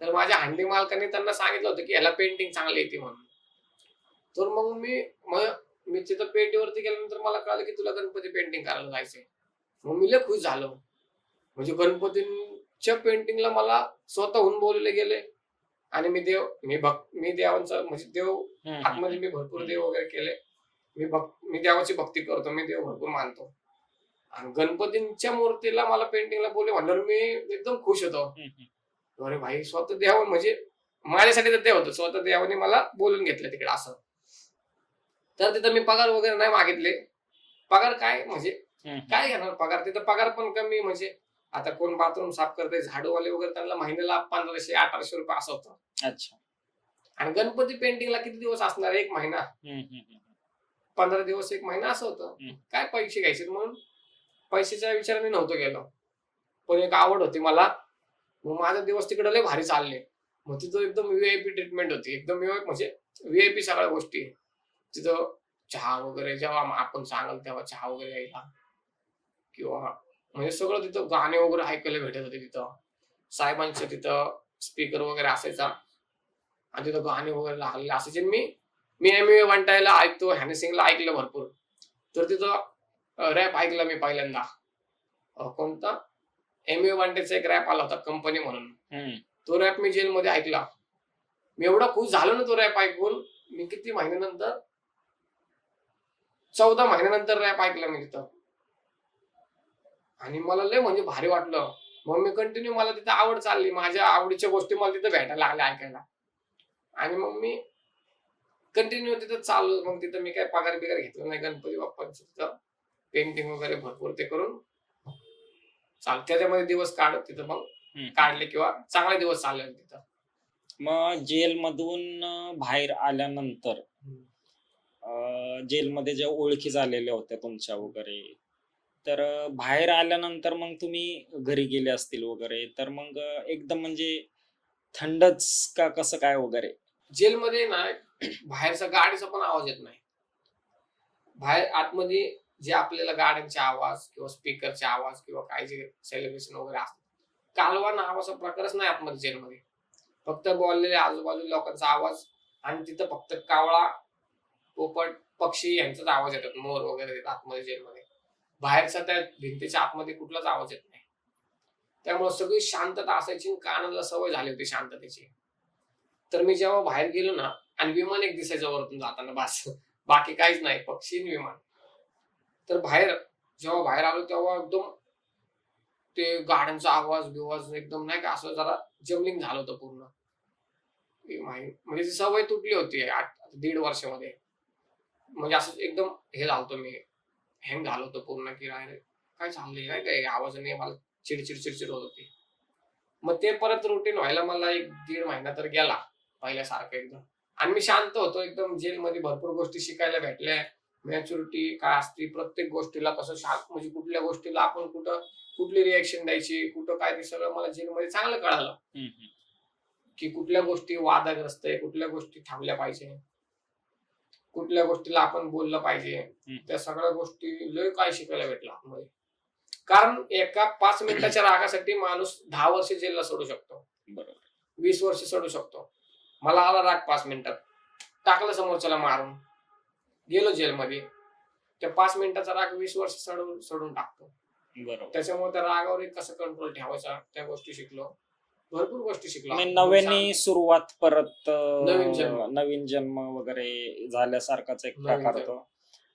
तर माझ्या हंडी मालकाने त्यांना सांगितलं होतं की ह्याला पेंटिंग चांगली येते म्हणून. तर मग मी तिथं पेटीवरती गेल्यानंतर मला कळलं की तुला गणपती पेंटिंग करायला जायचंय. मग मी लय खुश झालो. म्हणजे गणपतींच्या पेंटिंगला मला स्वतःहून बोलले गेले आणि मी देवांचा म्हणजे देव आतमध्ये मी भरपूर देव वगैरे केले. मी देवाची भक्ती करतो, मी देव भरपूर मानतो. आणि गणपतींच्या मूर्तीला मला पेंटिंगला बोलले म्हणल्यावर मी एकदम खुश होतो. अरे भाई स्वतः देव म्हणजे माझ्यासाठी तर देव होतं, स्वतः देवाने मला बोलून घेतलं तिकडे असं. तर तिथं मी पगार वगैरे नाही मागितले. पगार काय म्हणजे काय घेणार पगार, तिथं पगार पण कमी. म्हणजे आता कोण बाथरूम साफ करते, झाडूवाले वगैरे, त्यांना महिन्याला 1500-1800 रुपये असं होतं.
अच्छा.
आणि गणपती पेंटिंगला किती दिवस असणार, 1 महिना, 15 दिवस, 1 महिना असं होतं. काय पैसे घ्यायचे म्हणून पैशाच्या विचाराने नव्हतो गेलो, पण एक आवड होती मला. मग माझे दिवस तिकडे लय भारी चालले. मग तिथं एकदम व्हीआयपी ट्रीटमेंट होती, एकदम म्हणजे व्हीआयपी सगळ्या गोष्टी. तिथं चहा वगैरे जेव्हा आपण सांगाल तेव्हा चहा वगैरे यायला, किंवा म्हणजे सगळं तिथं गाणे वगैरे ऐकायला भेटत होते. तिथं साहेबांच्या तिथं स्पीकर वगैरे असायचा आणि तिथं गाणे वगैरे लागलेले असायचे. मी एम.ए. वांटायला ऐकतो, हनी सिंगला ऐकलं भरपूर. तर तिथं रॅप ऐकला मी पहिल्यांदा. कोणता एम.ए. वांटेचा एक रॅप आला होता, कंपनी म्हणून. तो रॅप मी जेलमध्ये ऐकला. मी एवढा खुश झालो ना तो रॅप ऐकून. मी किती महिन्यानंतर, 14 महिन्यानंतर रॅप ऐकला मी तिथं. आणि मला लय म्हणजे भारी वाटलं. मग मी कंटिन्यू, मला तिथं आवड चालली, माझ्या आवडीच्या गोष्टी मला तिथं भेटायला लागल्या ऐकायला. आणि मग मी कंटिन्यू तिथं चाललो. मग तिथं मी काय पगार बिगार घेतला नाही. गणपती बाप्पांचं तिथं पेंटिंग वगैरे भरपूर ते करून त्याच्यामध्ये दिवस काढत तिथं मग काढले, किंवा चांगले दिवस चालले तिथं.
मग जेलमधून बाहेर आल्यानंतर जेलमध्ये ज्या ओळखी झालेल्या होत्या तुमच्या वगैरे, तर बाहेर आल्यानंतर मग तुम्ही घरी गेले असतील वगैरे, तर मग एकदम म्हणजे थंडच का कसं काय वगैरे?
जेलमध्ये ना बाहेरचा गाडीचा पण आवाज येत नाही. बाहेर आतमध्ये जे आपल्याला गाड्यांचे आवाज किंवा स्पीकरचे आवाज किंवा काही जे सेलिब्रेशन वगैरे असतात, कालवा नावाचा प्रकारच नाही आतमध्ये जेलमध्ये. फक्त बोललेले आजूबाजूला लोकांचा आवाज, आणि तिथं फक्त कावळा, पोपट, पक्षी यांचाच आवाज येतात, मोर वगैरे येतात आतमध्ये जेलमध्ये. बाहेरचा त्या भिंतीच्या आतमध्ये कुठलाच आवाज येत नाही. त्यामुळे सगळी शांतता असायची, कानाला सवय झाली होती शांततेची. तर मी जेव्हा बाहेर गेलो ना, आणि विमान एक दिसायचं वरतून जाताना, बस बाकी काहीच नाही, पक्षी आणि विमान. तर जेव्हा बाहेर आलो तेव्हा एकदम ते गाड्यांचा आवाज बिवाज एकदम नाही का, असं जरा जमलिंग झालं होतं पूर्ण. म्हणजे ती सवय तुटली होती 1.5 वर्षामध्ये. म्हणजे असं एकदम हे झालतो मी, हँग झालो होतो पूर्ण, की काय चाललंय, काय काय आवाजाने मला चिडचिड होत होती. मग ते परत रुटीन व्हायला मला 1-1.5 महिना तर गेला पहिल्यासारखं एकदम. आणि मी शांत होतो एकदम. जेलमध्ये भरपूर गोष्टी शिकायला भेटल्या. मॅच्युरिटी काय असते प्रत्येक गोष्टीला, कसं म्हणजे कुठल्या गोष्टीला आपण कुठली रिएक्शन द्यायची, कुठं काय, ते सगळं मला जेलमध्ये चांगलं कळालं. की कुठल्या गोष्टी वादग्रस्त आहे, कुठल्या गोष्टी थांबल्या पाहिजे, कुठल्या गोष्टीला आपण बोललं पाहिजे. त्या सगळ्या गोष्टी लय काय शिकायला भेटलं आतमध्ये. कारण एका 5 मिनिटाच्या रागासाठी माणूस 10 वर्ष जेलला सोडू शकतो, 20 वर्ष सोडू शकतो. मला आला राग 5 मिनिटात, टाकलं समोरच्याला मारून, गेलो जेलमध्ये. त्या 5 मिनिटाचा राग 20 वर्ष सोडून टाकतो. त्याच्यामुळे त्या रागावर कसं कंट्रोल ठेवायचा, त्या गोष्टी शिकलो. भरपूर गोष्टी शिकलो.
नव्याने सुरुवात, परत
नवीन
जन्म वगैरे झाल्यासारखाच एक प्रकार होतो.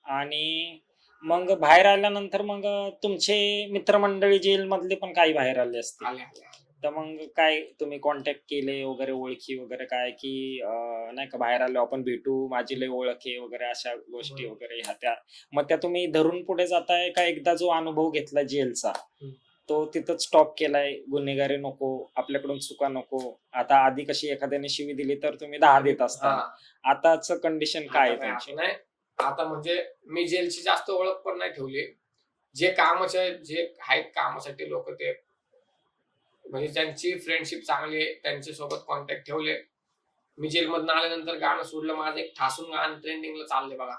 आणि मग बाहेर आल्यानंतर मग तुमचे मित्रमंडळी जेल मधले पण काही बाहेर आले असतील, तर मग काय तुम्ही कॉन्टॅक्ट केले वगैरे, ओळखी वगैरे काय, की नाही का बाहेर आलो आपण भेटू, माझी लय ओळख आहे वगैरे, अशा गोष्टी वगैरे ह्या त्या मग त्या तुम्ही धरून पुढे जाताय का? एकदा जो अनुभव घेतला जेलचा तो तिथंच स्टॉप केलाय, गुन्हेगारी नको, आपल्याकडून चुका नको, आता आधी कशी एखाद्याने शिवी दिली तर तुम्ही 10 देत असता, आताच कंडिशन काय आहे तुमची?
नाही, आता म्हणजे मी जेलची जास्त ओळख पण नाही ठेवली. जे आहेत कामासाठी लोक, ते म्हणजे ज्यांची फ्रेंडशिप चांगली आहे त्यांच्या सोबत कॉन्टॅक्ट ठेवले. मी जेलमधून आल्यानंतर गाणं सोडलं, माझं एक ठासून गाणं ट्रेंडिंगला चाललंय बघा,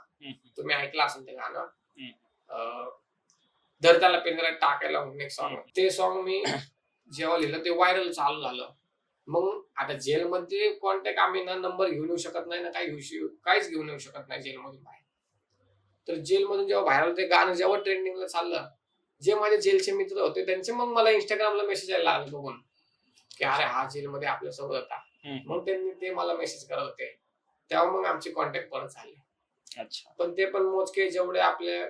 तुम्ही ऐकलं असेल ते गाणं, धर त्याला पिंजऱ्यात टाकायला म्हणून एक सॉंग. ते सॉंग मी जेव्हा लिहिलं ते व्हायरल चालू झालं. मग आता जेलमध्ये कॉन्टॅक्ट आम्ही ना नंबर घेऊन येऊ शकत नाही ना, काहीच घेऊन येऊ शकत नाही जेलमधून बाहेर. तर जेलमधून जेव्हा बाहेर आलो ते गाणं जेव्हा ट्रेंडिंगला चाललं, जे माझे जेलचे मित्र होते त्यांचे मग मला इंस्टाग्रामला मेसेज यायला लागले बघून की अरे हा जेलमध्ये आपल्यासोबत होता. मग त्यांनी ते मला मेसेज करत होते, तेव्हा मग आमची कॉन्टॅक्ट परत झाली.
अच्छा.
पण ते पण मोजके जेवढे आपल्या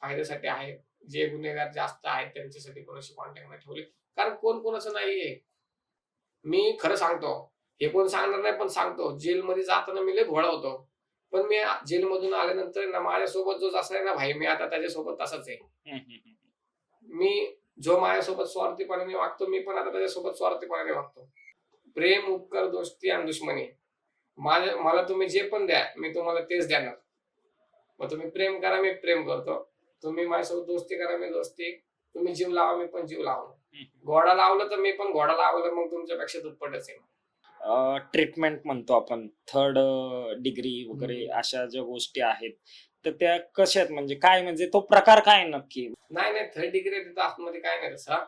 फायद्यासाठी आहेत, जे गुन्हेगार जास्त आहेत त्यांच्यासाठी कोणाशी कॉन्टॅक्ट नाही ठेवले, कारण कोण कोणाचं नाहीये. मी खरं सांगतो, हे कोण सांगणार नाही पण सांगतो, जेलमध्ये जाताना मी लय भोळा होतो, पण मी जेलमधून आल्यानंतर ना माझ्यासोबत जो जसा आहे ना भाई, मी आता त्याच्यासोबत तसाच आहे. मी जो माझ्यासोबत स्वार्थीपणाने वागतो, मी पण आता त्याच्यासोबत स्वार्थीपणाने वागतो. प्रेम, उपकार, दोस्ती आणि दुश्मनी, मला तुम्ही जे पण द्या मी तुम्हाला तेच देणार. मग तुम्ही प्रेम करा, मी प्रेम करतो. तुम्ही माझ्यासोबत दोस्ती करा, मी दोस्ती. तुम्ही जीव लावा, मी पण जीव लावतो. घोडा लावलं तर मी पण घोडा लावलं, मग तुमच्यापेक्षा दुप्पटच आहे.
ट्रीटमेंट म्हणतो आपण, थर्ड डिग्री वगैरे अशा ज्या गोष्टी आहेत, तर त्या कशा आहेत, म्हणजे काय, म्हणजे तो प्रकार काय नक्की?
नाही, थर्ड डिग्री तिथं आतमध्ये काय नाही तसा.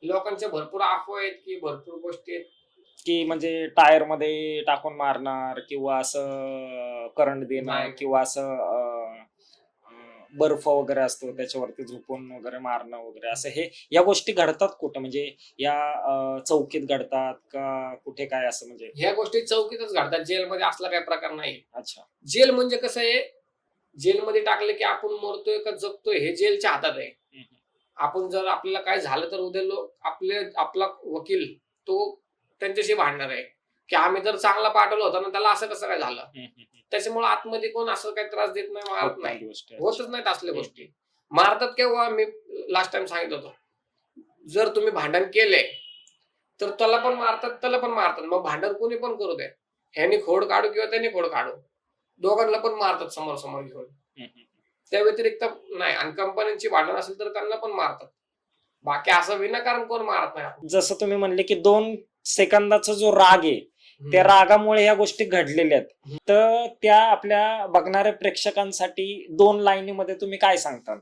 लोकांच्या भरपूर अफवा आहेत की भरपूर गोष्टी आहेत
की म्हणजे टायर मध्ये टाकून मारणार किंवा असं करंट देणार
नाही.
किंवा असं बर्फ वगैरे असतो त्याच्यावरती झोपून वगैरे मारणं वगैरे, असं हे या गोष्टी घडतात कुठं, म्हणजे या चौकीत घडतात का कुठे, काय असं म्हणजे?
ह्या गोष्टी चौकीतच घडतात, जेलमध्ये असला काही प्रकार नाही.
अच्छा.
जेल म्हणजे कसं आहे, जेलमध्ये टाकलं की आपण मरतोय का जगतोय हे जेलच्या हातात आहे. आपण जर आपल्याला काय झालं तर उद्या आपला वकील तो त्यांच्याशी भांडणार आहे की आम्ही तर चांगला पाठवलं होतं ना, त्याला असं कसं काय झालं. त्याच्यामुळे आतमध्ये कोण असं काही त्रास देत नाही, मारत नाही, होतच नाहीत असल्या गोष्टी. मारतात केव्हा, मी लास्ट टाइम सांगितलं होतं, जर तुम्ही भांडण केले तर त्याला पण मारतात. मग भांडण कोणी पण करू द्या, ह्यानी खोड काढू किंवा त्यांनी खोड काढू, दोघांना पण मारतात समोर समोर घेऊन. त्या व्यतिरिक्त नाही. आणि कंपन्यांची भांडण असेल तर त्यांना पण मारतात. बाकी असं विनाकारण कोण मारत नाही.
जसं तुम्ही म्हणले की 2 सेकंदाचा जो राग आहे, त्या रागामुळे ह्या गोष्टी घडलेल्या आहेत, तर त्या आपल्या बघणाऱ्या प्रेक्षकांसाठी 2 लाईनीमध्ये तुम्ही काय सांगता?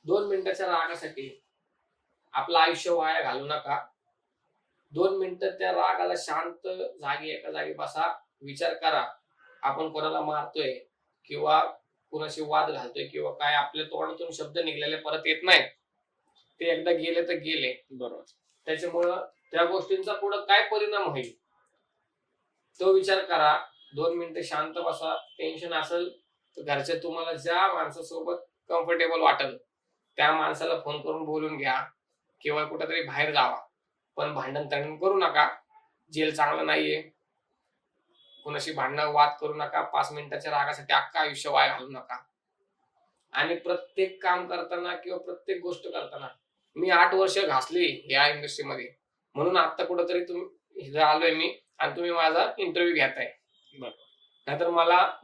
2 मिनिटाच्या रागासाठी आपलं आयुष्य वाया घालू नका. 2 मिनिटं त्या रागाला शांत जागी एका जागी बसा, विचार करा आपण कोणाला मारतोय किंवा कोणाशी वाद घालतोय किंवा काय, आपल्या तोंडातून शब्द निघलेले परत येत नाहीत, ते एकदा गेले तर गेले.
बरोबर.
त्याच्यामुळं त्या गोष्टींचा पुढे काय परिणाम होईल तो विचार करा. 2 मिनिटं शांत बसा. टेन्शन असेल तर घरचे तुम्हाला ज्या माणसासोबत कम्फर्टेबल वाटेल त्या माणसाला फोन करून बोलून घ्या किंवा कुठेतरी बाहेर जावा, पण भांडण करू नका. जेल चांगलं नाहीये. कोणाशी भांडणं वाद करू नका. 5 मिनिटाच्या रागासाठी अख्खं आयुष्य वाया घालू नका. आणि प्रत्येक काम करताना किंवा प्रत्येक गोष्ट करताना, मी 8 वर्ष घासली या इंडस्ट्रीमध्ये, म्हणून आता कुठेतरी तुम्ही इथं आलोय मी आणि तुम्ही माझा इंटरव्ह्यू घेताय. नाहीतर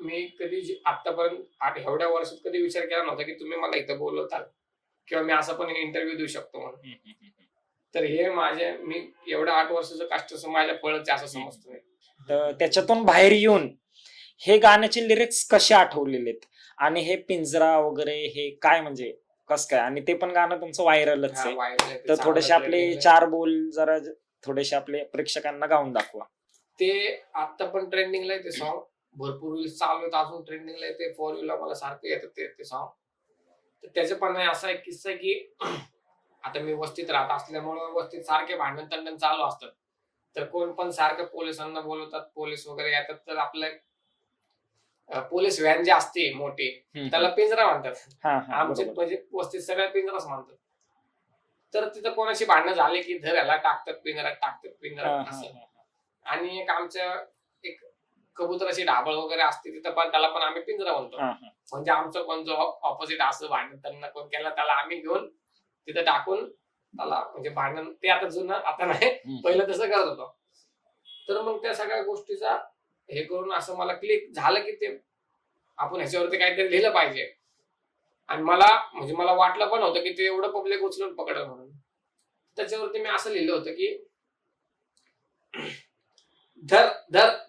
मी कधी आतापर्यंत एवढ्या वर्षात कधी विचार केला नव्हता की तुम्ही मला इथं बोलवताल किंवा मी असं पण इंटरव्ह्यू देऊ शकतो म्हणून. तर हे मी एवढ्या 8 वर्षाचं कष्ट माझ्या फळच असं समजतोय.
तर त्याच्यातून बाहेर येऊन हे गाण्याचे लिरिक्स कसे आठवलेले आहेत आणि हे पिंजरा वगैरे हे काय, म्हणजे कस काय, आणि ते पण गाणं तुमचं व्हायरलच आहे, तर थोडेसे आपले 4 बोल जरा थोडेसे आपले प्रेक्षकांना गाऊन दाखवा.
ते आता पण ट्रेंडिंगला आहे ते सॉन्ग, भरपूर रील्स चालू आहेत, अजून ट्रेंडिंगला आहे ते. फॉर यूला मला सारखं येतं ते सॉन्ग. तर त्याचं पण असा एक किस्सा की आता मी वस्तीत राहत असल्यामुळे वस्तीत सारखे भांडण चालू असतात, तर कोण पण सारखं पोलिसांना बोलवतात, पोलीस वगैरे येतात, तर आपलं पोलीस व्हॅन जी असते मोठी त्याला पिंजरा म्हणतात. आमचे म्हणजे वस्तीत सगळ्या पिंजराच म्हणतात. तर तिथं कोणाशी भांडणं झाले की धर याला टाकतात पिंजरा असं. आणि एक कबुतराची ढाबळ वगैरे असते तिथं पण त्याला पण आम्ही पिंजरा म्हणतो. म्हणजे आमचं कोण जो ऑपोजिट असं भांडण त्यांना कोण केलं त्याला आम्ही घेऊन तिथं टाकून त्याला, म्हणजे भांडण ते आता जुनं आता नाही, पहिलं तसं करत होतो. तर मग त्या सगळ्या गोष्टीचा हे करून असं मला क्लिक झालं की ते आपण ह्याच्यावरती काहीतरी लिहिलं पाहिजे. आणि मला वाटलं पण होतं की ते एवढं पब्लिक उचलून पकडल म्हणून. त्याच्यावरती मी असं लिहिलं होतं की धर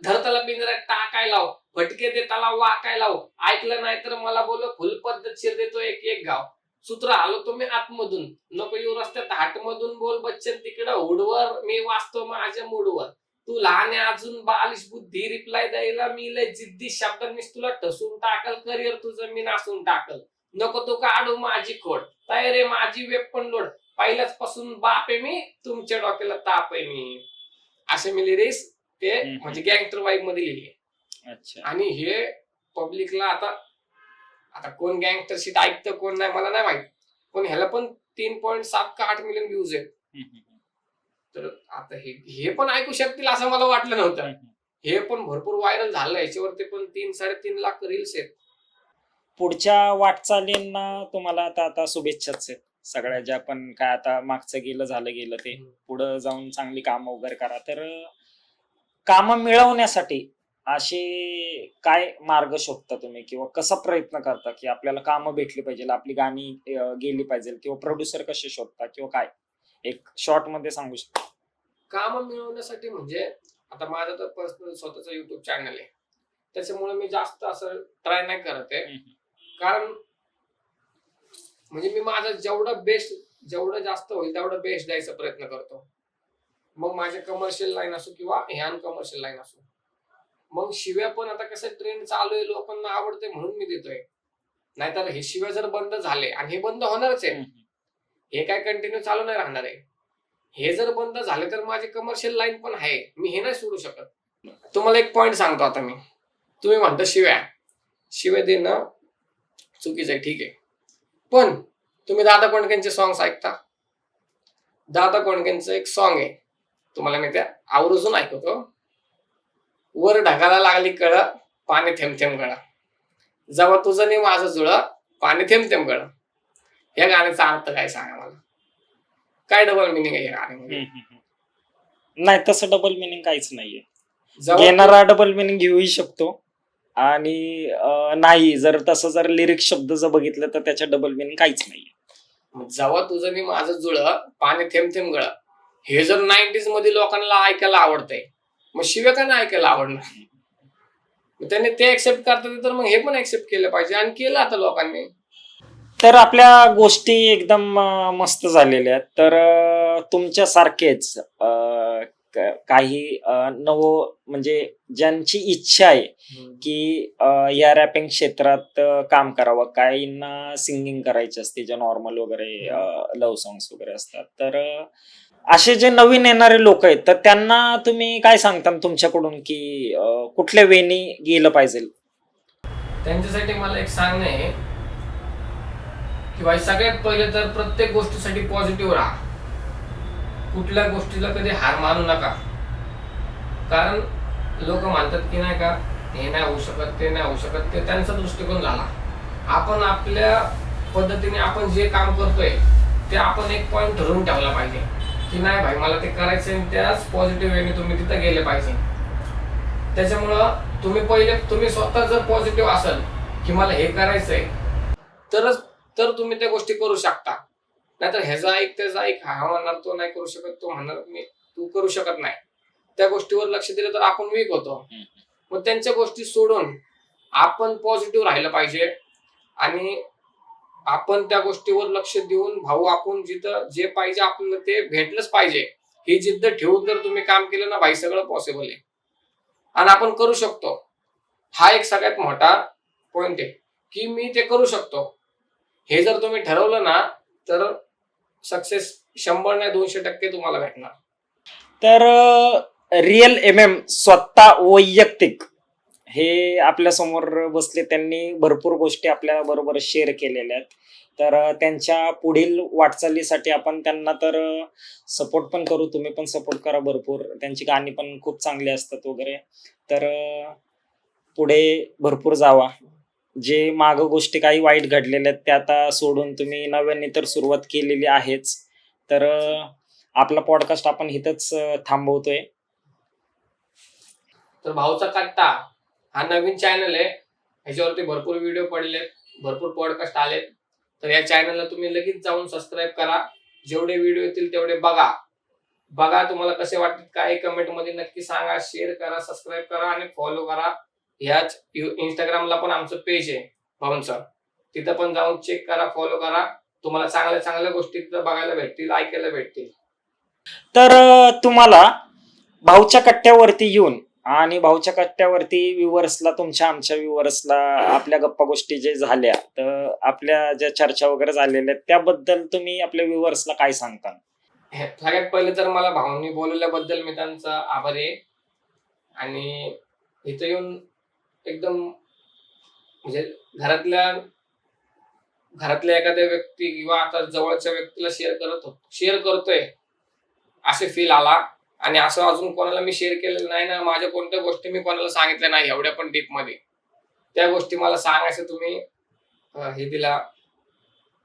त्याला पिंजऱ्यात टाकाय लाव, फटके दे त्याला वाकाय लाव, ऐकलं नाही तर मला बोल फुल पद्धतशीर देतो एक गाव, सूत्र आलो तुम्ही आतमधून, नको येऊ रस्त्यात हाटमधून, बोल बच्चन तिकडं हुडवर, मी वाचतो माझ्या मूडवर, तू लहान आहे अजून बालिश बुद्धी, रिप्लाय द्यायला मी लय जिद्दी, शब्दांनीच तुला ठसून टाकल, करिअर तुझं मी नासून टाकल, नको तू काढू माझी खोड, तयार आहे माझी वेपन लोड, पहिल्याच पासून बाप आहे मी, तुमच्या डोक्याला ताप आहे मी. असे मी लिरिक्स ते म्हणजे गँगस्टर वाईब मध्ये लिहिले.
अच्छा.
आणि हे पब्लिकला आता आता कोण गँगस्टर शीट ऐकतं कोण नाही मला नाही माहित, पण ह्याला पण 3.7 का 8 मिलियन व्ह्यूज आहेत. तर आता हे पण ऐकू शकतील असं मला वाटलं नव्हतं. हे पण भरपूर व्हायरल झालं, याच्यावरती पण 3-3.5 लाख रील्स आहेत.
पुढच्या वाटचालींना तुम्हाला आता शुभेच्छाच आहेत सगळ्या, ज्या पण काय आता मागचं गेलं ते पुढे जाऊन चांगली कामं वगैरे करा. तर कामं मिळवण्यासाठी असे काय मार्ग शोधता तुम्ही, किंवा कसा प्रयत्न करता की आपल्याला कामं भेटली पाहिजे, आपली गाणी गेली पाहिजे, किंवा प्रोड्युसर कसे शोधता, किंवा काय एक शॉर्ट मध्ये सांगू शकता?
कामं मिळवण्यासाठी म्हणजे आता माझं तर पर्सनल स्वतःचं युट्यूब चॅनल आहे, त्याच्यामुळे मी जास्त असं ट्राय नाही करत आहे. कारण म्हणजे मी माझं जेवढं जास्त होईल तेवढं बेस्ट द्यायचा प्रयत्न करतो. मग माझे कमर्शियल लाईन असो किंवा हे अनकमर्शियल लाईन असो. मग शिव्या पण आता कसं ट्रेंड चालू आहे, लोकांना आवडते म्हणून मी देतोय. नाहीतर हे शिव्या जर बंद झाले, आणि हे बंद होणारच आहे, हे काय कंटिन्यू चालू नाही राहणार आहे. हे जर बंद झाले तर माझे कमर्शियल लाईन पण आहे, मी हे नाही सोडू शकत. तुम्हाला एक पॉइंट सांगतो आता मी. तुम्ही म्हणता शिव्या देणं चुकीचं आहे, ठीक आहे, पण तुम्ही दादा कोंडकेंचे सॉंग्स ऐकता? दादा कोंडकेंचं एक सॉंग आहे, तुम्हाला मी त्या आवर्जून ऐकवतो. वर ढगाला लागली कळ, पाणी थेंब थेंब गळ, जेव्हा तुझं नाही माझं जुळ, पाणी थेंब थेंब गळ. या गाण्याचा अर्थ काय सांगा मला? काय डबल मिनिंग आहे या गाण्यामध्ये?
नाही, तसं डबल मिनिंग काहीच नाहीये. घेणारा डबल मिनिंग घेऊही शकतो, आणि नाही जर तसं जर लिरिक्स शब्द जर बघितलं तर त्याच्या डबल मिनिंग काहीच नाहीये.
जेव्हा तुझं मी माझं जुळ, पाणी थेंब थेंब गळ, हे जर 90s मध्ये लोकांना ऐकायला आवडतंय, मग शिव्या का नाही ऐकायला आवडणार? मग त्यांनी ते ऍक्सेप्ट करतात, तर मग हे पण ऍक्सेप्ट केलं पाहिजे, आणि केलं आता लोकांनी.
तर आपल्या गोष्टी एकदम मस्त झालेल्या आहेत. तर तुमच्यासारखेच काही नव म्हणजे ज्यांची इच्छा आहे की या रॅपिंग क्षेत्रात काम करावं, काहींना सिंगिंग करायची असते, ज्या नॉर्मल वगैरे लव्ह सॉंग्स वगैरे असतात, तर असे जे नवीन येणारे लोक आहेत, तर त्यांना तुम्ही काय सांगता तुमच्याकडून की कुठल्या वेनी गेलं पाहिजे?
त्यांच्यासाठी मला एक सांगणं आहे की भाई, सगळ्यात पहिले तर प्रत्येक गोष्टीसाठी पॉझिटिव्ह राहा. कुठल्या गोष्टीला कधी हार मानू नका. कारण लोक म्हणतात की नाही का, हे नाही होऊ शकत, ते नाही होऊ शकत, ते त्यांचा दृष्टिकोन झाला. आपण आपल्या पद्धतीने आपण जे काम करतोय ते आपण एक पॉइंट ठरवून ठेवला पाहिजे की नाही भाई मला ते करायचंय, त्याच पॉझिटिव्ह वेने तुम्ही तिथं गेले पाहिजे. त्याच्यामुळं तुम्ही स्वतः जर पॉझिटिव्ह असाल की मला हे करायचंय, तर तुम्ही त्या गोष्टी करू शकता. नाहीतर ह्याचा ऐक त्याचा ऐक, हा म्हणणार तो नाही करू शकत, तो म्हणणार तू करू शकत नाही, त्या गोष्टीवर लक्ष दिलं तर आपण वीक होतो. मग त्यांच्या गोष्टी सोडून आपण पॉझिटिव्ह राहिलं पाहिजे, आणि आपण त्या गोष्टीवर लक्ष देऊन भाऊ आपण जिथं जे पाहिजे आपल्याला ते भेटलंच पाहिजे, ही जिद्द ठेवून जर तुम्ही काम केलं ना भाई, सगळं पॉसिबल आहे आणि आपण करू शकतो. हा एक सगळ्यात मोठा पॉइंट आहे की मी ते करू शकतो. हे जर तुम्ही ठरवलं ना, तर सक्सेस 100 नाही 200% तुम्हाला भेटणार.
तर रिअल MM स्वतः वैयक्तिक हे आपल्या समोर बसले, त्यांनी भरपूर गोष्टी आपल्या बरोबर शेअर केलेल्या आहेत. तर त्यांच्या पुढील वाटचालीसाठी आपण त्यांना तर सपोर्ट पण करू, तुम्ही पण सपोर्ट करा भरपूर. त्यांची गाणी पण खूप चांगली असतात वगैरे. तर पुढे भरपूर जावा. जे माग गोष्टी काही वाईट घडलेल्या आहेत त्या आता सोडून तुम्ही नव्याने तर सुरुवात केलेली आहेच. तर आपला पॉडकास्ट आपण इथंच थांबवतोय.
तर भाऊचा कट्टा हा नवीन चॅनल आहे, ह्याच्यावरती भरपूर व्हिडिओ पडलेत, भरपूर पॉडकास्ट आलेत. तर या चॅनलला तुम्ही लगेच जाऊन सबस्क्राईब करा. जेवढे व्हिडिओ येतील तेवढे बघा तुम्हाला कसे वाटतात काय कमेंट मध्ये नक्की सांगा. शेअर करा, सबस्क्राईब करा आणि फॉलो करा. ह्याच इंस्टाग्रामला पण आमचं पेज आहे भाऊंचं, तिथं पण जाऊन चेक करा, फॉलो करा. तुम्हाला चांगल्या चांगल्या गोष्टी तिथं बघायला भेटतील, ऐकायला भेटतील.
तर तुम्हाला भाऊच्या कट्ट्यावरती येऊन आणि भाऊच्या कट्ट्यावरती व्ह्युअर्सला, तुमच्या आमच्या व्ह्युअर्सला आपल्या गप्पा गोष्टी जे झाल्या, तर आपल्या ज्या चर्चा वगैरे झालेल्या आहेत त्याबद्दल तुम्ही आपल्या व्ह्युअर्सला काय सांगता?
सगळ्यात पहिले तर मला भाऊंनी बोलवल्याबद्दल मी त्यांचा आभारी आहे. आणि इथं येऊन एकदम म्हणजे घरातल्या एखाद्या व्यक्ती किंवा आता जवळच्या व्यक्तीला शेअर करतोय असे फील आला. आणि असं अजून कोणाला मी शेअर केलेलं नाही ना. माझ्या कोणत्या गोष्टी मी कोणाला सांगितल्या नाही एवढ्या पण डीप मध्ये. त्या गोष्टी मला सांगायचं तुम्ही हे दिला,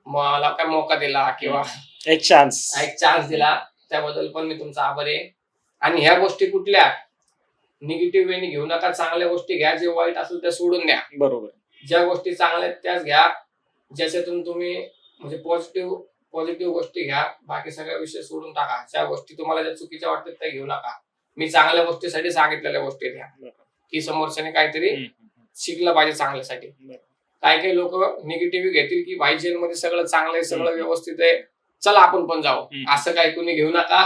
मला काय मौका दिला किंवा
एक चान्स
दिला, त्याबद्दल पण मी तुमचा आभारी आहे. आणि ह्या गोष्टी कुठल्या निगेटिव्ह वेने घेऊ नका, चांगल्या गोष्टी घ्या. जे वाईट असेल त्या सोडून द्या.
बरोबर.
ज्या गोष्टी चांगल्या आहेत त्याच घ्या, ज्याच्यातून तुम्ही म्हणजे पॉझिटिव्ह गोष्टी घ्या. बाकी सगळ्या विषय सोडून टाका. ज्या गोष्टी तुम्हाला ज्या चुकीच्या वाटतात त्या घेऊ नका. मी चांगल्या गोष्टीसाठी सांगितलेल्या गोष्टी घ्या की समोरच्याने काहीतरी शिकलं पाहिजे चांगल्यासाठी. काही लोक निगेटिव्ह घेतील की भाई जेलमध्ये सगळं चांगलं आहे, सगळं व्यवस्थित आहे, चला आपण पण जाऊ. असं काही कुणी घेऊ नका.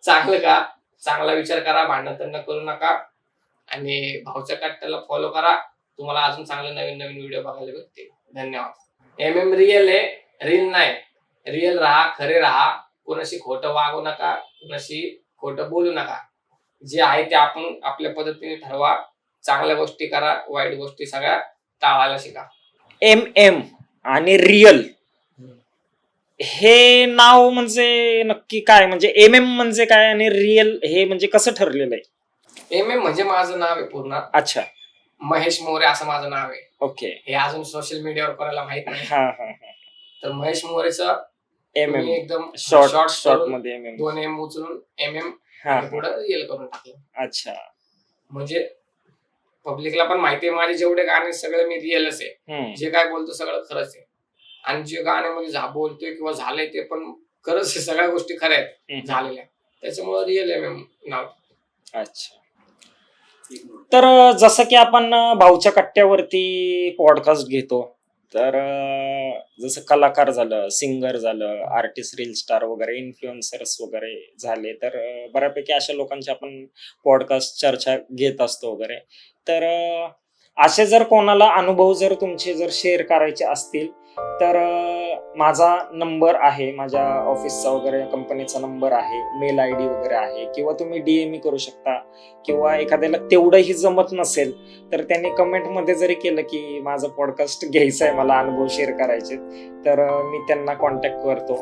चांगलं का, चांगला विचार करा, भांडण करू नका. आणि भाऊच्या कट्ट्याला फॉलो करा. तुम्हाला अजून चांगले नवीन नवीन व्हिडिओ बघायला भेटतील. धन्यवाद. MM रिअल आहे, रील नाही. रिअल राहा, खरे राहा. कोणाशी खोटं वागू नका, कोणाशी खोटं बोलू नका. जे आहे ते आपण आपल्या पद्धतीने ठरवा. चांगल्या गोष्टी करा, वाईट गोष्टी सगळ्या टाळायला शिका.
MM आणि रिअल हे नाव म्हणजे नक्की काय, म्हणजे MM म्हणजे काय आणि रिअल हे म्हणजे कसं ठरलेलं आहे?
MM म्हणजे माझं नाव आहे पूर्ण.
अच्छा.
महेश मोरे असं माझं नाव आहे.
ओके.
हे अजून सोशल मीडियावर कोणाला माहित नाही.
हा.
तर महेश मोरेचं
MM
एकदम
शॉर्ट मध्ये MM.
2 M उचलून MM पुढे रिअल करून टाकलं.
अच्छा.
म्हणजे पब्लिकला पण माहिती आहे माझे जेवढे गाणे सगळे मी रिअलच आहे. जे काय बोलतो सगळं खरंच आहे. आणि जे गाण्यामध्ये बोलतोय किंवा झालंय ते पण खरंच आहे. सगळ्या गोष्टी खऱ्या आहेत झालेल्या. त्याच्यामुळे रिअल MM नाव.
अच्छा. तर जसं की आपण भाऊच्या कट्ट्यावरती पॉडकास्ट घेतो, तर जसं कलाकार झालं, सिंगर झालं, आर्टिस्ट, रील स्टार वगैरे, इन्फ्लुएन्सर्स वगैरे झाले, तर बऱ्यापैकी अशा लोकांची आपण पॉडकास्ट चर्चा घेत असतो वगैरे. तर असे जर कोणाला अनुभव जर तुमचे जर शेअर करायचे असतील तर माझा नंबर आहे, माझ्या ऑफिसचा वगैरे कंपनीचा नंबर आहे, मेल ID वगैरे आहे, किंवा तुम्ही DM करू शकता. किंवा एखाद्याला तेवढंही जमत नसेल तर त्यांनी कमेंटमध्ये जरी केलं की माझं पॉडकास्ट घ्यायचं आहे, मला अनुभव शेअर करायचे, तर मी त्यांना कॉन्टॅक्ट करतो.